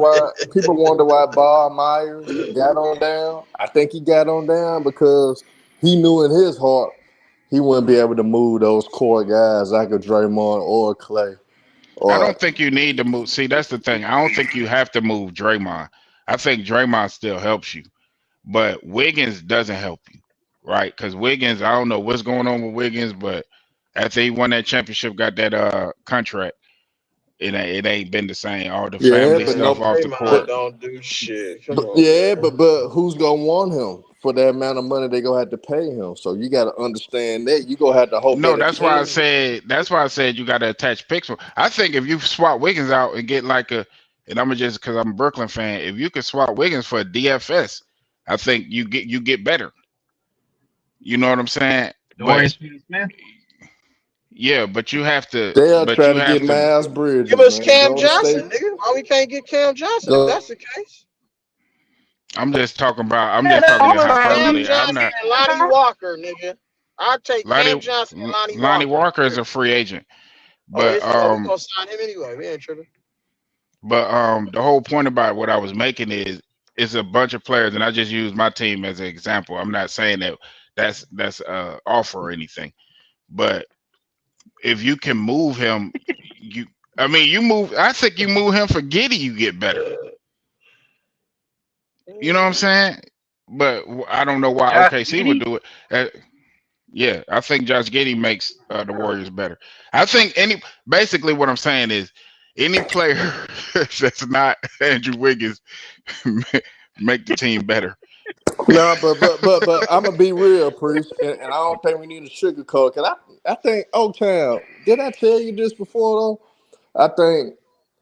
why Bob Myers got on down. I think he got on down because he knew in his heart he wouldn't be able to move those core guys like a Draymond or a Clay. I Or don't think you need to move. See, that's the thing. I don't think you have to move Draymond. I think Draymond still helps you, but Wiggins doesn't help you, right? Because Wiggins, I don't know what's going on with Wiggins, but after he won that championship, got that contract, it ain't been the same. All the yeah, family but stuff no, off the Draymond court. don't do shit. Come but on, yeah, man. but who's gonna want him for that amount of money they gonna have to pay him? So you got to understand that you gonna have to hope No, that a that's why I team. said. That's why I said you got to attach picks. I think if you swap Wiggins out and get like and I'm just because I'm a Brooklyn fan. If you could swap Wiggins for a DFS, I think you get better. You know what I'm saying? But Dorian Finney-Smith. yeah, but you have to. They'll But try you to get have to. Miles Give Bridges, us man. Cam Golden State. Johnson, nigga. Why we can't get Cam Johnson if Go, that's the case? I'm just talking about. I'm Yeah, just that's talking Give what us Cam hyperbole. I'm Johnson not. and Lonnie Walker, nigga. I'll take Cam Lonnie Johnson and Lonnie Lonnie Walker. Walker is a free agent, Oh, but is he? Oh, we gonna sign him anyway. We ain't tripping. the whole point about what I was making is it's a bunch of players, and I just use my team as an example. I'm not saying that that's offer or anything, but if you can move him, you move. I think you move him for Giddy, you get better. You know what I'm saying? But I don't know why Josh OKC would Giddey. do it. Yeah, I think Josh Giddey makes the Warriors better. I think basically what I'm saying is any player that's not Andrew Wiggins make the team better. no, but I'm gonna be real, Priest, and I don't think we need a sugarcoat. Cause I think Oaktown. Did I tell you this before though?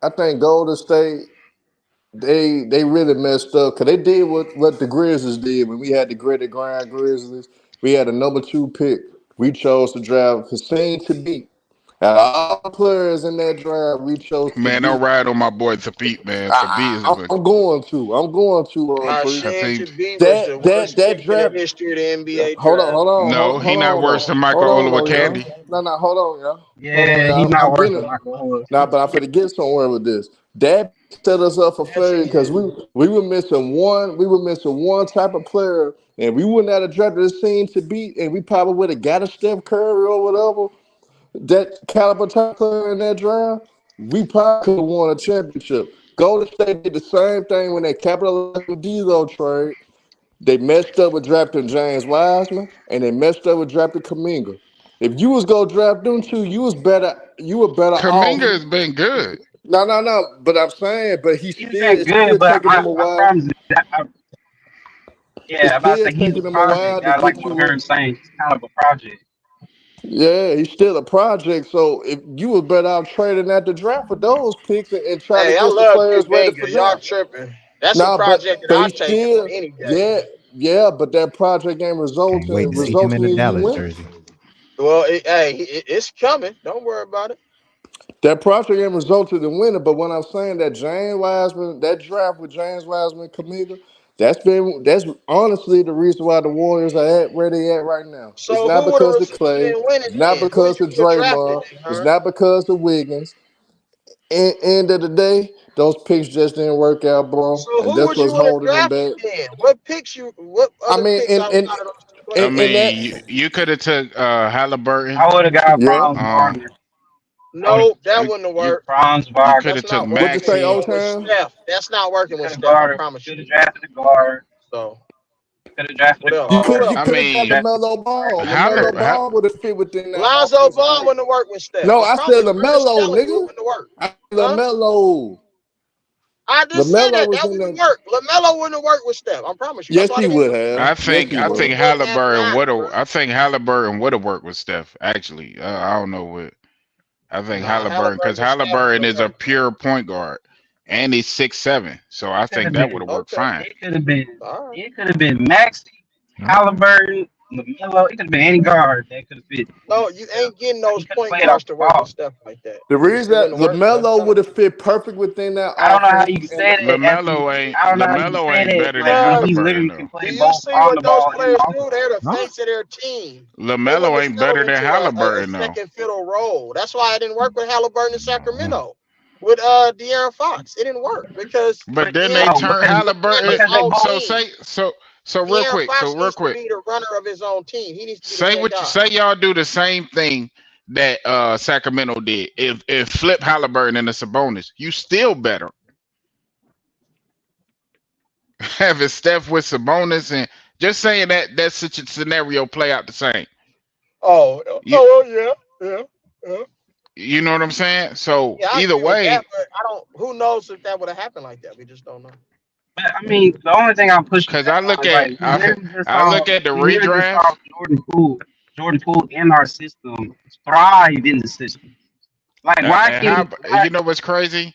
I think Golden State they really messed up because they did what the Grizzlies did when we had the gritty grind Grizzlies. We had a number 2 pick. We chose to draft Hussein to beat. Out of all the players in that draft, we chose to Man, don't beat. ride on my boy Thabit, man. Thabit is I'm going to. I'm going to. Priest. Hashem Thabit. Thabit was the That worst pick in the draft. history of the NBA Hold on, draft. hold on, No, he hold not on, worse than though. Michael Hold on, though, Olowokandi. y'all. No, hold on, y'all. Hold on, Yeah, he's y'all. not I'm worse than getting Michael Olawale. now, but I'm finna get somewhere with this. That set us up for Yes, he failure because is. we were missing one. We were missing one type of player, and we wouldn't have drafted this team to beat, and we probably would have got a Steph Curry or whatever that caliber type player in that draft. We probably could have won a championship. Golden State did the same thing when they capitalized the D'Lo trade. They messed up with drafting James Wiseman, and they messed up with drafting Kuminga. If you was gonna draft them two, you was better. You were better off. Kaminga has been good. No. But I'm saying, but He's been it's good, still but taking them a my while. problem is that It's yeah, I'm about to still say he's a taking them a project while to guy, like get what to. Hearn's saying. He's kind of a project. Yeah, he's still a project. So if you was better off trading at the draft for those picks and try to Hey, I get some love players ready for Kuminga. Y'all now. tripping. That's a Nah, project that but I he take on still, any day. yeah, but that project ain't Can't wait to see him in resulting the in you Dallas winning. jersey. Well, it's coming. Don't worry about it. That project ain't resulted in winning, but when I'm saying that James Wiseman, that draft with James Wiseman and Kaminga, that's honestly the reason why the Warriors are at where they at right now. It's So not who would because of have Clay, been winning it's not then? Who because you of would have drafted Draymond, then, it's Hearn? not because of Wiggins. End of the day, those picks just didn't work out, bro, So and who that's would you what's would have holding them drafted back. then? What picks you? What I other mean, picks outside of those two I in, players? in that, mean, you could have took Halliburton. I would have got yeah. Franz Wagner. I would have No, that You wouldn't have you worked. Franz you could Wagner. That's have took not What'd you say, Maxi. O working with Town? Steph. That's not working with Could have Steph. I guarded. promise Should you. have drafted a guard. So Could have drafted what a else? What guard. You I else? could have got mean, Drafted LaMelo a guard. Ball. Haller, LaMelo Ball would have fit within that Lonzo offensive Ball group. wouldn't have worked with Steph. No, I I said promise you. I'm just LaMelo, telling you, it nigga. wouldn't have worked. Huh? LaMelo. I just said LaMelo that. was That in wouldn't there. work. LaMelo wouldn't have worked with Steph. I promise you. That's Yes, why he they didn't would do it. have. I Yes, think he I would think have. He wouldn't have Halliburton not, would have. bro. I think Halliburton would have worked with Steph. Actually, I don't know what. I think Nah, Halliburton because Halliburton and Steph Halliburton wouldn't is have a worked, bro. pure point guard, and he's 6'7". So I It could think have that would been. have worked Okay. fine. It could have been. All right. It could have been Maxi, All right. Halliburton, LaMelo. It could have been any guard that could have fit. No, you ain't getting those He could have point played off guards the to work with ball. Steph like that. The reason It that wouldn't work, bro. LaMelo would have fit perfect within that I don't know how offense. you said it after. I don't know how you LaMelo said ain't it better than like when he Halliburton literally though. can Do play you both see on the what those ball and players off the do? ball. They're the Huh? face of their team. They LaMelo wouldn't ain't have settled better than into a Halliburton though. second fiddle role. That's why it didn't work with Halliburton in Sacramento with De'Aaron Fox. It didn't work because But then they De'Aaron turn Fox used to run Halliburton. his Because they own both. So team. say so real De'Aaron quick. So Fox real needs to quick. be the runner of his own team. He needs to be the Say head what you guy. say. Y'all do the same thing that Sacramento did. If flip Halliburton into Sabonis, you still better having Steph with Sabonis and just saying that such a scenario play out the same. You Yeah. you know what I'm saying? So Yeah, I either agree with that, way, but I don't. Who knows if that would have happened like that? We just don't know. But I mean, the only thing I'm pushing because back I on look is at like I look at the we literally just redraft. saw Jordan Poole in our system thrive in the system. Like why And can how why you know what's crazy?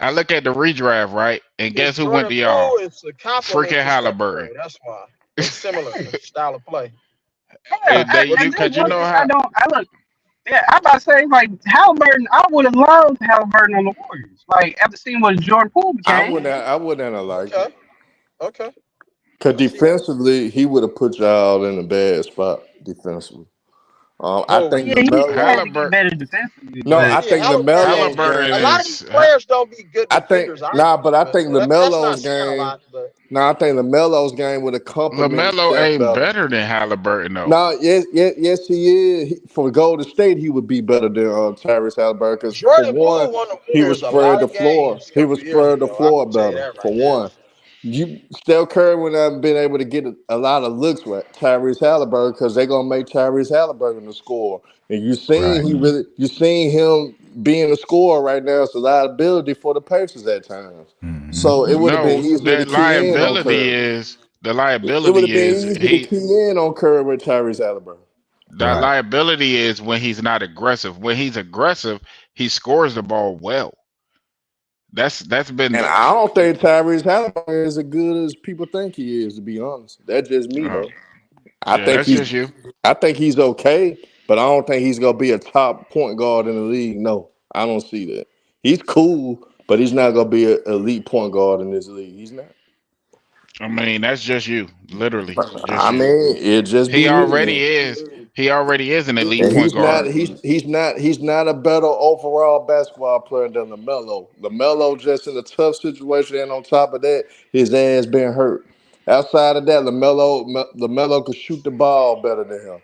I look at the redraft, right? And Because guess who went Jordan to y'all? Poole is a compliment Freaking to Steph Halliburton. Curry. That's why they similar in style of play. yeah, And they you that's because you one know thing how I look. Yeah, I'm about to say like Halliburton. I would have loved Halliburton on the Warriors. Like after seeing what Jordan Poole became. I wouldn't have liked it. Okay. Because I see that. defensively, he would have put y'all in a bad spot defensively. I Oh, think Yeah, he had LaMelo. to get Halliburton better defensively, No, but I yeah, think Halliburton. LaMelo's Halliburton A lot of game. these is players don't be good I think defenders either. but I But think so that's not LaMelo's saying a game. lot. But No, I think LaMelo's game would have complemented LaMelo Steph ain't better. better than Halliburton though. No, yes, he is. For Golden State, he would be better than Tyrese Halliburton because for Jordan one, Poole won the he would Warriors a spread lot the of floor. games a He would couple years spread the ago. I floor can tell you better. that For right now. one, Steph Curry would not have been able to get a lot of looks with Tyrese Halliburton because they're gonna make Tyrese Halliburton the score. And Right. you seen him being a scorer right now. It's a liability for the Pacers at times. Mm-hmm. So it would have been No, easier to key in on Curry. the It would liability have been is easy to he key in on Curry with Tyrese Halliburton. the Right. liability is when he's not aggressive. When he's aggressive, he scores the ball well. That's been And I don't think Tyrese Halliburton is as good as people think he is. To be honest, that's just me uh, though. I yeah, think that's just he's you. I think he's okay, but I don't think he's gonna be a top point guard in the league. No, I don't see that. He's cool, but he's not gonna be an elite point guard in this league. He's not. I mean, that's just you. Literally, just I you. mean, it just He be me already then. is. He already is an elite And point guard. he's not a better overall basketball player than LaMelo. LaMelo just in a tough situation, and on top of that, his ass been hurt. Outside of that, LaMelo could shoot the ball better than him.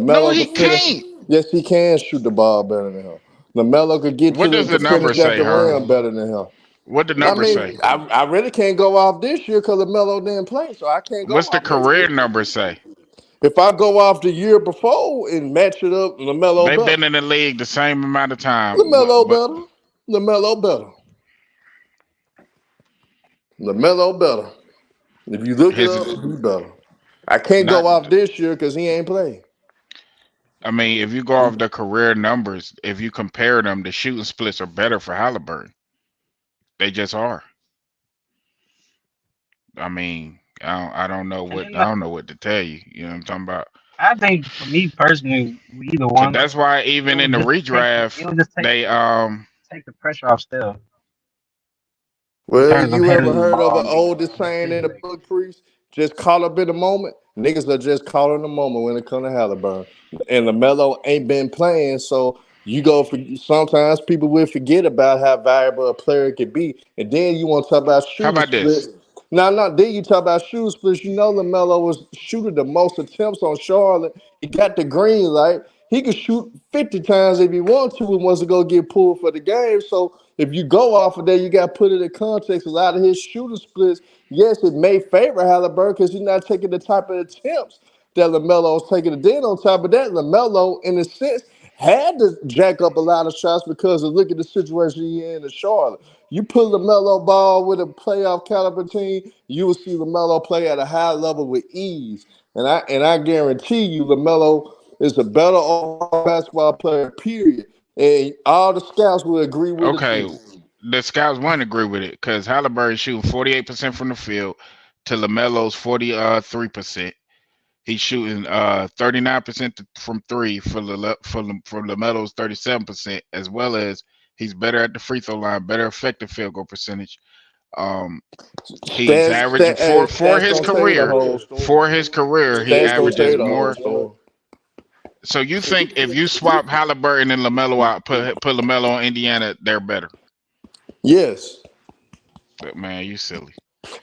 No, LaMelo he could finish. can't. Yes, he can shoot the ball better than him. LaMelo could get What does the to number finish at say, the her? rim better than him. What the I number mean, say? I really can't go off this year because LaMelo didn't play, so I can't go What's the off this career year. number say? If I go off the year before and match it up, LaMelo They've better. been in the league the same amount of time. LaMelo But better. LaMelo better. LaMelo better. If you look it his up, he better. I can't not. go off this year because he ain't playing. I mean, if you go off the career numbers, if you compare them, the shooting splits are better for Halliburton. They just are. I mean, I don't know and what then I don't know what to tell you. You know what I'm talking about? I think for me personally, with either So one of that's them, why even in the it redraft, would just they take the pressure off Steph in Well, terms of you ever handling the heard of ball an and being oldest a saying in decision the maker. book, priest? Just call up in the moment. Niggas are just calling the moment when it comes to Halliburton. And LaMelo ain't been playing, so you go for sometimes people will forget about how valuable a player could be. And then you want to talk about how shooting about this? splits. Then you talk about shooting splits. You know LaMelo was shooting the most attempts on Charlotte. He got the green light. He could shoot 50 times if he wants to and wants to go get pulled for the game. So if you go off of that, you got to put it in context. A lot of his shooting splits, yes, it may favor Halliburton because he's not taking the type of attempts that LaMelo is taking. And then on top of that, LaMelo, in a sense, had to jack up a lot of shots because of look at the situation he in Charlotte. You put LaMelo ball with a playoff caliber team, you will see LaMelo play at a high level with ease. And I guarantee you, LaMelo is a better overall basketball player, period. And all the scouts will agree with it Okay, too. the scouts won't agree with it because Halliburton shooting 48% from the field to LaMelo's 43%. He's shooting 39% from three for LaMelo's 37%, as well as he's better at the free throw line, better effective field goal percentage. He's averaging for his career. For his career, he averages more. So you think if you swap Halliburton and LaMelo out, put LaMelo on Indiana, they're better? Yes. But man, you silly.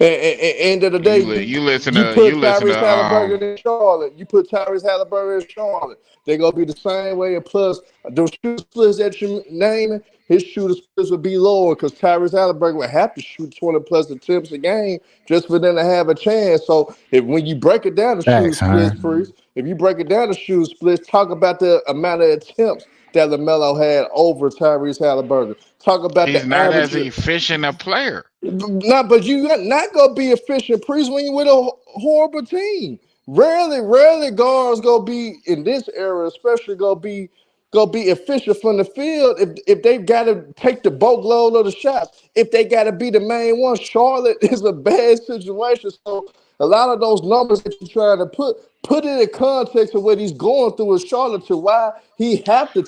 End of the day, you listen you to put Tyrese Halliburton in Charlotte. You put Tyrese Halliburton in Charlotte. They're gonna be the same way. And plus, those shooter splits that you naming, his shooter splits would be lower because Tyrese Halliburton would have to shoot 20 plus attempts a game just for them to have a chance. So when you break it down to shooter splits, Priest, if you break it down to shooter splits, talk about the amount of attempts that LaMelo had over Tyrese Halliburton. Talk about he's the not average. as efficient a player. No, but you not gonna be efficient, Priest, when you with a horrible team. Rarely guards gonna be in this era, especially gonna be efficient from the field if they've got to take the boatload of the shots. If they got to be the main one, Charlotte is a bad situation. So a lot of those numbers that you're trying to put it in context of what he's going through in Charlotte to why he have to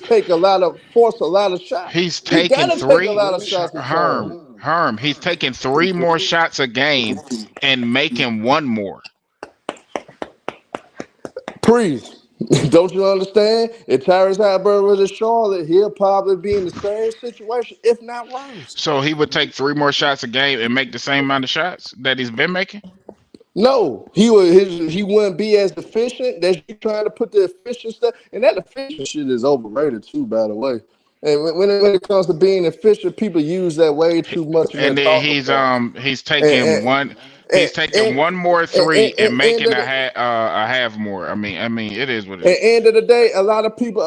force a lot of shots. He's He taking got to take a lot of shots in Charlotte. Herm, he's taking 3 more shots a game and making 1 more. Priest, don't you understand? If Tyrese Halliburton was in Charlotte, he'll probably be in the same situation, if not worse. So he would take 3 more shots a game and make the same amount of shots that he's been making? No, he wouldn't be as efficient. That you trying to put the efficient stuff, and that efficient shit is overrated too, by the way. And when it comes to being efficient, people use that way too much. And then he's taking one more 3 and making a half more. I mean, it is what it is. At the end of the day, a lot of people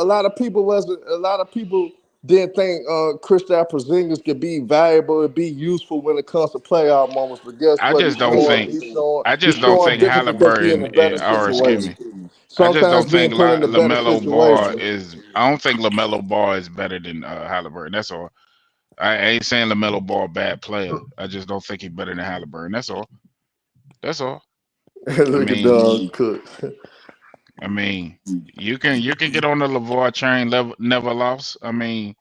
didn't think Kristaps Porzingis could be valuable and be useful when it comes to playoff moments. But guess what? I just don't think Halliburton LaMelo Ball is. I don't think LaMelo Ball is better than Halliburton. That's all. I ain't saying LaMelo Ball bad player. I just don't think he's better than Halliburton. That's all. Look at Doug Cook. I mean, you can get on the LeVar train, never lost. I mean,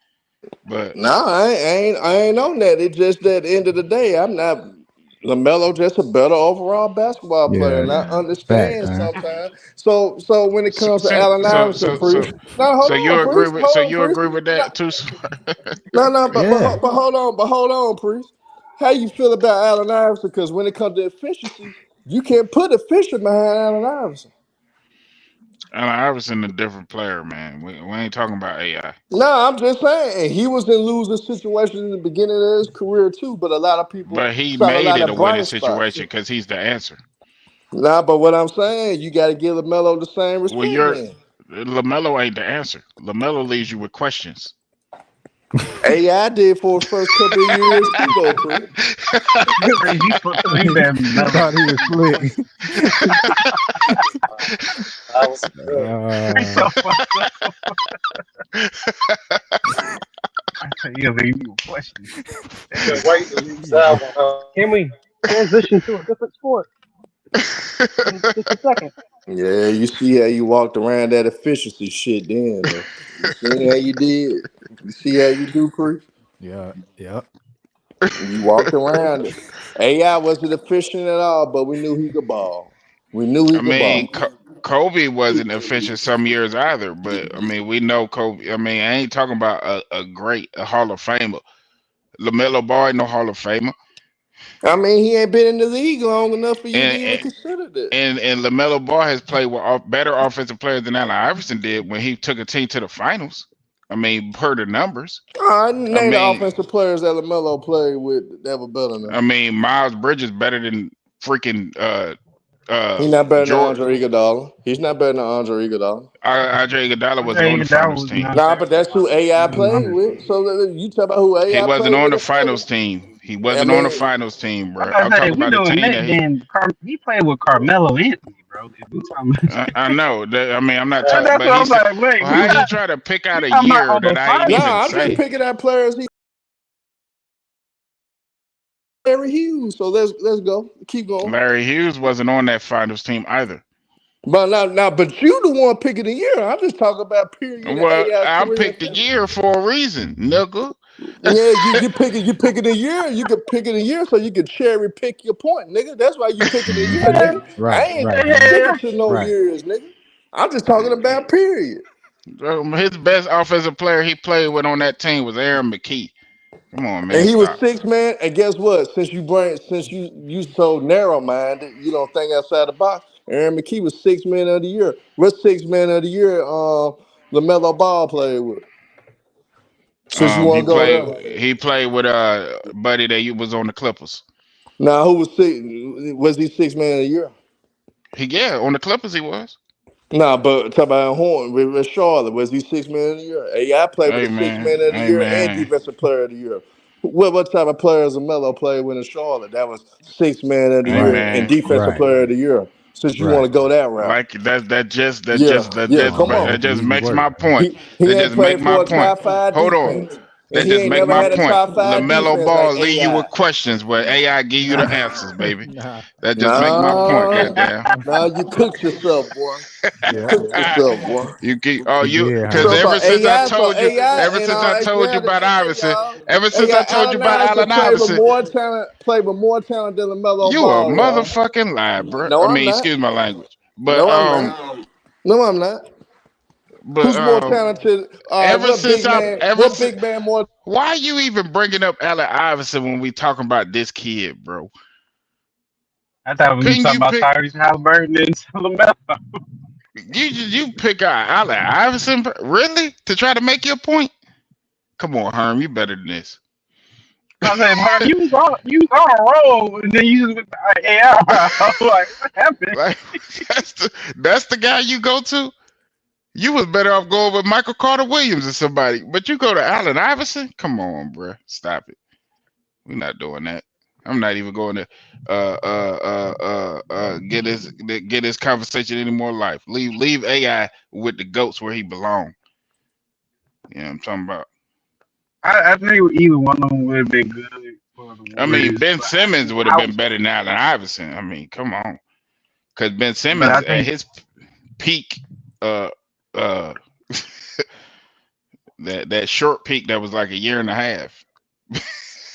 but no, I ain't on that. It's just that at the end of the day, I'm not. LaMelo just a better overall basketball player, and I understand sometimes. So when it comes to Allen Iverson, you agree with that too? But hold on, Priest. How you feel about Allen Iverson? Because when it comes to efficiency, you can't put efficient behind Allen Iverson. Allen Iverson a different player, man. We ain't talking about AI. No, I'm just saying he was in losing situations in the beginning of his career too. But a lot of people, but he made it a winning situation because he's the answer. Nah, but what I'm saying, you got to give LaMelo the same respect. Well, LaMelo ain't the answer. LaMelo leaves you with questions. AI did for his first couple of years too, though. I thought he was slick. Can we transition to a different sport? In just a second. Yeah, you see how you walked around that efficiency shit then, though. You see how you did? You see how you do, Chris? Yeah. You walked around it. AI wasn't efficient at all, but we knew he could ball. Kobe wasn't efficient some years either, but I mean, we know Kobe. I mean, I ain't talking about a Hall of Famer. LaMelo Ball ain't no Hall of Famer. I mean, he ain't been in the league long enough for you to even consider this. And LaMelo Ball has played with better offensive players than Allen Iverson did when he took a team to the finals. I mean, per the numbers. Name the offensive players that LaMelo played with that were better than him. I mean, Miles Bridges better than freaking he's not better than Andre Iguodala. He's not better than Andre Iguodala. Andre Iguodala wasn't on the finals team. Nah, but that's who AI played with. So you talk about who AI played with. He wasn't on the finals team. He wasn't on the finals team, bro. I'm talking about the team he played with Carmelo Anthony, bro. I know. I mean, I'm not talking about. How do you try to pick out a year that I ain't even say? I'm just picking out players. Larry Hughes. So let's go. Keep going. Larry Hughes wasn't on that finals team either. But but you the one picking the year. I'm just talking about period in Well, AI I career. picked the year for a reason, nigga. Yeah, you picking a year. You can pick it a year so you can cherry pick your point, nigga. That's why you picking a year, nigga. I Right, ain't right, man. sticking to no Right. years, nigga. I'm just talking about period. His best offensive player he played with on that team was Aaron McKee. Come on, man, And he was stop. 6 man. And guess what? Since you so narrow minded, you don't think outside the box. Aaron McKee was 6 man of the year. What 6 man of the year? LaMelo Ball played with. Since you He want to go played there. he played with buddy that was on the Clippers. Now who was six? Was he 6 man of the year? On the Clippers he was. Nah, but talk about Horn with Charlotte. Was he 6 man of the year? AI played with Hey a six man, man of the hey year and man, defensive player of the year. What type of players Melo played with in Charlotte? That was 6 man of the hey year and man. defensive Right, player of the year. Since you want right. to go that route, Like that just yeah, yeah. Come Come on, on. that that's just easy makes work. my point. He That ain't just make played my for a point. top five Hold on. defense, and That he just ain't make never my had a point. top five LaMelo defense like Ball leave you AI. with questions where AI give you the answers, baby. Nah. That just make my point, Nah, goddamn. nah. You cooked yourself, boy. You Yeah, cooked yourself, boy. You keep he did, because Herm. So AI ever and since I told you now about hey, Iverson, y'all. ever since I AI told you Allen about Iverson Allen Iverson, played with more talent than LaMelo you a Ball, y'all. motherfucking lie, bro. No, I I'm mean, not. excuse my language, but No, I'm not. No, I'm not. but Who's more talented? All right, ever since what big man more? why are you even bringing up Allen Iverson when we talking about this kid, bro? I thought we were Couldn't talking you about pick Tyrese Halliburton and LaMelo. you pick out Allen Iverson really to try to make your point? Come on, Herm, you better than this. I said, Herb, you was on a roll, and then you just went to AI. I was like, what happened? Like that's the guy you go to. You was better off going with Michael Carter Williams or somebody, but you go to Allen Iverson. Come on, bro, stop it. We're not doing that. I'm not even going to get this conversation any more life. Leave AI with the goats where he belong. You know what I'm talking about? I think either one of them would have been good for the I mean, Warriors, Ben but Simmons would have I, been better than Allen Iverson. I mean, come on, because Ben but I Simmons at think his peak, uh, uh, that short peak that was like a year and a half.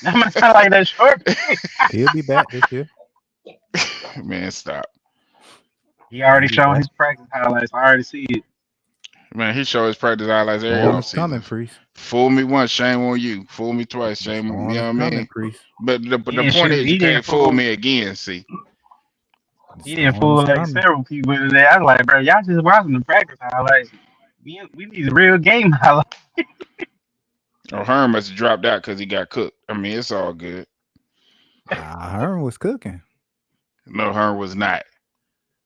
I'm not like that short. He'll be back this year. Man, stop. He already He'll be showing back. his practice highlights. I already see it. Man, he shows his practice highlights every Storm is offseason. coming, Priest. Fool me once, shame on you. Fool me twice, The shame on you storm is know what I coming, mean? Priest. But the He didn't point shoot. is you He didn't can't fool fool. me again, see. The He didn't storm fool is like coming. several people today. I was like, bro, y'all just watching the practice highlights. We need real game highlights. Oh, Herm must have dropped out because he got cooked. I mean, it's all good. Herm was cooking. No, Herm was not.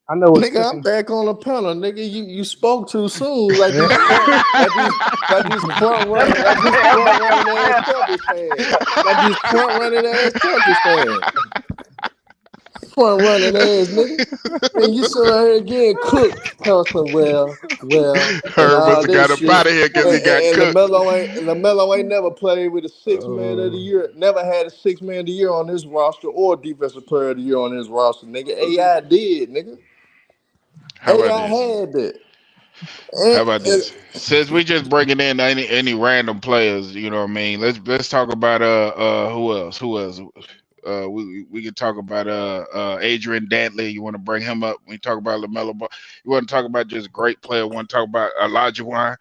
I know it's Nigga, I'm cooking. back on the panel. Nigga, you spoke too soon. Like these front running ass Celtics fans. Like these front running ass Celtics fans. Front running ass nigga. And you sit right here again, cook, Carson, well, and Herm must all have got this up shit. out of here because he got And cooked. LaMelo ain't never played with a 6 man of the year. Never had a 6 man of the year on his roster or defensive player of the year on his roster, nigga. AI did, nigga. How about AI this? had that. How about this? Since we just bringing in any random players, you know what I mean? Let's talk about who else? We can talk about Adrian Dantley. You want to bring him up? We talk about LaMelo Ball. You want to talk about just great player? Want to talk about Elijah Wan?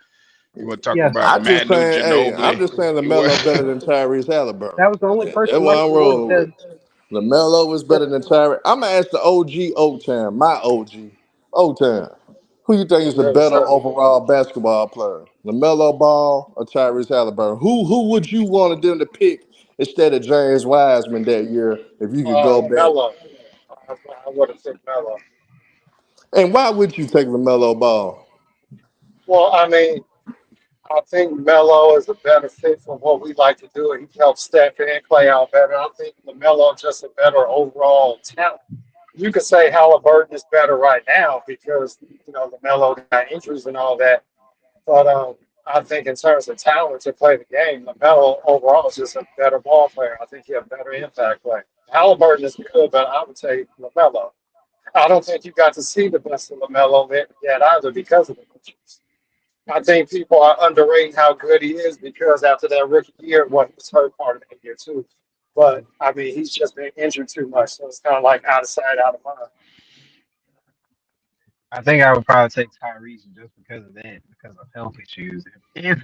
You want to talk Yes, about I'm just Manu saying, hey, I'm Ginobili? just saying You want- LaMelo better than Tyrese Halliburton. that was the only That's person what Mike I'm Malone rolling with. said. LaMelo was better than Tyrese. I'm gonna ask the OG O-Town, my OG O-Town. Who you think is the Yes, better sir. overall basketball player, LaMelo Ball or Tyrese Halliburton? Who would you want them to pick instead of James Wiseman that year if you could go back? Melo. I would have picked Melo. And why would you take LaMelo Ball? Well, I mean, I think Melo is a better fit for what we like to do. He helps Steph and Clay out better. I think LaMelo just a better overall talent. You could say Halliburton is better right now because LaMelo got injuries and all that. But I think in terms of talent to play the game, LaMelo overall is just a better ball player. I think he has better impact play. Halliburton is good, but I would say LaMelo. I don't think you got to see the best of LaMelo yet either because of the injuries. I think people are underrating how good he is because after that rookie year, well, he was hurt part of that year too. But I mean, he's just been injured too much, so it's kind of like out of sight, out of mind. I think I would probably take Tyrese just because of that, because of health issues. If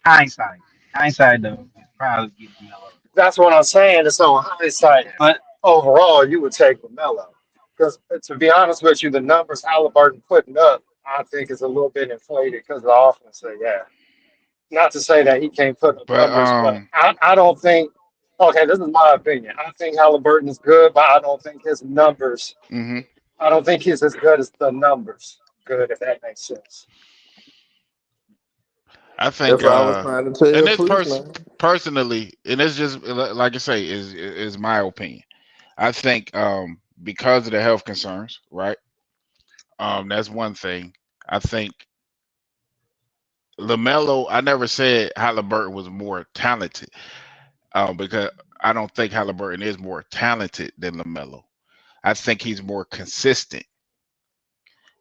hindsight though, it'd probably get Melo. That's what I'm saying. It's on hindsight. But Overall, you would take LaMelo. Because to be honest with you, the numbers Halliburton putting up, I think, is a little bit inflated because of the offense. So, yeah. Not to say that he can't put up But numbers, but I don't think, okay, this is my opinion. I think Halliburton is good, but I don't think his numbers, mhm. I don't think he's as good as the numbers. Good, if that makes sense. I think, That's what I was trying to tell and you, this Priest, man. personally, and it's just like I say, is my opinion. I think because of the health concerns, right? That's one thing. I think LaMelo. I never said Halliburton was more talented, because I don't think Halliburton is more talented than LaMelo. I think he's more consistent.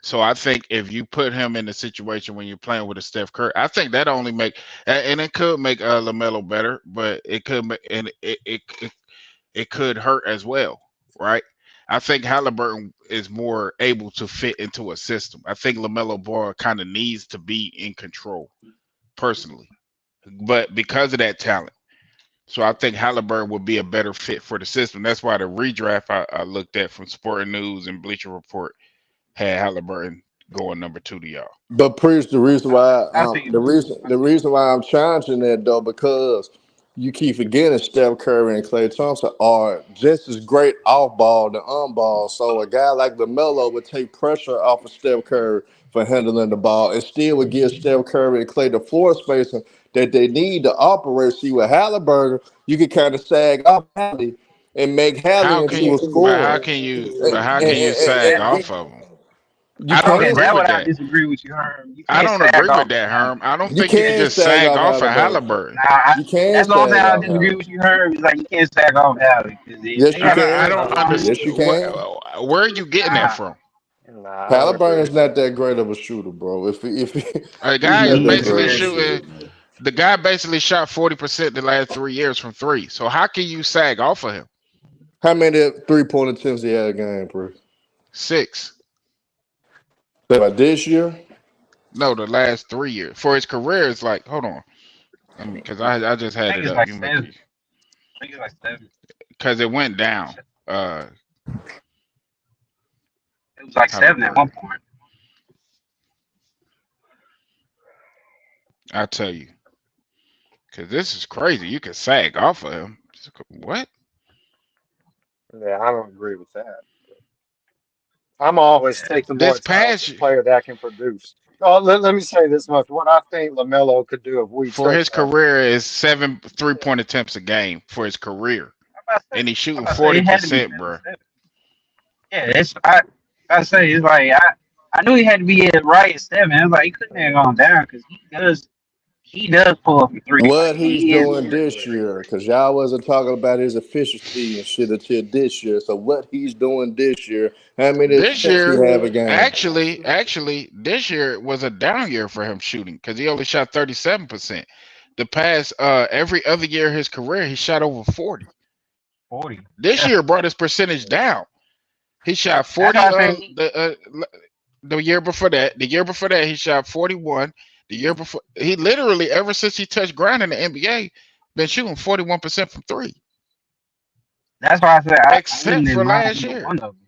So I think if you put him in a situation when you're playing with a Steph Curry, I think that only make and it could make LaMelo better, but it could and it could hurt as well, right? I think Halliburton is more able to fit into a system. I think LaMelo Ball kind of needs to be in control, personally, but because of that talent. So I think Halliburton would be a better fit for the system. That's why the redraft I looked at from Sporting News and Bleacher Report had Halliburton going number 2 to y'all. But Priest, the reason why I think the reason why I'm challenging that though, because you keep forgetting Steph Curry and Klay Thompson are just as great off ball than on ball. So a guy like LaMelo would take pressure off of Steph Curry for handling the ball and still would give Steph Curry and Klay the floor spacing that they need to operate. See, with Halliburton, you can kind of sag off Hallie and make Hallie How can into you? a scorer. But how can you sag off of them? You I don't okay, can't. agree that with would I that. disagree with you, Herm. You I can't don't sag agree with off that, of Herm. I don't You think you can can just sag sag off off of Halliburton. Halliburton. You can That's the only thing sag I off disagree Halliburton. with you, Herm. Is like you can't sag off Hallie because Yes, they you have I can. don't a long. Yes, you understand can. where are you getting that Nah, from? Nah, I don't agree Halliburton is with that. not that great of a shooter, bro. A He's guy is not that he's great basically of a very shooter, good. shooting. man. The guy basically shot 40% the last 3 years from three. So how can you sag off of him? How many 3-point attempts he had a game, bro? 6. So about this year, No, the last 3 years for his career is like. Hold on, because I just I had think it it's up. like You make seven. I think it's like seven. because it went down. Uh, It was like 7 at one Halliburton. point. I tell you, because this is crazy. You can sag off of him. What? Yeah, I don't agree with that. I'm always take the more This past talented player that can produce. Oh, let me say this much. What I think LaMelo could do if we for took his career is 7 3-point attempts a game for his career, and he's I'm shooting about to say it had to be 40%, 7. bro. Yeah, I say it's like I knew he had to be at right at 7. I was like he couldn't have gone down because he does pull up a three. Like what he's he is doing very this good. year, because y'all wasn't talking about his efficiency and shit until this year. So what he's doing this year, how many This attempts he year, have a game? actually, this year was a down year for him shooting because he only shot 37%. The past every other year of his career, he shot over 40. 40. This Yeah, year brought his percentage down. He shot that's 40 why I say the year before that. The year before that he shot 41. The year before he literally ever since he touched ground in the NBA been shooting 41% from 3. that's why I said I Except wouldn't for admire last either year. one of them.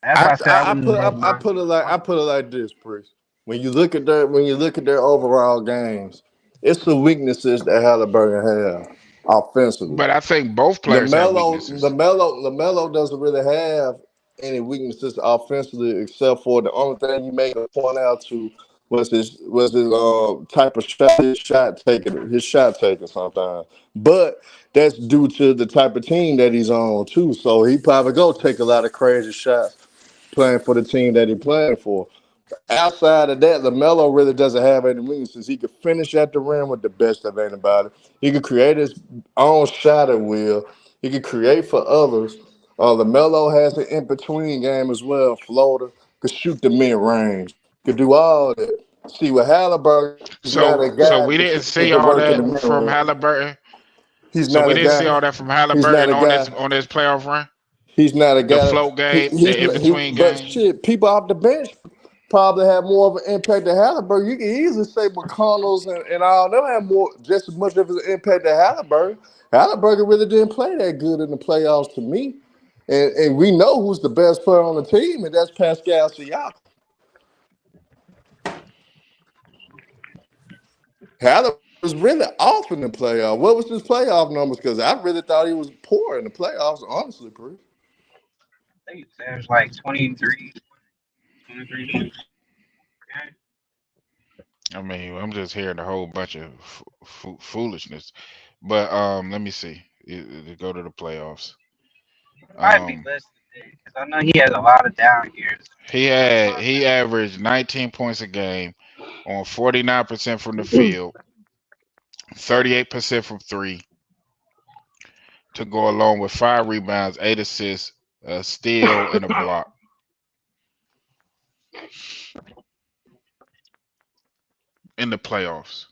That's why I said I wouldn't I admire put it either like one of them. this, Priest. When you look at their overall games, it's the weaknesses that Halliburton have offensively. But I think both players have LaMelo, weaknesses. LaMelo, LaMelo doesn't really have any weaknesses offensively, except for the only thing you made a point out to was his type of shot, his shot taking sometimes. But that's due to the type of team that he's on too. So he probably go take a lot of crazy shots playing for the team that he playing for. Outside of that, LaMelo really doesn't have any weaknesses. He could finish at the rim with the best of anybody. He could create his own shot at will. He could create for others. LaMelo has an in-between game as well. Floater, could shoot the mid-range, could do all that. See, with Halliburton, he's not a So guy we that didn't can put see the all work in the that from mid-range. Halliburton. He's So not we a didn't see guy. all that from He's not Halliburton a on guy. this playoff run. He's not a The guy. float game, the in between But game. shit, people off the bench probably have more of an impact than Halliburton. You can easily say McConnell's and all them have more, just as much of an impact than Halliburton. Halliburton really didn't play that good in the playoffs to me. And we know who's the best player on the team, and that's Pascal Siakam. Halliburton was really off in the playoffs. What was his playoff numbers? Because I really thought he was poor in the playoffs, honestly, Chris. I think it was like 23 points. I mean, I'm just hearing a whole bunch of foolishness. But let me see. Go to the playoffs. It might be less than that because I know he has a lot of down years. He averaged 19 points a game on 49% from the field, 38% from three, to go along with 5 rebounds, 8 assists, a steal, and a block. In the playoffs.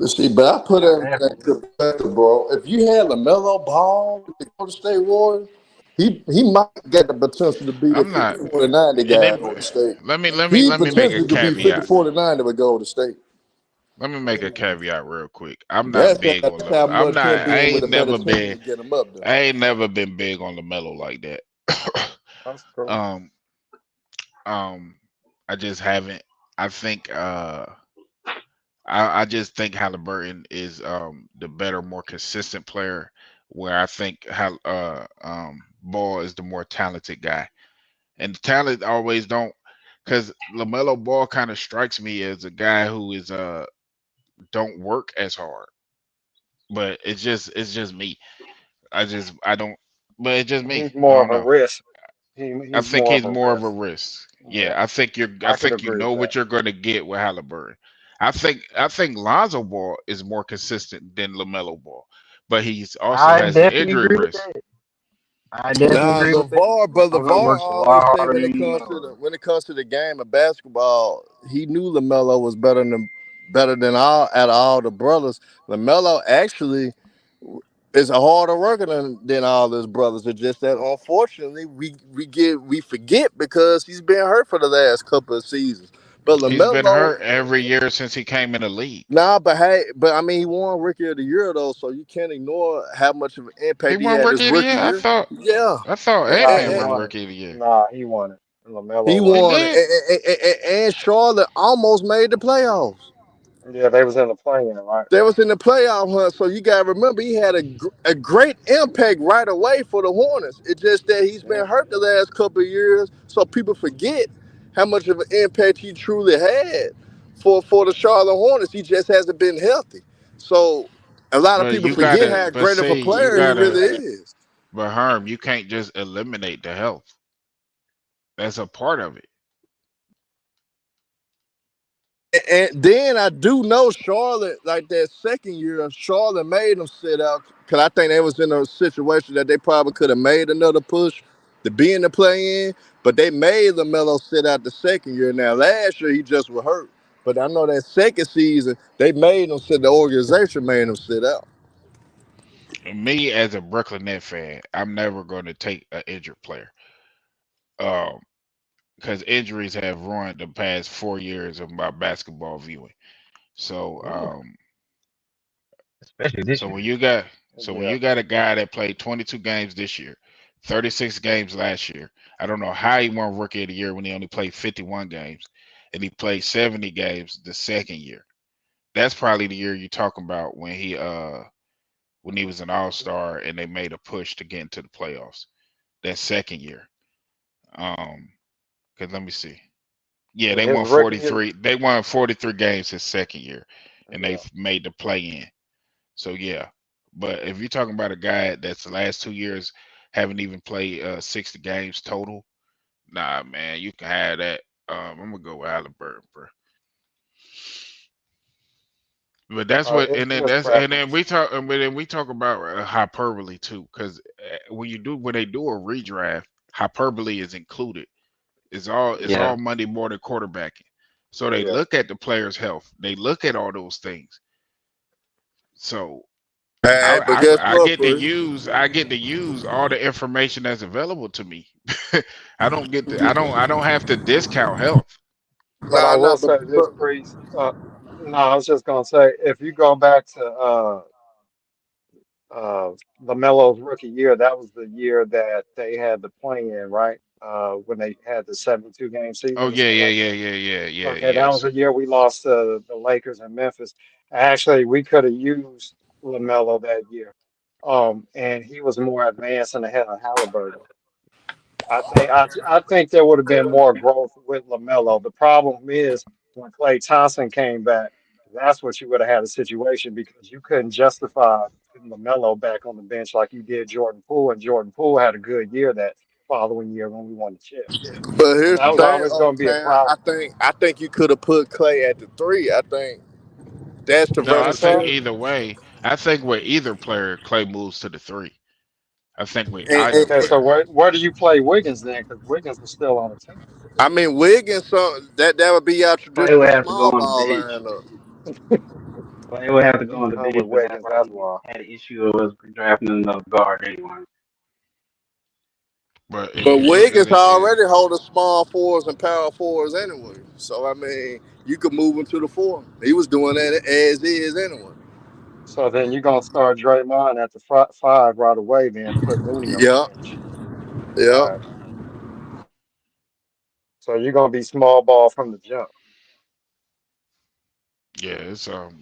See, but I put everything in perspective, bro. If you had LaMelo Ball with the Golden State Warriors, he might get the potential to be the I'm not. 50-40-90 guy at Golden State. Let me He make a potentially could be caveat. 50-40-90 with Golden State. Let me make a caveat real quick. I'm not That's big on how LaMelo. much him I being with ain't a better never team been. to get him up there. I ain't never been big on LaMelo like that. That's cool. I just haven't. I think. I just think Halliburton is the better, more consistent player. Where I think Ball is the more talented guy, and the talent always don't. Because LaMelo Ball kind of strikes me as a guy who is don't work as hard. But it's just me. I don't. But it's just me. He's I more don't of a know. risk. I He's think more of he's a more of a risk. risk. Yeah, Yeah, I think you're. I I could think you agree with know that. what you're going to get with Halliburton. I think Lonzo Ball is more consistent than Lamelo Ball, but he's also I has the definitely injury agree with risk. that. I definitely Nah, agree with that. but Lonzo LeVar works a lot always say harder than when it comes to the game of basketball, he knew LaMelo was better than all the brothers. LaMelo actually is a harder worker than all his brothers. It's just that unfortunately we forget because he's been hurt for the last couple of seasons. But He's been LaMelo, hurt every year since he came in the league. nah, but I mean he won Rookie of the Year though, so you can't ignore how much of an He impact he won had his rookie of the rookie year. I year. thought. Yeah. I thought And, Ant Nah, Man he and, won won it. rookie of the year. Nah, he won it. he LaMelo He won won, it. did. and Charlotte almost made the playoffs. Yeah, they was in the play-in, right? They was in the playoff hunt, so you gotta remember he had a great impact right away for the Hornets. It's just that he's Yeah. been hurt the last couple of years, so people forget how much of an impact he truly had for the Charlotte Hornets. He just hasn't been healthy, so a lot of But people you forget gotta. how But great of a see, you player he gotta. really is. But Herm, you can't just eliminate the health. That's a part of it. And then I do know Charlotte, like that second year, Charlotte made them sit out because I think they was in a situation that they probably could have made another push to be in the play-in, but they made LaMelo sit out the second year. Now last year he just was hurt, but I know that second season they made him sit. The organization made him sit out. Me as a Brooklyn Net fan, I'm never going to take an injured player. Um, because injuries have ruined the past 4 years of my basketball viewing. So, Especially this so year. when you got, when Yeah. you got a guy that played 22 games this year, 36 games last year, I don't know how he won Rookie of the Year when he only played 51 games, and he played 70 games the second year. That's probably the year you're talking about when he was an All Star and they made a push to get into the playoffs. That second year. Cause let me see. Yeah, they His won rookie year. 43. They won 43 games his second year, and they Yeah. made the play in. So yeah, but if you're talking about a guy that's the last 2 years haven't even played 60 games total, nah, man, you can have that. I'm gonna go with Halliburton, bro. But that's what, It, and then it's that's, and preference. then we talk about hyperbole too, because when they do a redraft, hyperbole is included. It's Yeah. all Monday morning quarterbacking. So they Yeah. look at the player's health. They look at all those things. So Hey, but guess I what, get to Bree? use all the information that's available to me. I don't have to discount health. But I Nah, will nah, say this, Priest. No, I was just gonna say if you go back to LaMelo's rookie year, that was the year that they had the play-in, right? When they had the 72 game Oh season and yeah, stuff yeah, like yeah, that. yeah, yeah, yeah, Okay, that was yes. the year we lost to the Lakers and Memphis. Actually, we could have used LaMelo that year. And he was more advanced and ahead of Halliburton. I think there would have been more growth with LaMelo. The problem is when Klay Thompson came back, that's what you would have had a situation because you couldn't justify putting LaMelo back on the bench like you did Jordan Poole, and Jordan Poole had a good year that following year when we won the chip. but So here's that the was thing, always going to be a Cam. problem. I think you could have put Clay at the three. I think that's the No, You I think think so? versatility. either way. I think with either player, Clay moves to the three. I think with either And Okay, so player. where do you play Wiggins then? Because Wiggins was still on the team. I mean, Wiggins, that would be our Clay would traditional have to go small on the ball bench. lineup. Clay would have to go You on the done bench, with but that's Wiggins, why that's we why. had an issue of us drafting another guard anyway. But But if you look at Wiggins it, already holding small fours and power fours anyway. So I mean, you could move him to the four. He was doing that as is anyway. So then you're gonna start Draymond at the five right away, then put Looney on the Yeah, bench. yeah. All right. So you're gonna be small ball from the jump. yeah, it's like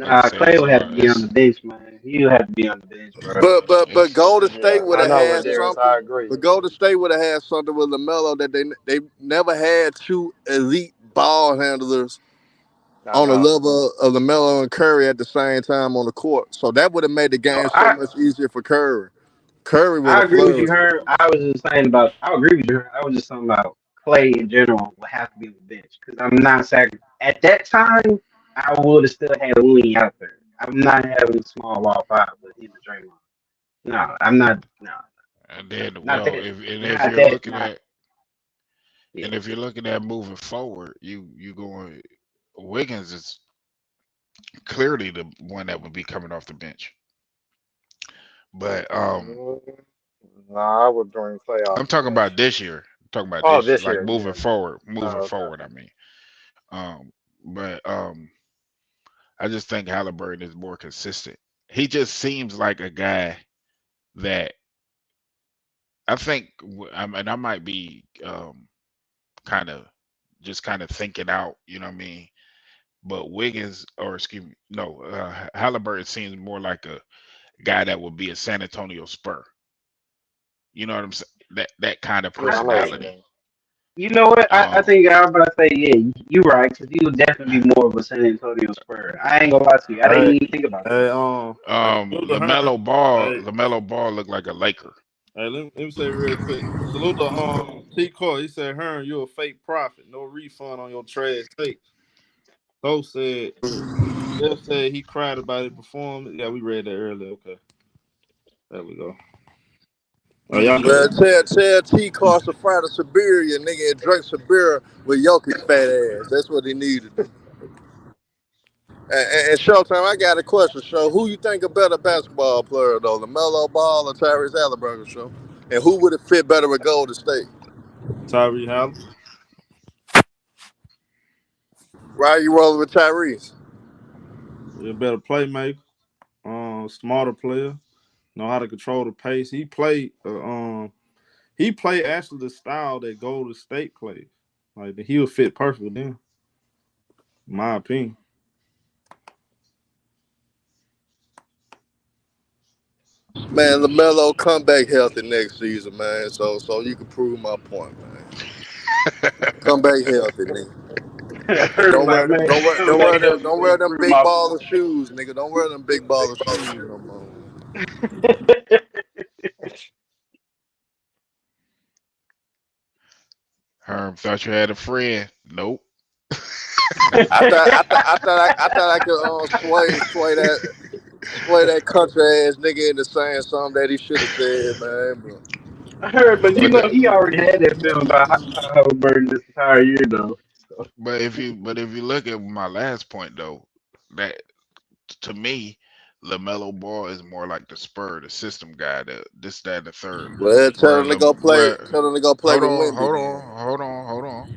I Nah, say, Clay it's would have to be on the bench, man. He would have to be on the bench, bro. But it's Golden State Yeah, would I have know what had Darius. I something. agree. But Golden State would have had something with Lamelo that they never had two elite ball handlers I on the know. level of Lamelo and Curry at the same time on the court. So that would have made the No, game so much easier for Curry. Curry would I have agree with you, flourished. Herb. I was just saying about. I agree with you. I was just talking about Clay in general would have to be on the bench because I'm not at that time. I would have still had Looney out there. I'm not having a small ball five with him and Draymond. No, I'm not. No, and then not well, that. if Not you're that. looking Not at yeah. and if you're looking at moving forward, you going Wiggins is clearly the one that would be coming off the bench. But Mm, Nah, I would bring Clay off I'm the talking about bench. this year. I'm talking about Oh, this this like year, yeah. moving Oh, okay. forward. I mean, but I just think Halliburton is more consistent. He just seems like a guy that I think, and I might be kind of kind of thinking out, you know what I mean? But Wiggins, or excuse me, no, Halliburton seems more like a guy that would be a San Antonio Spur. You know what I'm saying? That kind of Yeah, I I know what think. you personality. mean. You know what? I Um, think I was about to say, yeah, you're right, because he would definitely be more of a San Antonio Spur. I ain't gonna lie to you. I didn't Hey, even think about that. hey, salute to her. Hey, Lamelo Ball looked like a Laker. hey, let me say real quick. Salute to T. Core. He said, "Hearn, you a fake prophet. No refund on your trash takes." So said, Jeff said he cried about it performance. Yeah, we read that earlier. Okay, there we go. Oh, y'all know Well, that. tell T Carson fry the Siberia, nigga, and drink Siberia with Jokic fat ass. That's what he needed to do. And Showtime, I got a question. Show, who you think a better basketball player though, LaMelo Ball or Tyrese Halliburton? Show, and who would it fit better with Golden State? Tyree Halliburton. Why are you rolling with Tyrese? You're a better playmaker. Smarter player. Know how to control the pace. He played actually the style that Golden State plays. Like he would fit perfect with them, in my opinion. Man, LaMelo come back healthy next season, man. So you can prove my point, man. Come back healthy, nigga. Hurt Don't like, wear, man, don't wear, come don't back wear them, healthy don't so wear you them prove big my baller point. shoes, nigga. Don't wear them big baller shoes no more. Herm thought you had a friend. Nope. I thought I could sway that country ass nigga into saying something that he should have said, man. But I heard, but you But know, the, he already had that feeling about Halliburton this entire year, though. So, but if you look at my last point though, that to me, LaMelo Ball is more like the spur, the system guy, this, that, and the third. well, Where tell him to go play hold with on, Wimby hold then. on, hold on, hold on.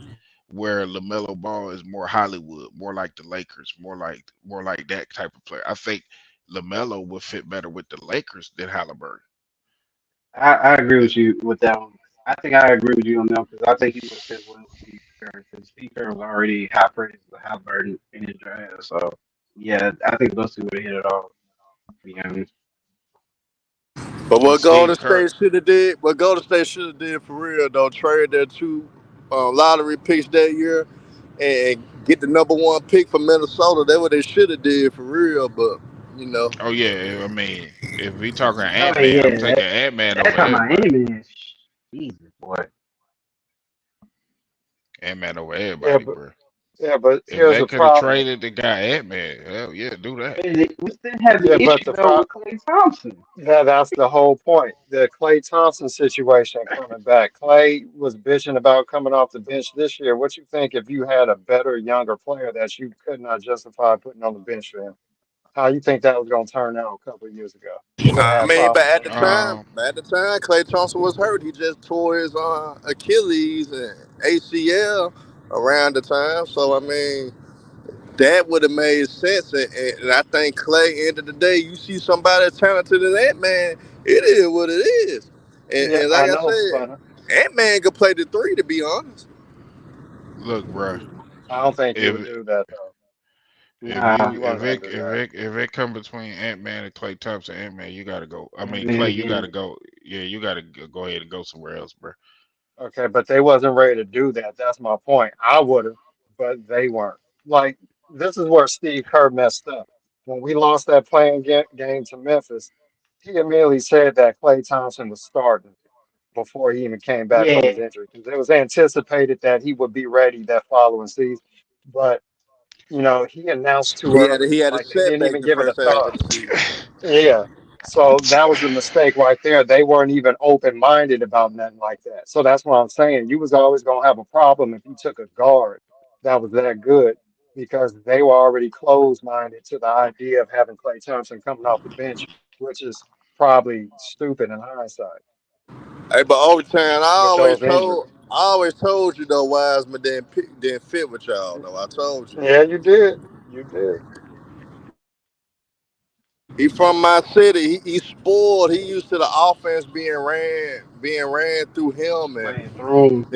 Where LaMelo Ball is more Hollywood, more like the Lakers, more like that type of player. I think LaMelo would fit better with the Lakers than Halliburton. I agree with you with that one. I think I agree with you on that because I think he would have fit well with Steve Kerr because Steve Kerr was already high praise for Halliburton in his draft. So yeah, I think those two would have hit it off. To be honest. But And what Golden Steve Kerr, State should have did, for real though, trade their two lottery picks that year and get the number one pick from Minnesota. That's what they should have did for real. But you know, oh yeah, I mean, if we talking Oh Ant Man, I'm yeah, taking Ant Man that's over talking about everybody. any man. Jesus boy. Ant Man over Yeah, everybody, bro. but If here's they the could have problem. traded the guy Ant Man, hell yeah, do that. We still have Yeah, the but issue the though pro- with Klay Thompson. that's the whole point. The Klay Thompson situation coming back. Klay was bitching about coming off the bench this year. What you think if you had a better, younger player that you could not justify putting on the bench for him? How you think that was going to turn out a couple of years ago? You would I have mean, but problems with him. at the time, Klay Thompson was hurt. He just tore his Achilles and ACL around the time. So I mean, that would have made sense. And I think Clay, end of the day, you see somebody as talented as that man, it is what it is. Yeah, And I like I know, said, but Ant Man could play the three, to be honest. Look, bro, I don't think he would if do that though. if Nah, He you wasn't if going it to do if that. it if it come between Ant Man and Clay Thompson, Ant Man, you gotta go. I that mean, man Clay, you gotta again. go. Yeah, you gotta go ahead and go somewhere else, bro. Okay, but they wasn't ready to do that. That's my point. I would have, but they weren't. Like this is where Steve Kerr messed up. When we lost that game to Memphis, he immediately said that Klay Thompson was starting before he even came back from Yeah, his injury because it was anticipated that he would be ready that following season. But he announced too early. He had a Like they didn't setback even the give it a first half thought. of the season. Yeah. So that was a mistake right there. They weren't even open minded about nothing like that. So that's what I'm saying. You was always gonna have a problem if you took a guard that was that good because they were already closed minded to the idea of having Klay Thompson coming off the bench, which is probably stupid in hindsight Hey, but overtime, with those injuries. I always told you though, Wiseman didn't fit with y'all. Though I told you Yeah, that. you did. You did. He from my city. He spoiled. He used to the offense being ran through him, and playing through.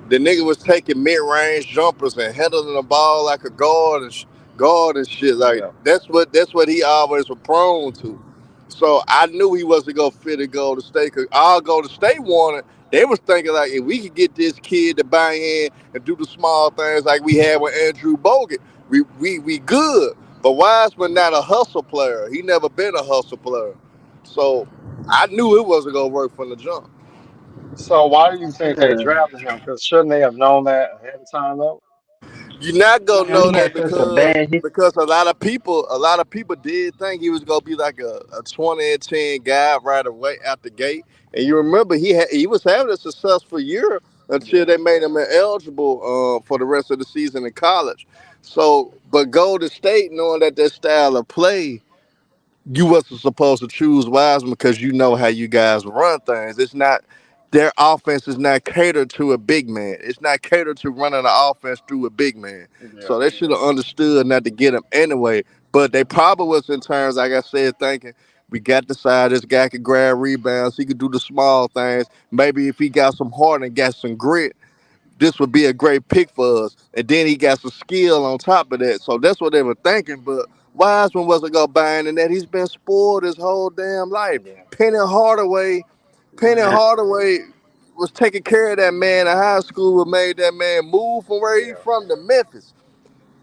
the nigga was taking mid range jumpers and handling the ball like a guard and shit. Like Yeah. that's what he always was prone to. So I knew he wasn't gonna fit at Golden State. Cause all Golden State wanted, they was thinking like if we could get this kid to buy in and do the small things like we had with Andrew Bogut, we good. But Wiseman not a hustle player. He never been a hustle player. So I knew it wasn't gonna work from the jump. So why do you think they Yeah, drafted him? Because shouldn't they have known that ahead of time though? You're not gonna man, know he that had such a bad hit. because a lot of people did think he was gonna be like a 20 and 10 guy right away out the gate. And you remember he was having a successful year until Yeah. they made him ineligible for the rest of the season in college. So, but Golden State, knowing that style of play, you wasn't supposed to choose Wiseman because you know how you guys run things. It's not their offense is not catered to a big man. It's not catered to running the offense through a big man. Yeah. So they should have understood not to get him anyway. But they probably was in terms, like I said, thinking we got the side. This guy could grab rebounds. He could do the small things. Maybe if he got some heart and got some grit, this would be a great pick for us. And then he got some skill on top of that. So that's what they were thinking. But Wiseman wasn't gonna buy into that. He's been spoiled his whole damn life. Yeah. Penny Man, Hardaway was taking care of that man in high school. What made that man move from where he Yeah. from to Memphis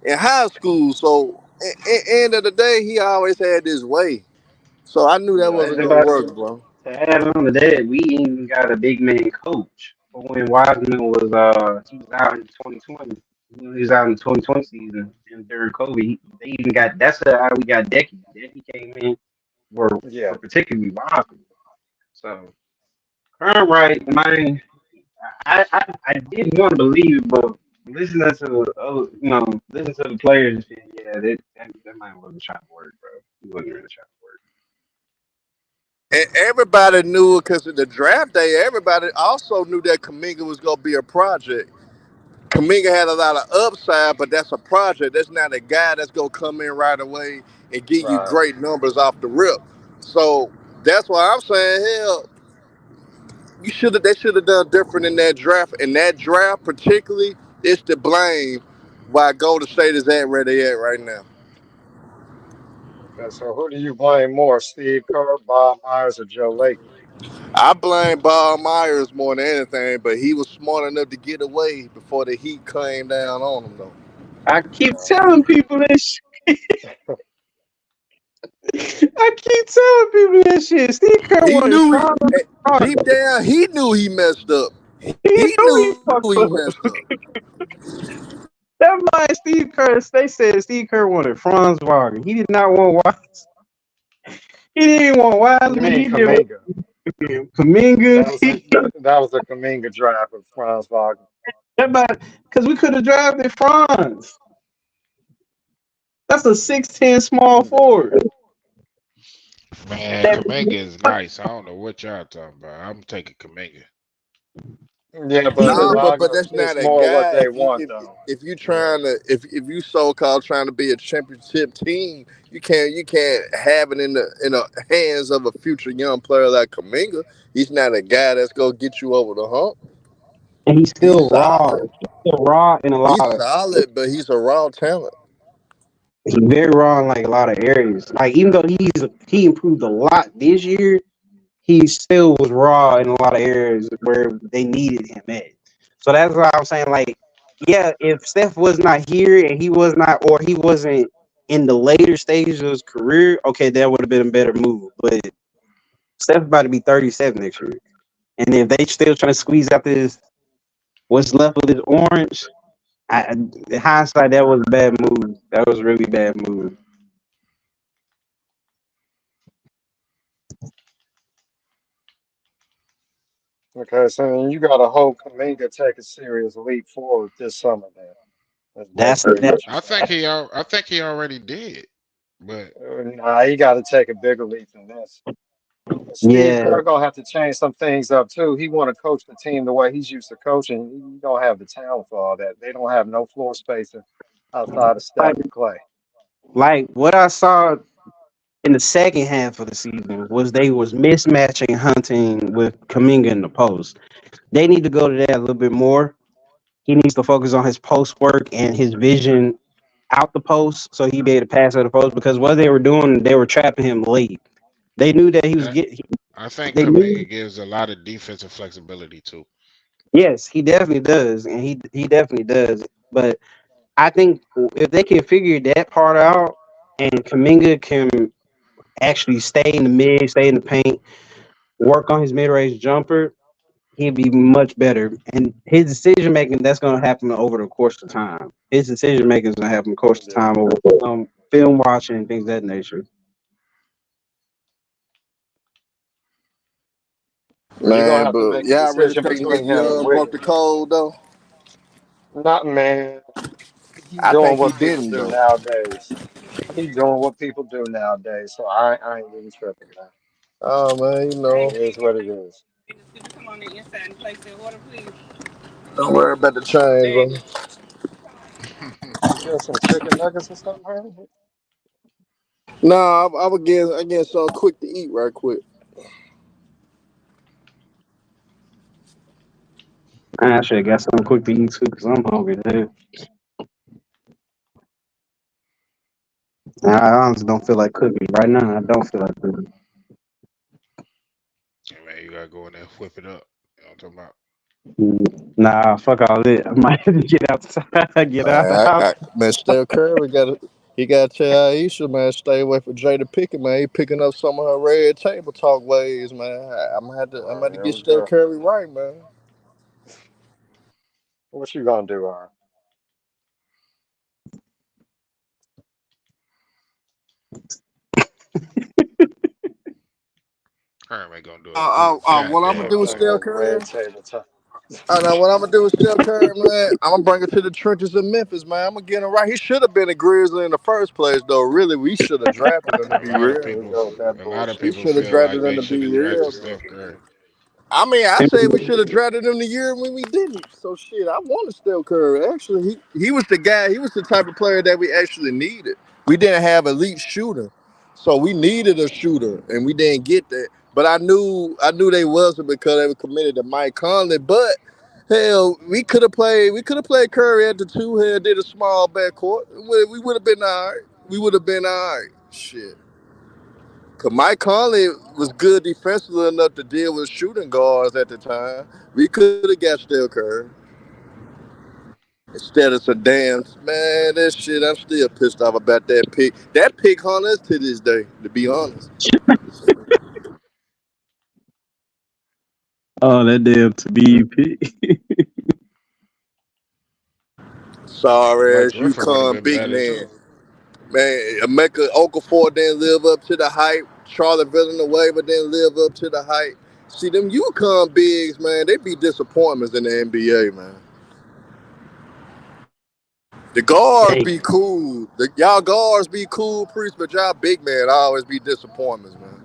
in high school. So at end of the day, he always had this way. So I knew that Yeah. wasn't and gonna about work, bro. to add on to that, we even got a big man coach for when Wiseman was he was out in 2020. He was out in the 2020 season and during COVID. They even got that's how we got Decky. Decky came in for particularly Boston. So Kern Wright, man, I didn't want to believe it, but listening to listen to the players and shit, yeah, that man wasn't trying to work, bro. He wasn't really trying to work. And everybody knew it because of the draft day. Everybody also knew that Kaminga was going to be a project. Kaminga had a lot of upside, but that's a project. That's not a guy that's going to come in right away and give you Right. great numbers off the rip. So that's why I'm saying, hell, they should have done different in that draft. In that draft, particularly, it's to blame why Golden State is at where they at right now. Okay, so who do you blame more, Steve Kerr, Bob Myers, or Joe Lacob? I blame Bob Myers more than anything, but he was smart enough to get away before the heat came down on him, though. I keep telling people this. I keep telling people that shit. Steve Kerr He wanted knew fraud. deep down, he knew he messed up. He He knew he knew fucked he up. messed up. That man, Steve Kerr, they said Steve Kerr wanted Franz Wagner. He did not want Wise. He didn't want You Wiseman. mean He didn't Kaminga? want Kaminga. That was a Kaminga draft with Franz Wagner. Because we could have drafted Franz. That's a 6'10" small forward. Man, Kaminga is nice. I don't know what y'all talking about. I'm taking Kaminga. Yeah, but Wagner But that's is not a more what guy. they want, though. If you trying to if you so called trying to be a championship team, you can't have it in the hands of a future young player like Kaminga. He's not a guy that's gonna get you over the hump. And he's He's still raw. solid. He's still raw in a lot He's of. solid, but he's a raw talent. He's very raw in like a lot of areas. Like even though he improved a lot this year, he still was raw in a lot of areas where they needed him at. So that's why I'm saying, like, yeah, if Steph was not here and he wasn't in the later stages of his career, okay, that would have been a better move. But Steph's about to be 37 next year. And if they still trying to squeeze out this what's left of this orange, in hindsight, that was a bad move. That was a really bad move. Okay, so you got to hope Kaminga take a serious leap forward this summer. Then that's basically what you're I saying. think he already did. But Nah, he got to take a bigger leap than this. Steve Yeah. Kerr gonna have to change some things up too. He want to coach the team the way he's used to coaching. He don't have the talent for all that. They don't have no floor spacing outside of Steph and Clay. Like what I saw in the second half of the season was they was mismatching Hunting with Kaminga in the post. They need to go to that a little bit more. He needs to focus on his post work and his vision out the post so he be able to pass out the post because what they were doing, they were trapping him late. They knew that he was getting. I think They knew. Kaminga gives a lot of defensive flexibility too. Yes, he definitely does, and he definitely does. But I think if they can figure that part out, and Kaminga can actually stay in the mid, stay in the paint, work on his mid-range jumper, he'd be much better. And his decision making, that's going to happen over the course of time. His decision making is going to happen in the course of time over film watching and things of that nature. You're gonna Man, have to but make a y'all really decision think between Nick him and Young broke the Wiggins. code though? Not man. He's I doing think he what people didn't do though. nowadays. He's doing what people do nowadays. So I ain't really tripping, man. Oh man, It is what it is. don't worry about the change, bro. You get some chicken nuggets or something, Harry? Nah, I would get something quick to eat right quick. I actually got something quick to eat too because I'm hungry today. I honestly don't feel like cooking right now. I don't feel like cooking. Man, you gotta go in there and whip it up. You know what I'm talking about? Nah, fuck all that. I might have to get outside, get out the house. Man, Steph Curry he got to tell Aisha, man, stay away from Jada Pickett, man. He picking up some of her red table talk ways, man. I'm gonna have to Here get we Steph go. Curry right, man. What you gonna do, Aaron? Curry ain't gonna do a What I'm gonna goddamn do with thing. Steph Curry? I know what I'm gonna do with Steph Curry, man. I'm gonna bring it to the trenches of Memphis, man. I'm gonna get him right. He should have been a Grizzly in the first place, though. Really, we should have drafted him to A be lot of real. people, a lot of We people should have feel like drafted him they to should be have drafted real. Steph Curry. I mean, I say we should have drafted him the year when we didn't. So shit, I wanted Steph Curry. Actually, he was the guy. He was the type of player that we actually needed. We didn't have elite shooter, so we needed a shooter, and we didn't get that. But I knew they wasn't because they were committed to Mike Conley. But hell, we could have played Curry at the two. Hell, did a small backcourt. We would have been all right. We would have been all right. Shit. Cause Mike Conley was good defensively enough to deal with shooting guards at the time. We could have got Steph Curry instead of some damn man. That shit, I'm still pissed off about that pick. That pick haunts us to this day, to be honest. Oh, that damn to be pick. Sorry Blake as you Griffin would have come, been big better man. too. Man, Emeka Okafor didn't live up to the hype. Charlotte Villanueva didn't live up to the hype. See, them UConn bigs, man, they be disappointments in the NBA, man. The guards Hey, be cool. Y'all guards be cool, priest, but y'all big man always be disappointments, man.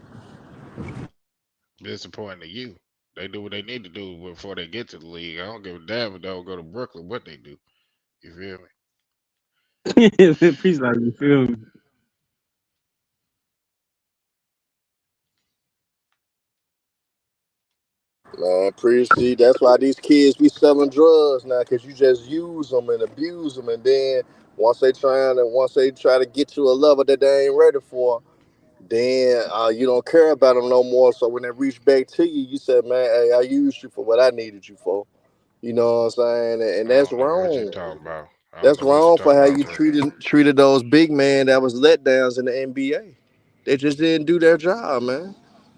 Disappointing to you. They do what they need to do before they get to the league. I don't give a damn if they don't go to Brooklyn. What they do? You feel me? please like you feel me. Man, priest, see, that's why these kids be selling drugs now, cause you just use them and abuse them, and then once they try to get to a level that they ain't ready for, then you don't care about them no more. So when they reach back to you, you said, man, hey, I used you for what I needed you for. You know what I'm saying? And I that's don't know what you're wrong. talking about. I don't That's know what you're wrong for talking how about, you Trey. treated those big men that was letdowns in the NBA. They just didn't do their job, man.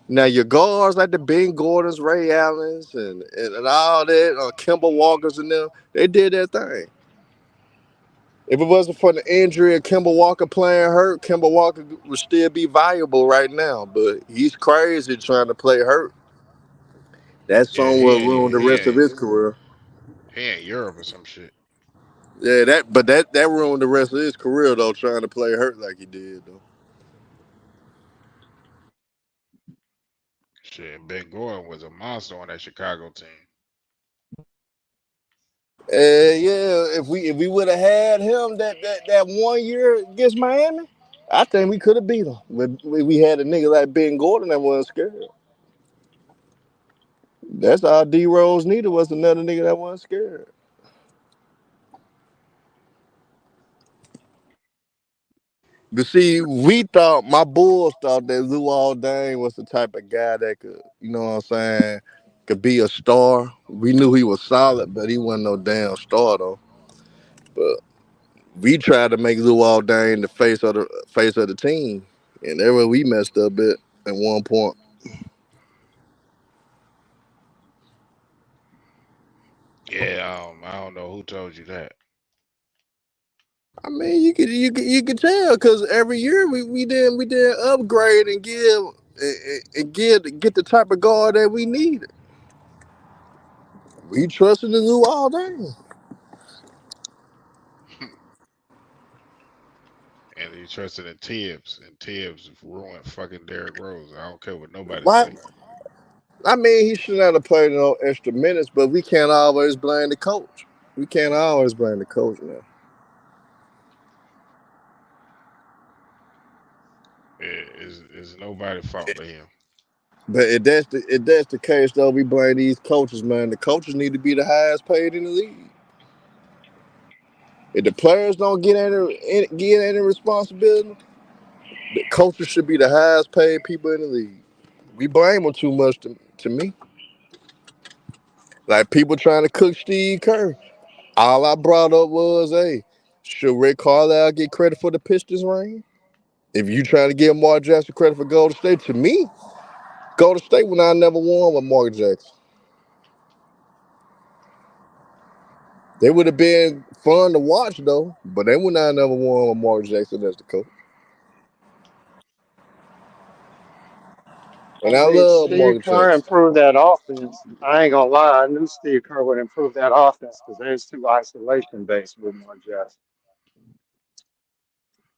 Now your guards like the Ben Gordons, Ray Allens, and all that, Kemba Walkers and them, they did their thing. If it wasn't for the injury of Kemba Walker playing hurt, Kemba Walker would still be viable right now. But he's crazy trying to play hurt. That Yeah, song will ruin the rest of his career. he in Europe or some shit. Yeah, that ruined the rest of his career though, trying to play hurt like he did though. Shit, Ben Gordon was a monster on that Chicago team. Yeah, if we would have had him that 1 year against Miami, I think we could have beat him. But we had a nigga like Ben Gordon that wasn't scared. That's all D Rose needed was another nigga that wasn't scared. But see, my Bulls thought that Luol Deng was the type of guy that could, you know what I'm saying, could be a star. We knew he was solid, but he wasn't no damn star though. But we tried to make Luol Deng the face of the team, and that's where we messed up at one point. Yeah, I don't know who told you that. I mean, you could tell because every year we did upgrade and get the type of guard that we needed. We trusted the Luol Deng. And you trusted in Tibbs, and Tibbs ruined fucking Derrick Rose. I don't care what nobody Why? say. I mean, he should not have played no extra minutes, but we can't always blame the coach. We can't always blame the coach now. Is nobody fault but him. But if that's the case, though, we blame these coaches, man. The coaches need to be the highest paid in the league. If the players don't get any responsibility, the coaches should be the highest paid people in the league. We blame them too much to me. Like people trying to cook Steve Kerr. All I brought up was, hey, should Rick Carlisle get credit for the Pistons ring? If you trying to give Mark Jackson credit for Golden State, to me, Golden State when I never won with Mark Jackson. They would have been fun to watch though, but they would not never won with Mark Jackson as the coach. I And I mean, love Steve Mark Kerr Jackson. improved that offense. I ain't gonna lie, I knew Steve Kerr would improve that offense because there's too isolation based with Mark Jackson.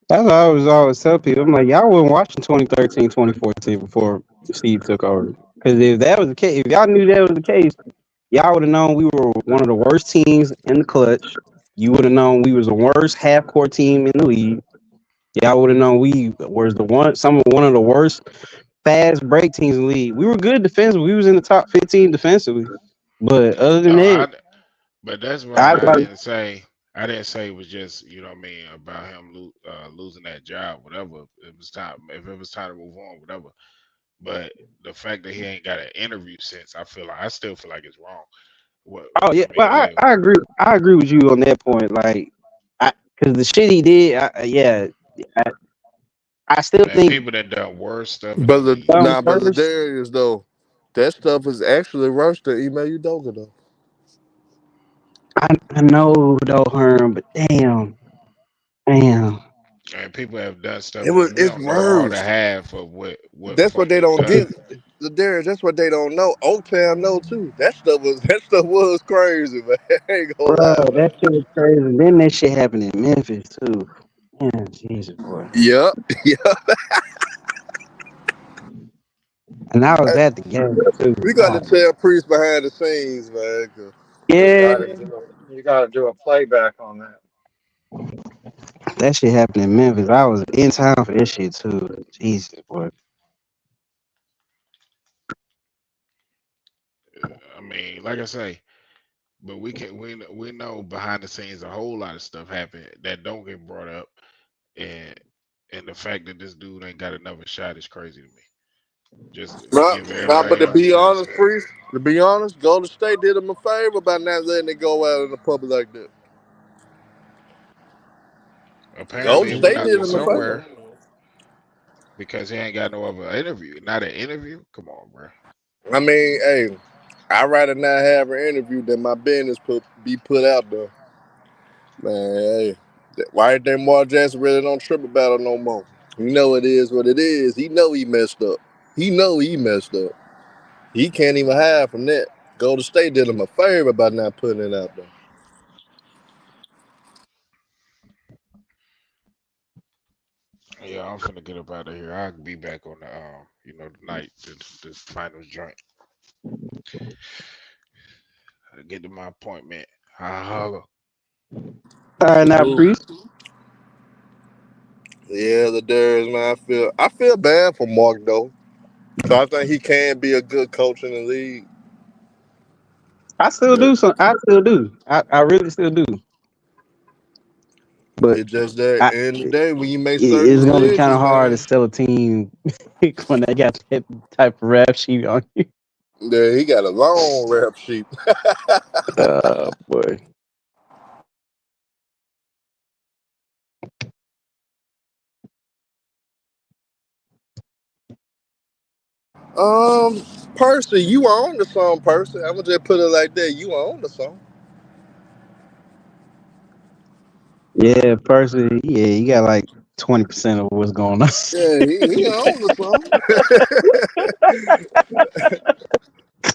That's what I was always tell people. I'm like, y'all wasn't watching 2013, 2014 before Steve took over. Because if that was the case, if y'all knew that was the case, y'all would have known we were one of the worst teams in the clutch. You would have known we was the worst half court team in the league. Y'all would have known we was one of the worst fast break teams in the league. We were good defensively. We was in the top 15 defensively. But other than that, But that's I why I like didn't say it was just you know what I mean about him losing that job, whatever. It was time if it was time to move on, whatever. But the fact that he ain't got an interview since, I still feel like it's wrong. What oh yeah, I mean, well yeah, I agree. I agree with you on that point. Like, because the shit he did, I, I still man, think people that done worse stuff in the But league. but first. Ladarius though, that stuff is actually worse than Email Udoka though. I know though, Herm, but damn. And people have done stuff, and we It's don't know all the worse. half of what That's what folk they have don't done. get. Ladarius, that's what they don't know. Old Town know too. That stuff was crazy, man. I ain't gonna Bro, lie, man. that shit was crazy. And then that shit happened in Memphis too. Man, Jesus, boy. Yep, yep. And I was at the game too. We got to Oh, tell Priest behind the scenes, man. 'Cause yeah, You gotta do a playback on that. that shit happened in Memphis. I was in town for this shit too. Jesus, boy. I mean, like I say, but we know behind the scenes a whole lot of stuff happened that don't get brought up, and the fact that this dude ain't got another shot is crazy to me. Just give but everybody to else a be chance. honest, Priest, Golden State did him a favor by not letting it go out in the public like that. Apparently, Golden it went State out did there him a favor. somewhere because he ain't got no other interview. Not an interview. Come on, bro. I mean, hey, I'd rather not have an interview than my business be put out there. Man, hey, why ain't that Mark Jackson really don't trip about it no more? You know it is what it is. He know he messed up. He know he messed up. He can't even hide from that. Golden State did him a favor by not putting it out there. Yeah, I'm finna get up out of here. I'll be back on the tonight, the finals joint. Get to my appointment. Holla. All right, now, Ooh. Priest. Yeah, the Darius, man. I feel bad for Mark though. So I think he can be a good coach in the league. I still do. I still do. I really still do. But It's just that end of the day when you make certain it's gonna be kind decisions, of hard to man. sell a team when they got that type of rap sheet on you. Yeah, he got a long rap sheet. Boy. Percy, you own the song, Percy. I'm gonna just put it like that. You own the song. Yeah, personally, yeah, you got like 20% of what's going on. Yeah, he own the song.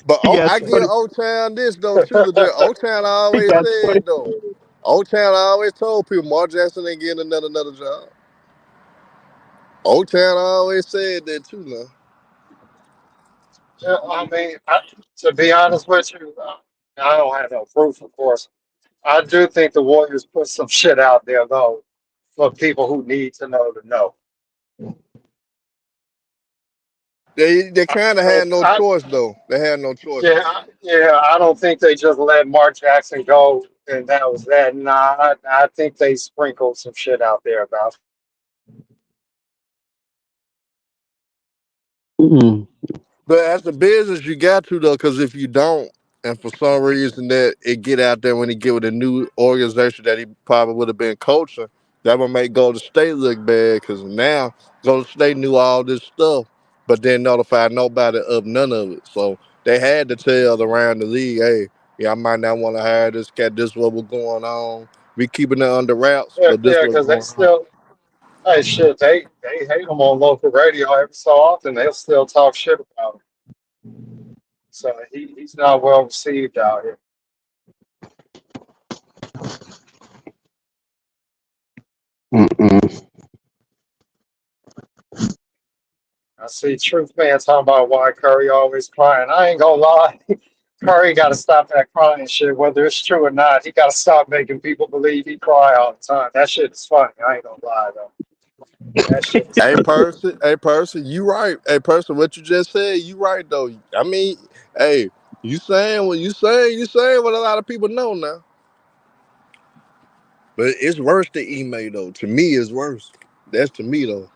But He got I give 20. Old Town this though too. Old Town He always got 20. said though. Old Town always told people Mark Jackson ain't getting another job. Old Town always said that too now. Yeah, to be honest with you, I don't have no proof, of course. I do think the Warriors put some shit out there though for people who need to know to know. They kind of I, had no I, choice though. They had no choice yeah, though. I don't think they just let Mark Jackson go and that was that. Nah, I think they sprinkled some shit out there about. Mm-mm. But as a business, you got to though, because if you don't, and for some reason that it get out there when he get with a new organization that he probably would have been coaching, that would make Golden State look bad. Because now Golden State knew all this stuff, but didn't notify nobody of none of it. So they had to tell around the league, "Hey, yeah, I might not want to hire this cat. This what was going on. We keeping it under wraps, Yeah, but this yeah, what's because they going on." still. Hey, shit, they hate him on local radio every so often. They'll still talk shit about him. So he's not well received out here. I see truth fans talking about why Curry always crying. I ain't gonna lie. Curry got to stop that crying shit, whether it's true or not. He got to stop making people believe he cry all the time. That shit is funny. I ain't gonna lie though. That shit is Hey, funny. person, you right. Hey, person, what you just said, you right though. I mean, hey, you saying what you saying what a lot of people know now. But it's worse than email though. To me, it's worse. That's to me though.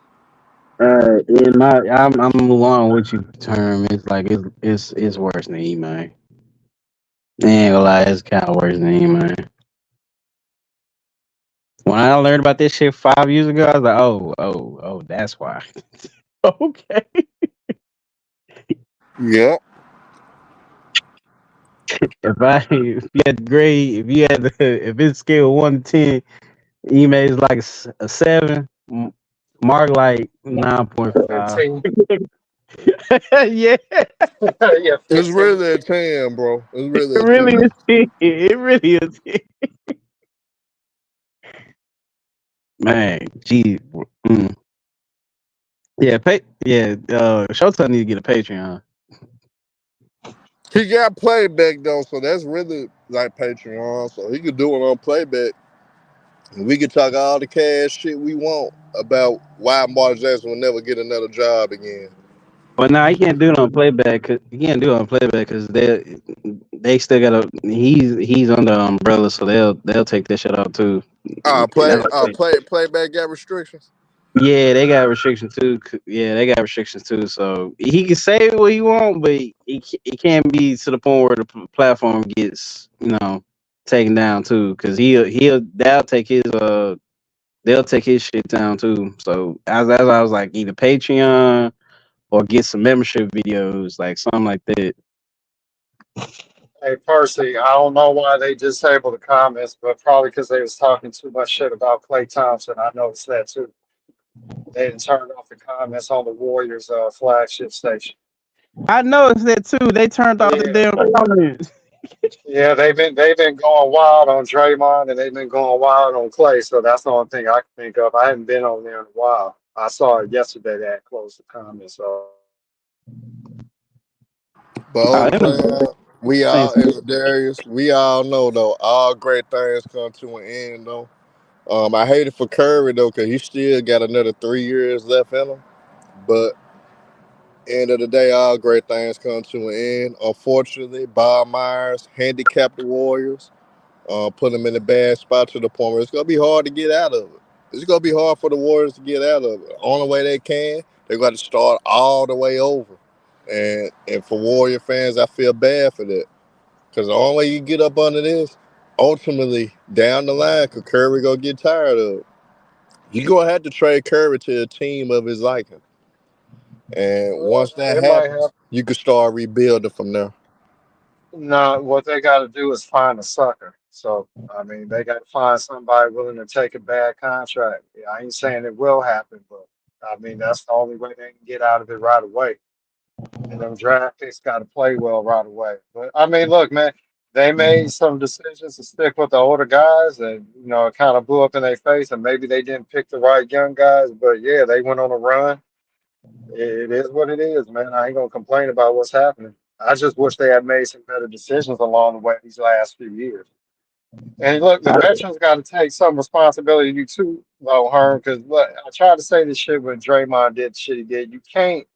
I'm move on with you term. It's like it's worse than email. I ain't gonna lie, it's kind of worse than email. When I learned about this shit 5 years ago, I was like, oh, that's why. Okay. Yeah. If you had grade, if it's scale 1 to 10, email is like a 7. Mark like 9.5. 15. Yeah, Yeah, It's 15. really a 10, bro. It's really it a really 10. is. It really is. Man, gee. Yeah, Showtime need to get a Patreon. He got playback though, so that's really like Patreon. So he could do it on playback. And we could talk all the cash shit we want about why Mark Jackson will never get another job again. But now he can't do it on playback. He can't do it on playback because they still gotta. He's under umbrella, so they'll take that shit out too. Playback got restrictions. Yeah, they got restrictions too. Yeah, they got restrictions too. So he can say what he want, but it can't be to the point where the platform gets taken down too. Because they'll take his shit down too. So as I was like, either Patreon or get some membership videos, like something like that. Hey, Percy, I don't know why they disabled the comments, but probably because they was talking too much shit about Klay Thompson. I noticed that too. They didn't turn off the comments on the Warriors' flagship station. I noticed that too. They turned off the damn comments. Yeah, they've been going wild on Draymond and they've been going wild on Klay. So that's the only thing I can think of. I haven't been on there in a while. I saw it yesterday. They had closed the comments. So But we all, as Darius, we all know though, all great things come to an end though. I hate it for Curry though, cause he still got another 3 years left in him. But end of the day, all great things come to an end. Unfortunately, Bob Myers handicapped the Warriors, put them in a bad spot to the point where it's gonna be hard to get out of it. It's gonna be hard for the Warriors to get out of it. The only way they can, they're gonna start all the way over. And for Warrior fans, I feel bad for that. Because the only way you get up under this, ultimately, down the line, because Curry gonna get tired of it. You're gonna have to trade Curry to a team of his liking. And once that happens, you can start rebuilding from there. no, what they got to do is find a sucker. So I mean, they got to find somebody willing to take a bad contract. Yeah, I ain't saying it will happen, but I mean that's the only way they can get out of it right away. And them draft picks got to play well right away. But I mean, look, man, they made some decisions to stick with the older guys, and it kind of blew up in their face. And maybe they didn't pick the right young guys, but yeah, they went on a run. It is what it is, man. I ain't gonna complain about what's happening. I just wish they had made some better decisions along the way these last few years. And look, the veterans got to take some responsibility too, though, Herm. Because look, I tried to say this shit when Draymond did the shit he did. You can't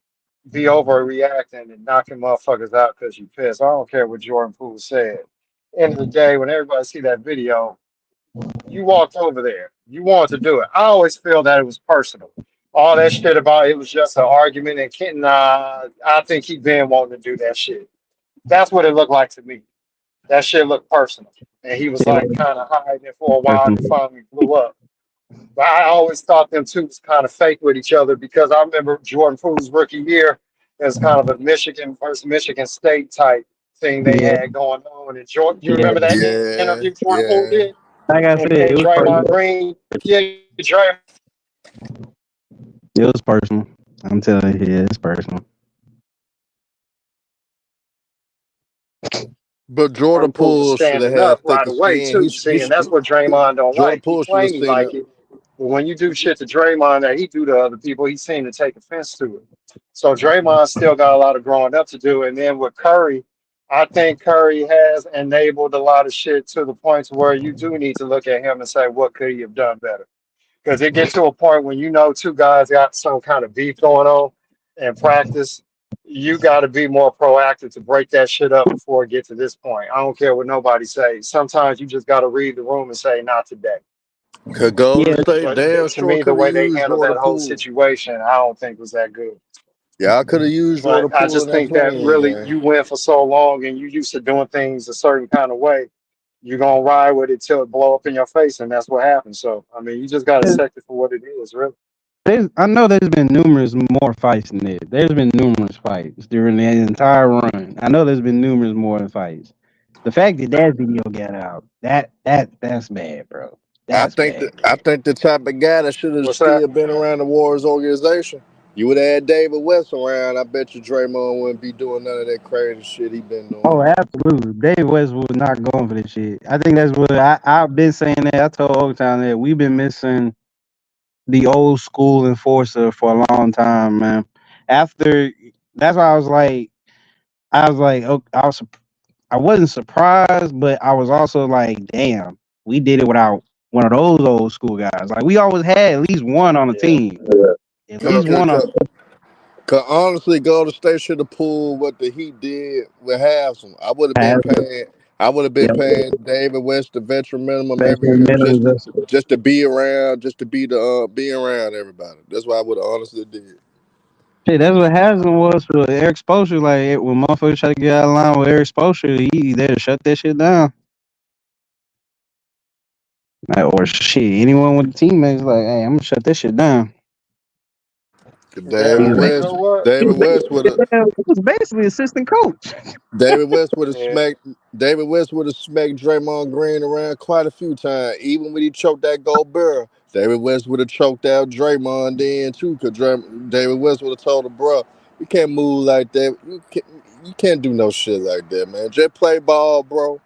be overreacting and knocking motherfuckers out because you pissed. I don't care what Jordan Poole said. End of the day, when everybody see that video, you walked over there. You wanted to do it. I always feel that it was personal. All that shit about it was just an argument, and I think he been wanting to do that shit. That's what it looked like to me. That shit looked personal, and he was like kind of hiding it for a while, and it finally blew up. But I always thought them two was kind of fake with each other because I remember Jordan Poole's rookie year as kind of a Michigan versus Michigan State type thing they had going on. And Jordan, you remember that interview Jordan Poole did? Like I And said, it was Draymond personal. Green, yeah, Draymond It was personal. I'm telling you, yeah, it's personal. But Jordan Jordan Poole was Poole should have standing had up right thicker away skin. too. Seeing that's what Draymond don't Jordan like. He Poole should have claimed he seen like that. it, but when you do shit to Draymond that he do to other people, he seemed to take offense to it. So Draymond still got a lot of growing up to do. And then with Curry, I think Curry has enabled a lot of shit to the point where you do need to look at him and say, what could he have done better? Because it gets to a point when you know two guys got some kind of beef going on in practice, you got to be more proactive to break that shit up before it gets to this point. I don't care what nobody says. Sometimes you just got to read the room and say, not today. Could Golden Yeah, State But damn to sure me, the could have way they used handled that Jordan whole Poole. situation, I don't think was that good. Yeah, I could have used Jordan But I Poole in just that think that playing really game. you went for so long and you used to doing things a certain kind of way. You're gonna ride with it till it blow up in your face, and that's what happened. So I mean, you just gotta accept it for what it is, really. I know there's been numerous more fights than this. There's been numerous fights during the entire run. I know there's been numerous more fights. The fact that that video got out, that's bad, bro. That's bad. I think the type of guy that should have What's that? still been around the Warriors organization. You would have had David West around. I bet you Draymond wouldn't be doing none of that crazy shit he been doing. Oh, absolutely. Dave West was not going for this shit. I think that's what I've been saying that. I told Oaktown that we've been missing the old school enforcer for a long time, man. After that's why I wasn't surprised, but I was also like, damn, we did it without one of those old school guys. Like we always had at least one on the Yeah. team. At least one on. Cause honestly, Golden State should have pulled what the Heat did with Haslam. I would have been Pass. paying. I would have been Yep. paying David West the veteran minimum every Veteran year minimum. just to be around, just to be around everybody. That's what I would have honestly did. Shit, that's what Haslam was for Eric Spoelstra. Like when motherfuckers try to get out of line with Eric Spoelstra, he there to shut that shit down. Like, or shit, anyone with the teammates like, hey, I'm gonna shut this shit down. Yeah, and you know what? David West would have. It was basically assistant coach. David West would have smacked Draymond Green around quite a few times. Even when he choked that Gobert, David West would have choked out Draymond then too. Cause David West would have told him, bro, you can't move like that. You can't do no shit like that, man. Just play ball, bro.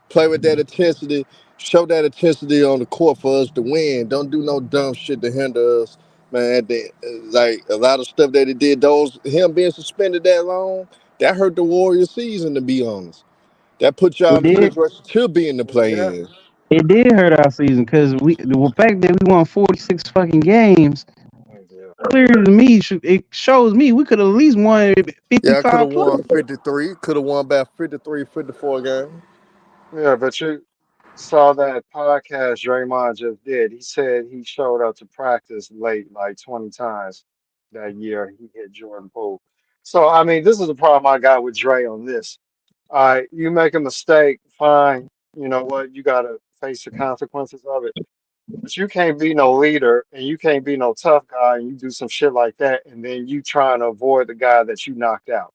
Play with that intensity. Show that intensity on the court for us to win. Don't do no dumb shit to hinder us, man. Like a lot of stuff that he did, him being suspended that long, that hurt the Warriors season, to be honest. That put y'all It in the did. situation to be in the Yeah. play-in. It did hurt our season because the fact that we won 46 fucking games clear to me. It shows me we could have at least won Yeah, I could 55 have plus. won 53. Could have won about 53, 54 games. Yeah, but you saw that podcast Draymond just did. He said he showed up to practice late like 20 times that year he hit Jordan Poole. So I mean, this is the problem I got with Dre on this. All right, you make a mistake, fine. You know what? You gotta face the consequences of it. But you can't be no leader and you can't be no tough guy and you do some shit like that and then you trying to avoid the guy that you knocked out.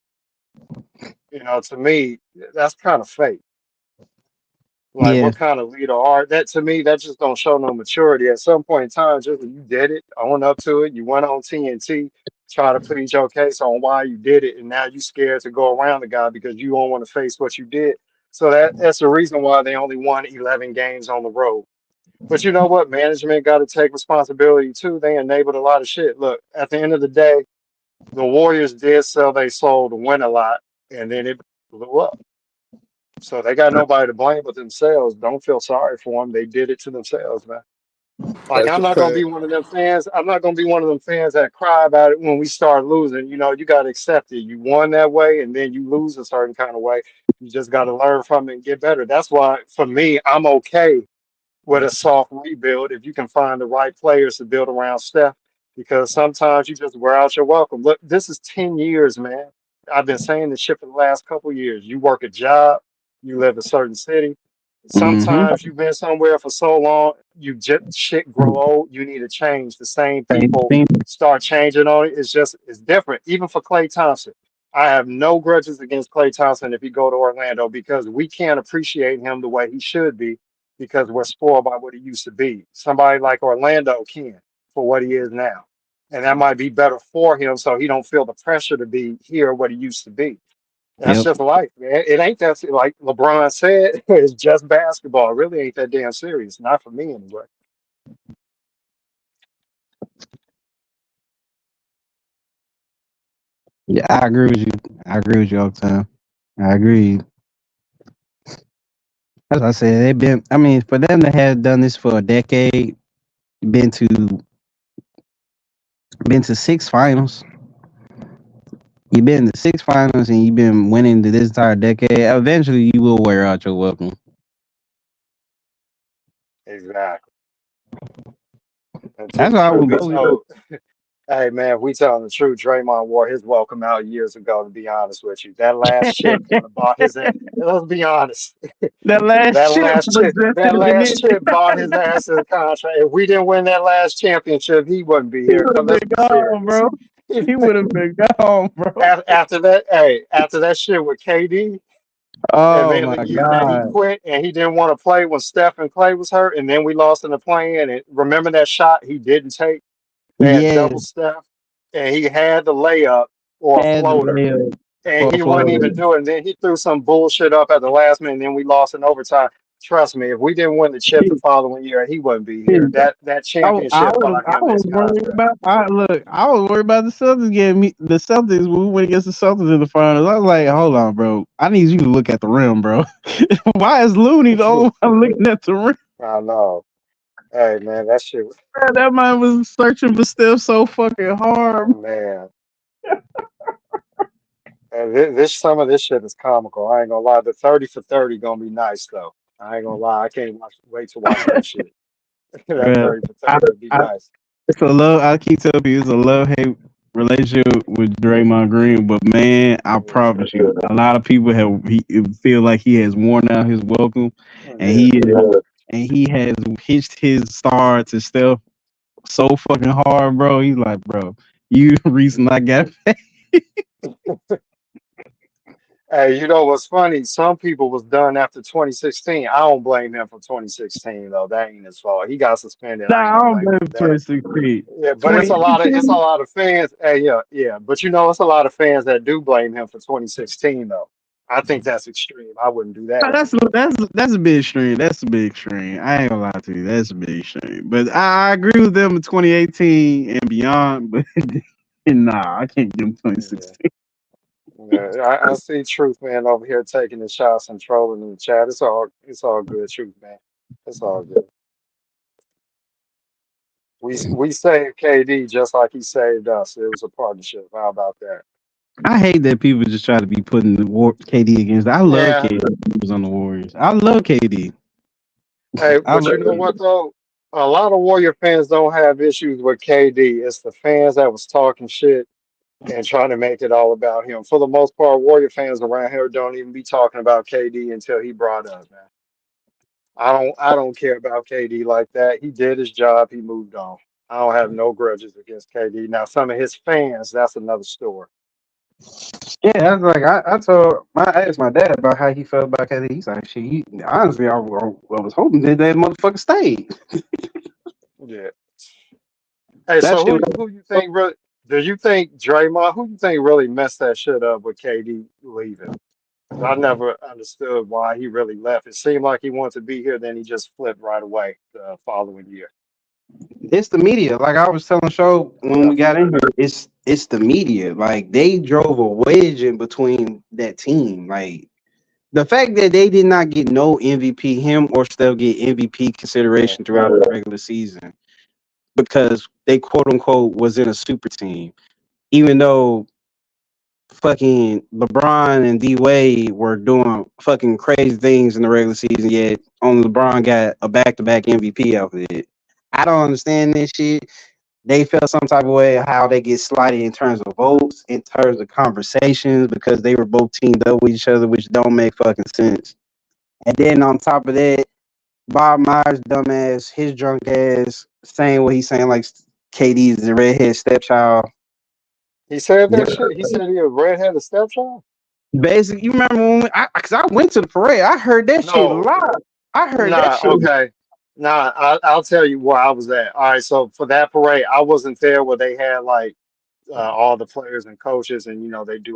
You know, to me, that's kind of fake. Like, Yeah, what kind of leader are that? To me, that just don't show no maturity. At some point in time, just when you did it, own up to it. You went on TNT, try to plead your case on why you did it, and now you scared to go around the guy because you don't want to face what you did. So that's the reason why they only won 11 games on the road. But you know what? Management got to take responsibility too. They enabled a lot of shit. Look, at the end of the day, the Warriors did sell their soul to win a lot, and then it blew up. So they got nobody to blame but themselves. Don't feel sorry for them. They did it to themselves, man. Like That's I'm a not gonna fact. be one of them fans. I'm not gonna be one of them fans that cry about it when we start losing. You know, you gotta accept it. You won that way and then you lose a certain kind of way. You just gotta learn from it and get better. That's why for me, I'm okay with a soft rebuild if you can find the right players to build around Steph. Because sometimes you just wear out your welcome. Look, this is 10 years, man. I've been saying this shit for the last couple of years. You work a job, you live in a certain city. mm-hmm. Sometimes you've been somewhere for so long, you just shit grow old. You need to change. The same people start changing on it. It's different. Even for Klay Thompson, I have no grudges against Klay Thompson if he go to Orlando because we can't appreciate him the way he should be because we're spoiled by what he used to be. Somebody like Orlando can. for what he is now. And that might be better for him so he don't feel the pressure to be here what he used to be. That's just life, man. It ain't that, like LeBron said, it's just basketball. It really ain't that damn serious. Not for me anyway. Yeah, I agree with you. I agree with you all the time. I agree. As I said, they've been. I mean, for them to have done this for a decade, been to 6 finals. You've been to 6 finals and you've been winning to this entire decade. Eventually, you will wear out your welcome. Exactly. And That's why I truth would be go. told, hey man, if we telling the truth, Draymond wore his welcome out years ago, to be honest with you. That last chip kind of bought his ass. Let's be honest. That last That chip last was chip, just that the last beginning. chip bought his ass a contract. If we didn't win that last championship, he wouldn't be He here. would Cause have let's been be gone, serious. bro. He would have been gone, bro. After that, hey, after that shit with KD, and Oh then my the year that he God. quit and he didn't want to play when Steph and Clay was hurt, and then we lost in the play-in. And remember that shot he didn't take? They had Yes, double Steph, and he had the layup or a had the floater, layup and for he wouldn't Florida. even do it. And then he threw some bullshit up at the last minute, and then we lost in overtime. Trust me, if we didn't win the chip the following year, he wouldn't be here. That I championship bought him was his worried contract. about. I was worried about the Celtics getting me. The Celtics when we went against the Celtics in the finals. I was like, hold on, bro. I need you to look at the rim, bro. Why is Looney the only one looking at the rim? I know. Hey man, that shit, Man, that man was searching for Steph so fucking hard. man. And this some of this shit is comical. I ain't gonna lie. The 30 for 30 gonna be nice though. I ain't gonna lie. I can't wait to watch that shit. That Bro, 30 for 30 would be nice. it's a love. I keep telling you, it's a love hate relationship with Draymond Green. But man, I promise you, a lot of people feel like he has worn out his welcome, and Yeah. he has hitched his star to Steph so fucking hard, bro. He's like, bro, you the reason I got. Hey, you know what's funny? Some people was done after 2016. I don't blame him for 2016 though. That ain't his fault. He got suspended. I ain't Nah, I gonna don't blame him blame for that. 2016. Yeah, but it's a lot of fans. Hey, yeah. But you know, it's a lot of fans that do blame him for 2016 though. I think that's extreme. I wouldn't do that. That's a big extreme. That's a big extreme. I ain't gonna lie to you. That's a big extreme. But I agree with them in 2018 and beyond. But nah, I can't give them 2016. Yeah, I see Truth Man over here taking the shots and trolling in the chat. It's all good, Truth Man. It's all good. We saved KD just like he saved us. It was a partnership. How about that? I hate that people just try to be putting the KD against. I love Yeah. KD. He was on the Warriors. I love KD. Hey, but you know what though? A lot of Warrior fans don't have issues with KD. It's the fans that was talking shit and trying to make it all about him. For the most part, Warrior fans around here don't even be talking about KD until he brought up, man. I don't care about KD like that. He did his job, he moved on. I don't have no grudges against KD. Now some of his fans, that's another story. Yeah, I was like, I asked my dad about how he felt about KD. He's like, shit. Honestly, I was hoping that motherfucker stayed. Yeah. Hey, That so shit. who you think really do you think Draymond, who you think really messed that shit up with KD leaving? Because I never understood why he really left. It seemed like he wanted to be here, then he just flipped right away the following year. It's the media. Like I was telling Show when we got in here, it's the media. Like they drove a wedge in between that team. Like the fact that they did not get no MVP, him or Steph get MVP consideration throughout the regular season because they quote unquote was in a super team, even though fucking LeBron and D Wade were doing fucking crazy things in the regular season, yet only LeBron got a back-to-back MVP out of it. I don't understand this shit. They felt some type of way how they get slighted in terms of votes, in terms of conversations, because they were both teamed up with each other, which don't make fucking sense. And then on top of that, Bob Myers, dumbass, his drunk ass, saying what he's saying, like KD is the redhead stepchild. He said that shit. He said he was redheaded stepchild. Basically, you remember when because I went to the parade, I heard that shit No, live. I heard that nah. shit. Okay, Nah, I'll tell you where I was at. All right, so for that parade, I wasn't there where they had like all the players and coaches, and they do